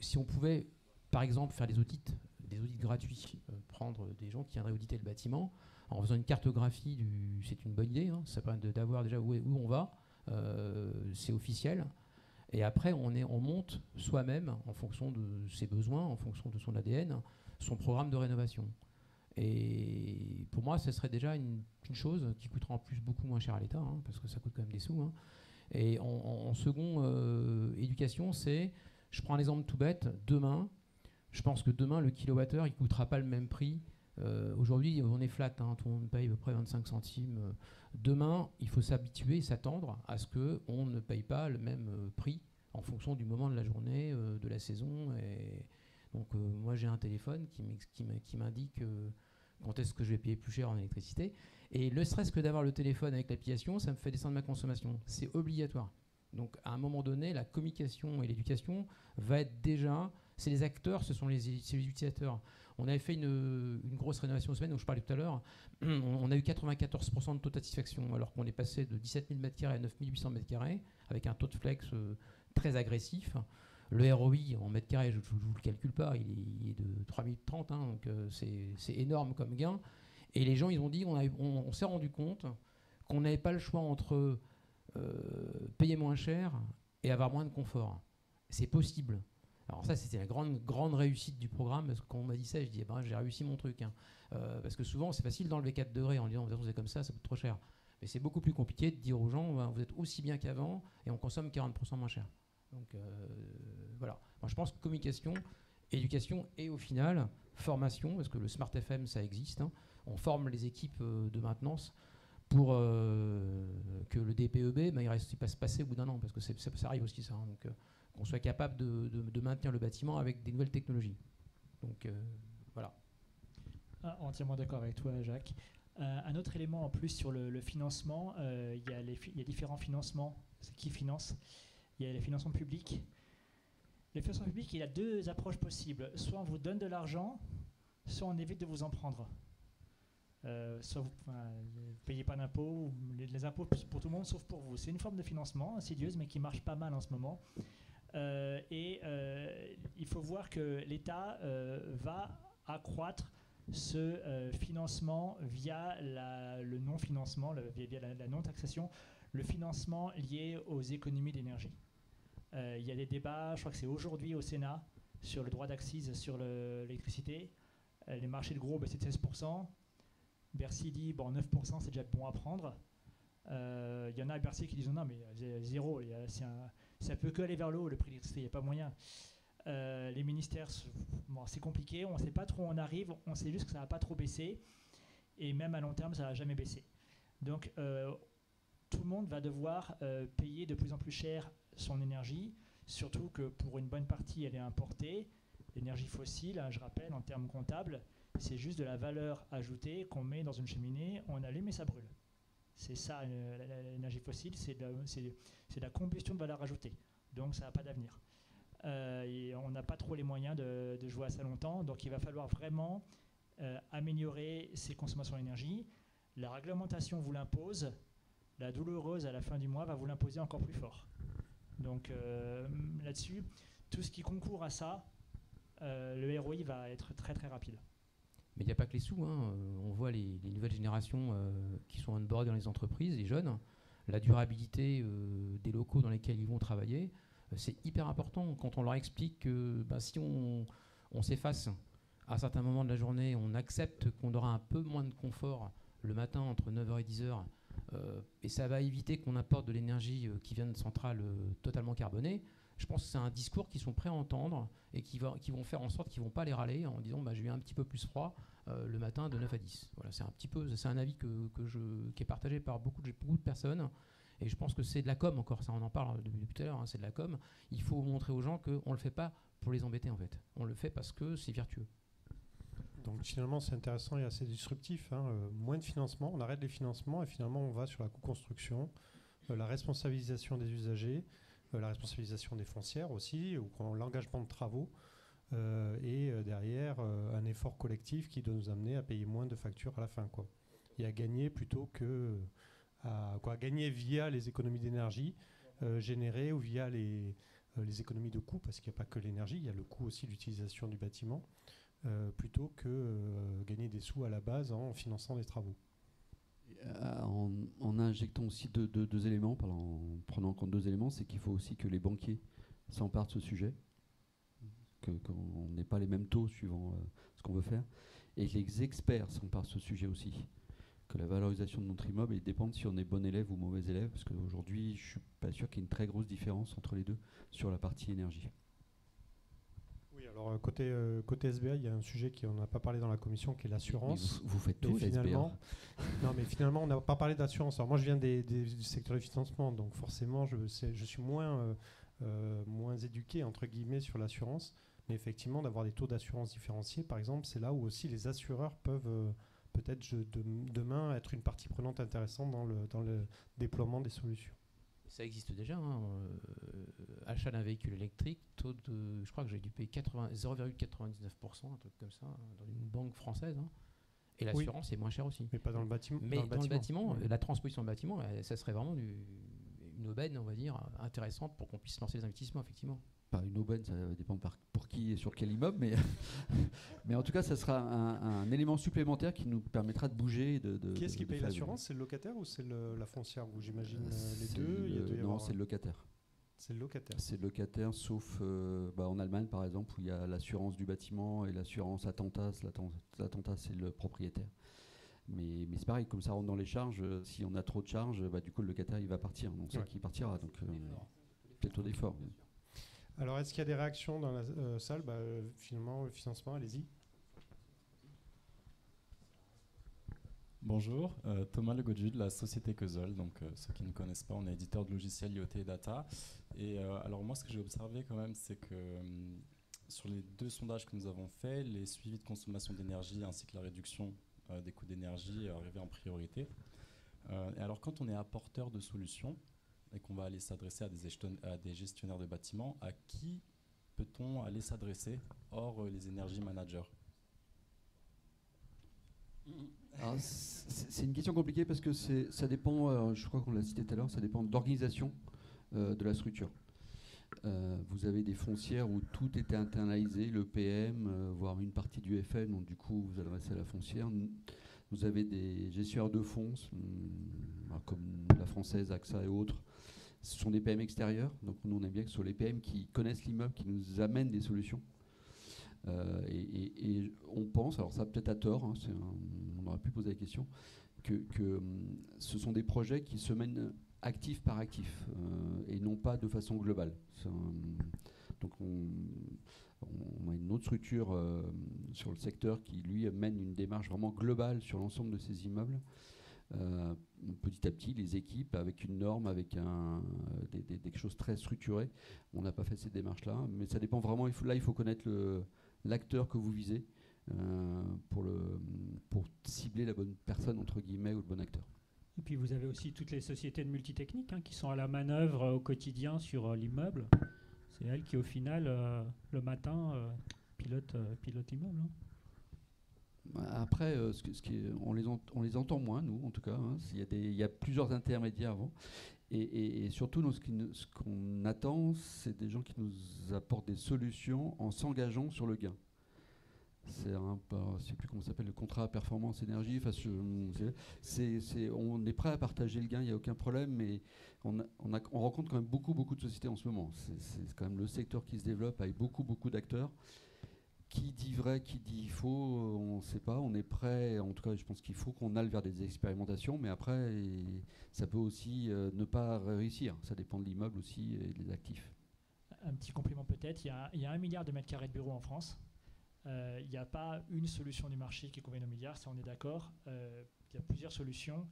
si on pouvait, par exemple, faire des audits gratuits, prendre des gens qui viendraient auditer le bâtiment, en faisant une cartographie, c'est une bonne idée, hein. Ça permet d'avoir déjà où on va, c'est officiel. Et après, on monte soi-même, en fonction de ses besoins, en fonction de son ADN, son programme de rénovation. Et pour moi, ce serait déjà une chose qui coûtera en plus beaucoup moins cher à l'État, hein, parce que ça coûte quand même des sous, hein. Et en second, éducation, je prends un exemple tout bête, je pense que demain, le kilowattheure, il ne coûtera pas le même prix. Aujourd'hui, on est flat, hein, tout le monde paye à peu près 25 centimes. Demain, il faut s'habituer, s'attendre à ce qu'on ne paye pas le même prix en fonction du moment de la journée, de la saison. Et donc, moi, j'ai un téléphone qui m'indique quand est-ce que je vais payer plus cher en électricité. Et le stress que d'avoir le téléphone avec l'application, ça me fait descendre ma consommation. C'est obligatoire. Donc, à un moment donné, la communication et l'éducation va être déjà... C'est les acteurs, c'est les utilisateurs. On avait fait une grosse rénovation semaine, dont je parlais tout à l'heure. On a eu 94% de taux de satisfaction, alors qu'on est passé de 17 000 m² à 9 800 m², avec un taux de flex très agressif. Le ROI en mètres carrés, je ne vous le calcule pas, il est de 3030, hein, donc c'est énorme comme gain. Et les gens, ils ont dit, on s'est rendu compte qu'on n'avait pas le choix entre payer moins cher et avoir moins de confort. C'est possible. Alors ça, c'était la grande réussite du programme, parce que quand on m'a dit ça, je dis, j'ai réussi mon truc, hein. Parce que souvent, c'est facile d'enlever 4 degrés en disant, c'est comme ça coûte trop cher. Mais c'est beaucoup plus compliqué de dire aux gens, vous êtes aussi bien qu'avant, et on consomme 40% moins cher. Donc voilà. Moi, je pense que communication, éducation et au final, formation, parce que le Smart FM, ça existe, hein. On forme les équipes de maintenance pour que le DPEB, il passe passer au bout d'un an, parce que ça arrive aussi ça, hein. Donc qu'on soit capable de maintenir le bâtiment avec des nouvelles technologies. Donc voilà. Entièrement d'accord avec toi, Jacques. Un autre élément en plus sur le financement, il y a différents financements. C'est qui finance? Il y a les financements publics. Les financements publics, il y a deux approches possibles. Soit on vous donne de l'argent, soit on évite de vous en prendre. Soit vous ne payez pas d'impôts, les impôts pour tout le monde sauf pour vous. C'est une forme de financement insidieuse mais qui marche pas mal en ce moment. Il faut voir que l'État va accroître ce financement via le non-financement, via la non-taxation, le financement lié aux économies d'énergie. Il y a des débats, je crois que c'est aujourd'hui au Sénat, sur le droit d'accise sur l'électricité. Les marchés de gros, c'est de 16%. Bercy dit, 9% c'est déjà bon à prendre. Il y en a à Bercy qui disent non, mais zéro, ça peut que aller vers le haut, le prix de l'électricité, il n'y a pas moyen. Les ministères, c'est compliqué, on ne sait pas trop où on arrive, on sait juste que ça ne va pas trop baisser, et même à long terme, ça ne va jamais baisser. Donc, tout le monde va devoir payer de plus en plus cher son énergie, surtout que pour une bonne partie, elle est importée. L'énergie fossile, hein, je rappelle, en termes comptables, c'est juste de la valeur ajoutée qu'on met dans une cheminée, on allume et ça brûle. C'est ça, l'énergie fossile, c'est de la combustion de valeur ajoutée. Donc ça n'a pas d'avenir. Et on n'a pas trop les moyens de jouer à ça longtemps. Donc il va falloir vraiment améliorer ses consommations d'énergie. La réglementation vous l'impose. La douloureuse à la fin du mois va vous l'imposer encore plus fort. Donc là-dessus, tout ce qui concourt à ça, le ROI va être très très rapide. Mais il n'y a pas que les sous, hein. On voit les nouvelles générations qui sont on board dans les entreprises, les jeunes, la durabilité des locaux dans lesquels ils vont travailler, c'est hyper important. Quand on leur explique que si on s'efface à certains moments de la journée, on accepte qu'on aura un peu moins de confort le matin entre 9h et 10h, et ça va éviter qu'on apporte de l'énergie qui vient de centrales totalement carbonées. Je pense que c'est un discours qu'ils sont prêts à entendre et qui vont faire en sorte qu'ils ne vont pas les râler en disant j'ai eu un petit peu plus froid le matin de 9 à 10. Voilà, c'est un avis qui est partagé par beaucoup de personnes. Et je pense que c'est de la com encore, ça on en parle depuis tout à l'heure, c'est de la com. Il faut montrer aux gens qu'on ne le fait pas pour les embêter en fait. On le fait parce que c'est vertueux. Donc finalement c'est intéressant et assez disruptif. Moins de financement, on arrête les financements et finalement on va sur la co-construction, la responsabilisation des usagers, la responsabilisation des foncières aussi, ou l'engagement de travaux, et derrière un effort collectif qui doit nous amener à payer moins de factures à la fin, quoi. Et à gagner plutôt que à gagner via les économies d'énergie générées ou via les économies de coûts, parce qu'il n'y a pas que l'énergie, il y a le coût aussi d'utilisation du bâtiment, plutôt que gagner des sous à la base en finançant des travaux. En injectant aussi deux éléments, en prenant en compte deux éléments, c'est qu'il faut aussi que les banquiers s'emparent de ce sujet, qu'on n'ait pas les mêmes taux suivant ce qu'on veut faire, et que les experts s'emparent de ce sujet aussi, que la valorisation de notre immeuble dépend si on est bon élève ou mauvais élève, parce qu'aujourd'hui je ne suis pas sûr qu'il y ait une très grosse différence entre les deux sur la partie énergie. Oui, alors côté SBA, il y a un sujet qu'on n'a pas parlé dans la commission, qui est l'assurance. Vous faites tout, finalement, non, mais finalement, on n'a pas parlé d'assurance. Alors moi, je viens du secteur du financement, donc forcément, je suis moins éduqué, entre guillemets, sur l'assurance. Mais effectivement, d'avoir des taux d'assurance différenciés, par exemple, c'est là où aussi les assureurs peuvent peut-être demain être une partie prenante intéressante dans le déploiement des solutions. Ça existe déjà, achat d'un véhicule électrique, je crois que j'ai dû payer 0,99%, un truc comme ça, dans une banque française. Et l'assurance est moins chère aussi. Mais pas dans le bâtiment. Mais dans le bâtiment, la transposition dans le bâtiment, ça serait vraiment une aubaine, on va dire, intéressante pour qu'on puisse lancer les investissements, effectivement. Pas une aubaine, ça dépend pour qui et sur quel immeuble, mais en tout cas, ça sera un élément supplémentaire qui nous permettra de bouger. Qui est-ce qui paye l'assurance? C'est le locataire ou c'est la foncière? Ou j'imagine les deux? Non, c'est le locataire. C'est le locataire. C'est le locataire, sauf en Allemagne, par exemple, où il y a l'assurance du bâtiment et l'assurance attentat. L'attentat, c'est le propriétaire. Mais c'est pareil, comme ça rentre dans les charges, si on a trop de charges, du coup, le locataire, il va partir. Donc, c'est qui partira. Donc, plutôt d'effort. Alors, est-ce qu'il y a des réactions dans la salle? Finalement, le financement, allez-y. Bonjour, Thomas Legodu de la société Quezol. Donc, ceux qui ne connaissent pas, on est éditeur de logiciels IoT et data. Et alors, moi, ce que j'ai observé quand même, c'est que sur les 2 sondages que nous avons faits, les suivis de consommation d'énergie ainsi que la réduction des coûts d'énergie arrivaient en priorité. Et alors, quand on est apporteur de solutions, et qu'on va aller s'adresser à des gestionnaires de bâtiments, à qui peut-on aller s'adresser hors les énergie managers? C'est une question compliquée parce que ça dépend, je crois qu'on l'a cité tout à l'heure, ça dépend de l'organisation de la structure. Vous avez des foncières où tout était internalisé, le PM, voire une partie du FN, donc du coup vous adressez à la foncière. Vous avez des gestionnaires de fonds, comme la Française, AXA et autres. Ce sont des PM extérieurs, donc nous on aime bien que ce soit les PM qui connaissent l'immeuble, qui nous amènent des solutions. Et on pense, alors ça peut-être à tort, on aurait pu poser la question, que ce sont des projets qui se mènent actif par actif et non pas de façon globale. Donc on a une autre structure sur le secteur qui lui mène une démarche vraiment globale sur l'ensemble de ces immeubles. Petit à petit, les équipes avec une norme, avec des choses très structurées. On n'a pas fait cette démarche-là, mais ça dépend vraiment. Il faut connaître l'acteur que vous visez pour cibler la bonne personne, entre guillemets, ou le bon acteur. Et puis vous avez aussi toutes les sociétés de multitechniques qui sont à la manœuvre au quotidien sur l'immeuble. C'est elles qui, au final, le matin, pilotent l'immeuble. Après, on les entend moins, nous, en tout cas. Il y a plusieurs intermédiaires avant. Et surtout, nous, ce qu'on attend, c'est des gens qui nous apportent des solutions en s'engageant sur le gain. Je ne sais plus comment ça s'appelle, le contrat à performance énergie. On est prêt à partager le gain, il n'y a aucun problème, mais on rencontre quand même beaucoup de sociétés en ce moment. C'est quand même le secteur qui se développe avec beaucoup d'acteurs. Qui dit vrai, qui dit faux, on ne sait pas. On est prêt, en tout cas, je pense qu'il faut qu'on aille vers des expérimentations, mais après, ça peut aussi ne pas réussir. Ça dépend de l'immeuble aussi et des actifs. Un petit complément peut-être, il y a 1 milliard de mètres carrés de bureaux en France. Il n'y a pas une solution du marché qui convienne au milliard, ça on est d'accord. Il y a plusieurs solutions,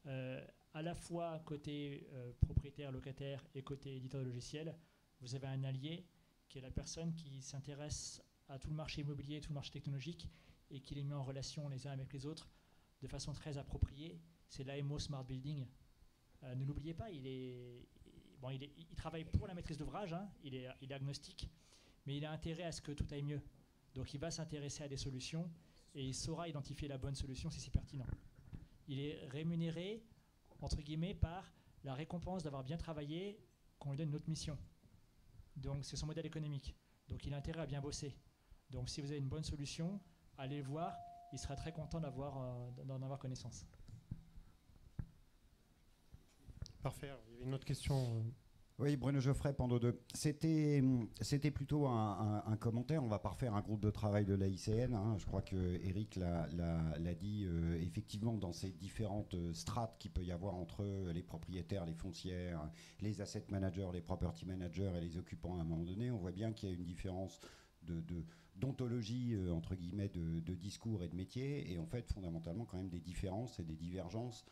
à la fois côté propriétaire, locataire et côté éditeur de logiciels. Vous avez un allié qui est la personne qui s'intéresse à tout le marché immobilier, tout le marché technologique et qui les met en relation les uns avec les autres de façon très appropriée. C'est l'AMO Smart Building. Ne l'oubliez pas, il travaille pour la maîtrise d'ouvrage, hein, il est agnostique, mais il a intérêt à ce que tout aille mieux. Donc il va s'intéresser à des solutions et il saura identifier la bonne solution si c'est pertinent. Il est rémunéré, entre guillemets, par la récompense d'avoir bien travaillé, qu'on lui donne une autre mission. Donc c'est son modèle économique. Donc il a intérêt à bien bosser. Donc si vous avez une bonne solution, allez le voir, il sera très content d'en avoir connaissance. Parfait. Il y avait une autre question. Oui, Bruno Geoffrey, Pando 2. C'était plutôt un commentaire. On ne va pas refaire un groupe de travail de l'AICN. Hein. Je crois que Eric l'a dit. Effectivement, dans ces différentes strates qu'il peut y avoir entre les propriétaires, les foncières, les asset managers, les property managers et les occupants à un moment donné, on voit bien qu'il y a une différence d'ontologie, entre guillemets, de discours et de métier. Et en fait, fondamentalement, quand même des différences et des divergences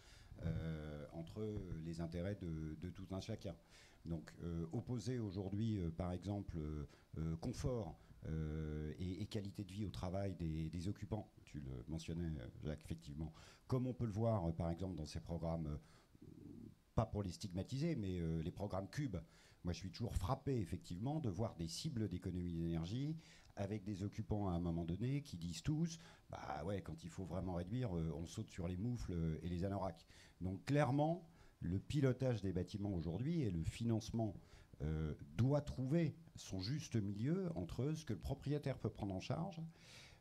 entre les intérêts de tout un chacun. Donc opposer aujourd'hui, par exemple, confort et qualité de vie au travail des occupants, tu le mentionnais, Jacques, effectivement, comme on peut le voir, par exemple, dans ces programmes, pas pour les stigmatiser, mais les programmes Cube. Moi, je suis toujours frappé, effectivement, de voir des cibles d'économie d'énergie avec des occupants à un moment donné qui disent tous, bah ouais, quand il faut vraiment réduire, on saute sur les moufles et les anoraks. Donc clairement, le pilotage des bâtiments aujourd'hui et le financement doit trouver son juste milieu entre ce que le propriétaire peut prendre en charge,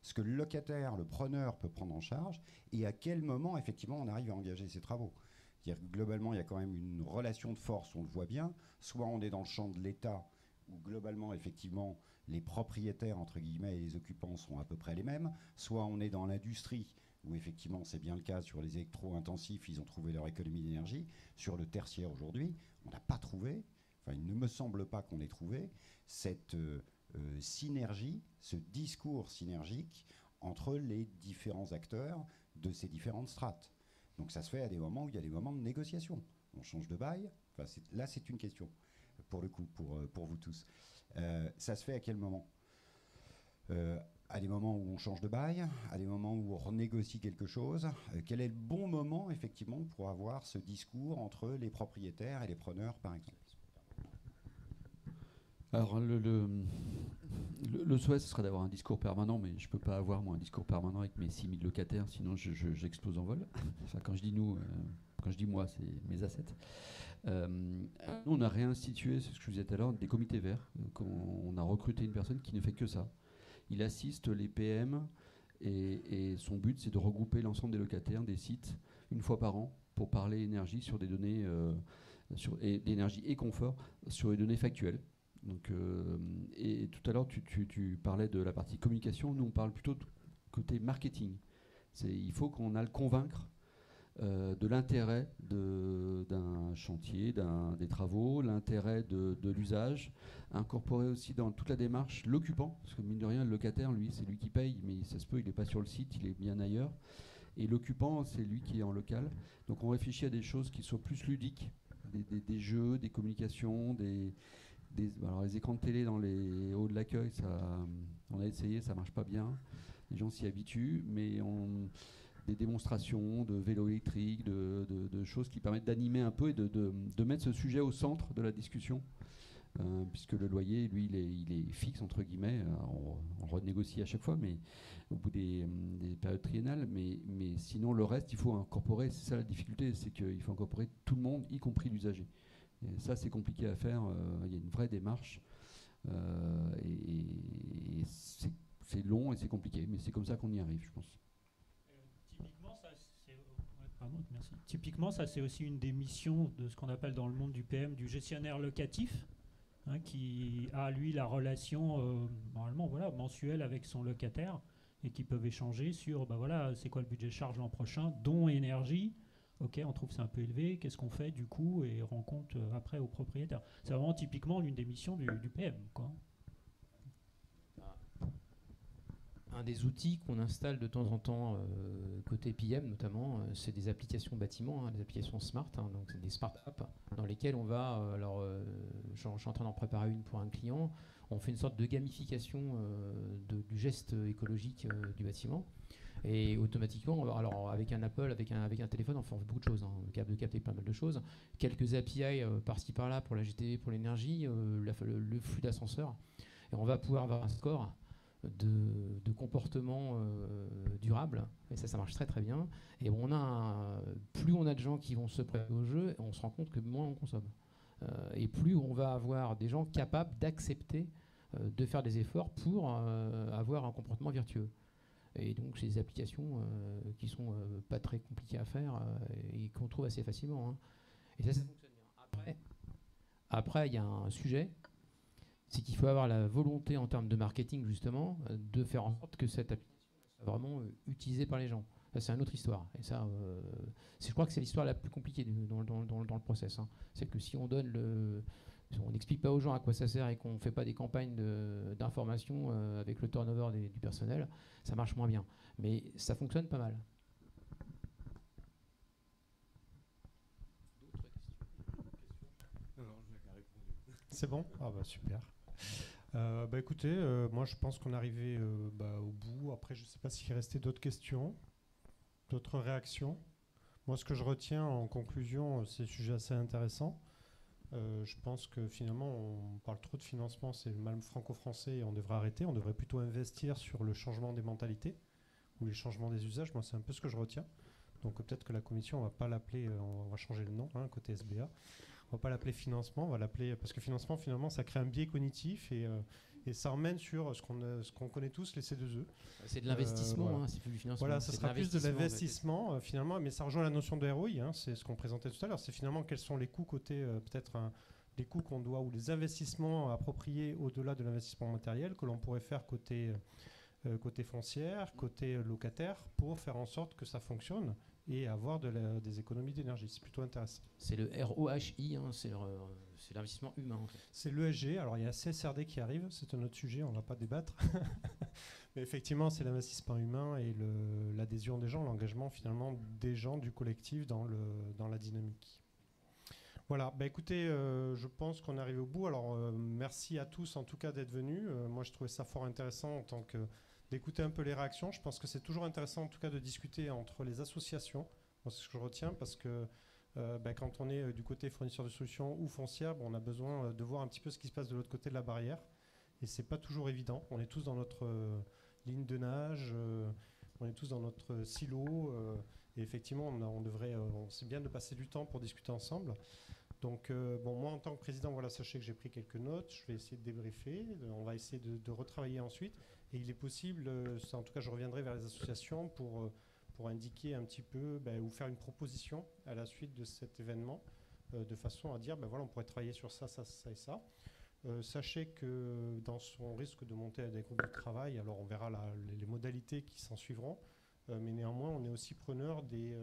ce que le locataire, le preneur peut prendre en charge, et à quel moment, effectivement, on arrive à engager ces travaux. C'est-à-dire que globalement, il y a quand même une relation de force, on le voit bien. Soit on est dans le champ de l'État, où globalement, effectivement, les propriétaires, entre guillemets, et les occupants sont à peu près les mêmes. Soit on est dans l'industrie, où effectivement, c'est bien le cas sur les électro-intensifs, ils ont trouvé leur économie d'énergie. Sur le tertiaire aujourd'hui, on n'a pas trouvé, enfin, il ne me semble pas qu'on ait trouvé cette synergie, ce discours synergique entre les différents acteurs de ces différentes strates. Donc ça se fait à des moments où il y a des moments de négociation. On change de bail. Enfin, là, c'est une question, pour le coup, pour vous tous. Ça se fait à quel moment ? À des moments où on change de bail, à des moments où on renégocie quelque chose. Quel est le bon moment, effectivement, pour avoir ce discours entre les propriétaires et les preneurs, par exemple ? Alors, le souhait, ce serait d'avoir un discours permanent, mais je ne peux pas avoir, moi, un discours permanent avec mes 6000 locataires, sinon j'explose en vol. Enfin, quand je dis nous, quand je dis moi, c'est mes assets. Nous, on a réinstitué, c'est ce que je vous disais tout à l'heure, des comités verts. Donc, on a recruté une personne qui ne fait que ça. Il assiste les PM et son but, c'est de regrouper l'ensemble des locataires des sites une fois par an pour parler énergie sur des données, d'énergie et confort sur les données factuelles. Donc, et tout à l'heure, tu parlais de la partie communication. Nous, on parle plutôt de côté marketing. Il faut qu'on aille convaincre de l'intérêt d'un chantier, des travaux, l'intérêt de l'usage, incorporer aussi dans toute la démarche l'occupant, parce que mine de rien, le locataire, lui, c'est lui qui paye, mais ça se peut, il n'est pas sur le site, il est bien ailleurs. Et l'occupant, c'est lui qui est en local. Donc on réfléchit à des choses qui soient plus ludiques, des jeux, des communications, alors les écrans de télé dans les hauts de l'accueil, on a essayé, ça marche pas bien. Les gens s'y habituent, mais des démonstrations de vélo électrique, de choses qui permettent d'animer un peu et de mettre ce sujet au centre de la discussion, puisque le loyer, lui, il est fixe, entre guillemets. On renégocie à chaque fois, mais au bout des périodes triennales. Mais sinon, le reste, il faut incorporer. C'est ça la difficulté, c'est qu'il faut incorporer tout le monde, y compris l'usager. Et ça, c'est compliqué à faire. Il y a une vraie démarche. Et c'est long et c'est compliqué, mais c'est comme ça qu'on y arrive, je pense. Typiquement, ça, c'est aussi une des missions de ce qu'on appelle dans le monde du PM, du gestionnaire locatif. qui a, lui, la relation normalement mensuelle avec son locataire et qui peuvent échanger sur c'est quoi le budget de charge l'an prochain, dont énergie. Ok, on trouve c'est un peu élevé, qu'est-ce qu'on fait du coup, et rend compte après au propriétaire. C'est vraiment typiquement l'une des missions du PM, quoi. Un des outils qu'on installe de temps en temps côté PM notamment, c'est des applications bâtiments, des applications smart, donc c'est des smart apps dans lesquelles on va, je suis en train d'en préparer une pour un client, on fait une sorte de gamification du geste écologique du bâtiment. Et automatiquement, alors avec un Apple, avec un téléphone, on fait beaucoup de choses, de capter pas mal de choses. Quelques API par-ci par-là pour la GTD, pour l'énergie, le flux d'ascenseur. Et on va pouvoir avoir un score de comportement durable. Et ça marche très très bien. Et plus on a de gens qui vont se prêter au jeu, on se rend compte que moins on consomme. Et plus on va avoir des gens capables d'accepter de faire des efforts pour avoir un comportement vertueux. Et donc, c'est des applications qui sont pas très compliquées à faire et qu'on trouve assez facilement. Et ça fonctionne bien. Après, il y a un sujet, c'est qu'il faut avoir la volonté en termes de marketing, justement, de faire en sorte que cette application soit vraiment utilisée par les gens. Ça, c'est une autre histoire. Et ça, je crois que c'est l'histoire la plus compliquée dans le process. C'est que si on n'explique pas aux gens à quoi ça sert et qu'on ne fait pas des campagnes d'information avec le turnover du personnel, ça marche moins bien. Mais ça fonctionne pas mal. C'est bon ? Ah bah super. Écoutez, moi je pense qu'on est arrivé au bout. Après, je ne sais pas s'il restait d'autres questions, d'autres réactions. Moi, ce que je retiens en conclusion, c'est un sujet assez intéressant. Je pense que finalement, on parle trop de financement, c'est le mal franco-français et on devrait arrêter. On devrait plutôt investir sur le changement des mentalités ou les changements des usages. Moi, c'est un peu ce que je retiens. Donc peut-être que la commission, on va pas l'appeler, on va changer le nom, côté SBA. On va pas l'appeler financement, on va l'appeler parce que financement, finalement, ça crée un biais cognitif et ça emmène sur ce qu'on connaît tous, les C2E. C'est de l'investissement, voilà. C'est plus du financement. Voilà, ça sera plus de l'investissement finalement, mais ça rejoint la notion de ROI, c'est ce qu'on présentait tout à l'heure. C'est finalement quels sont les coûts côté les coûts qu'on doit ou les investissements appropriés au-delà de l'investissement matériel que l'on pourrait faire côté foncière, côté locataire, pour faire en sorte que ça fonctionne et avoir des économies d'énergie. C'est plutôt intéressant. C'est le ROHI, c'est l'investissement humain. En fait. C'est l'ESG. Alors il y a CSRD qui arrive, c'est un autre sujet, on ne va pas débattre. Mais effectivement, c'est l'investissement humain et l'adhésion des gens, l'engagement finalement des gens, du collectif dans la dynamique. Voilà, écoutez, je pense qu'on est arrivé au bout. Alors merci à tous en tout cas d'être venus. Moi je trouvais ça fort intéressant en tant que d'écouter un peu les réactions. Je pense que c'est toujours intéressant en tout cas de discuter entre les associations. Moi, c'est ce que je retiens parce que quand on est du côté fournisseur de solutions ou foncière, on a besoin de voir un petit peu ce qui se passe de l'autre côté de la barrière. Et c'est pas toujours évident. On est tous dans notre ligne de nage, on est tous dans notre silo. Et effectivement, c'est bien de passer du temps pour discuter ensemble. Donc, moi, en tant que président, voilà, sachez que j'ai pris quelques notes. Je vais essayer de débriefer. On va essayer de retravailler ensuite. Et il est possible, en tout cas, je reviendrai vers les associations pour indiquer un petit peu ou faire une proposition à la suite de cet événement, de façon à dire, on pourrait travailler sur ça, ça, ça et ça. Sachez que on risque de monter à des groupes de travail. Alors, on verra les modalités qui s'en suivront. Mais néanmoins, on est aussi preneur des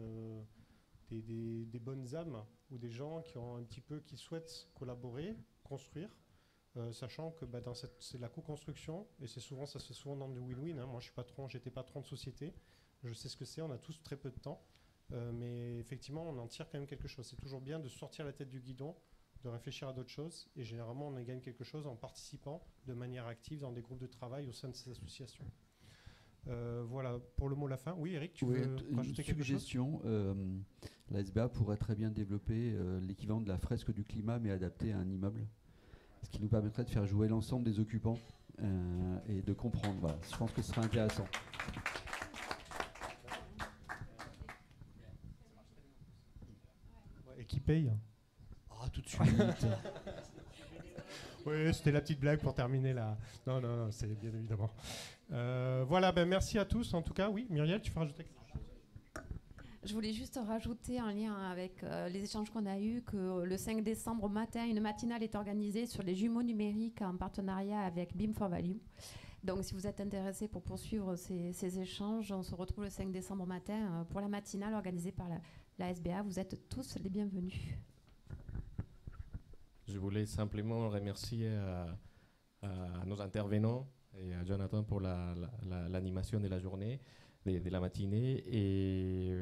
bonnes âmes ou des gens qui souhaitent collaborer, construire, sachant que c'est de la co-construction et ça se fait souvent dans du win-win. Moi, j'étais patron de société, je sais ce que c'est, on a tous très peu de temps, mais effectivement, on en tire quand même quelque chose. C'est toujours bien de sortir la tête du guidon, de réfléchir à d'autres choses et généralement, on en gagne quelque chose en participant de manière active dans des groupes de travail au sein de ces associations. Voilà, pour le mot la fin. Oui, Eric, tu veux rajouter quelque chose ? Une suggestion, la SBA pourrait très bien développer l'équivalent de la fresque du climat, mais adaptée à un immeuble, ce qui nous permettrait de faire jouer l'ensemble des occupants et de comprendre. Voilà. Je pense que ce serait intéressant. Et qui paye ? Ah, tout de suite. Oui, c'était la petite blague pour terminer là. Non, c'est bien évidemment. Voilà, merci à tous. En tout cas, oui, Muriel, tu veux rajouter quelque chose ? Je voulais juste rajouter en lien avec les échanges qu'on a eus que le 5 décembre au matin, une matinale est organisée sur les jumeaux numériques en partenariat avec BIM for Value. Donc si vous êtes intéressé pour poursuivre ces échanges, on se retrouve le 5 décembre au matin pour la matinale organisée par la SBA. Vous êtes tous les bienvenus. Je voulais simplement remercier à nos intervenants et à Jonathan pour l'animation de la journée, de la matinée. Et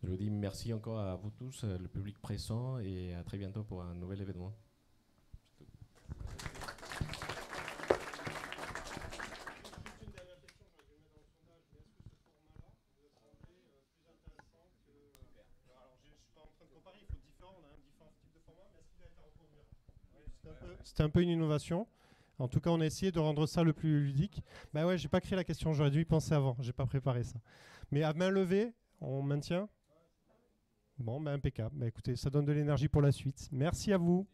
je vous dis merci encore à vous tous, le public présent, et à très bientôt pour un nouvel événement. C'était un peu une innovation. En tout cas, on a essayé de rendre ça le plus ludique. Bah ouais, j'ai pas créé la question, j'aurais dû y penser avant, j'ai pas préparé ça. Mais à main levée, on maintient? Bon, bah impeccable. Bah écoutez, ça donne de l'énergie pour la suite. Merci à vous.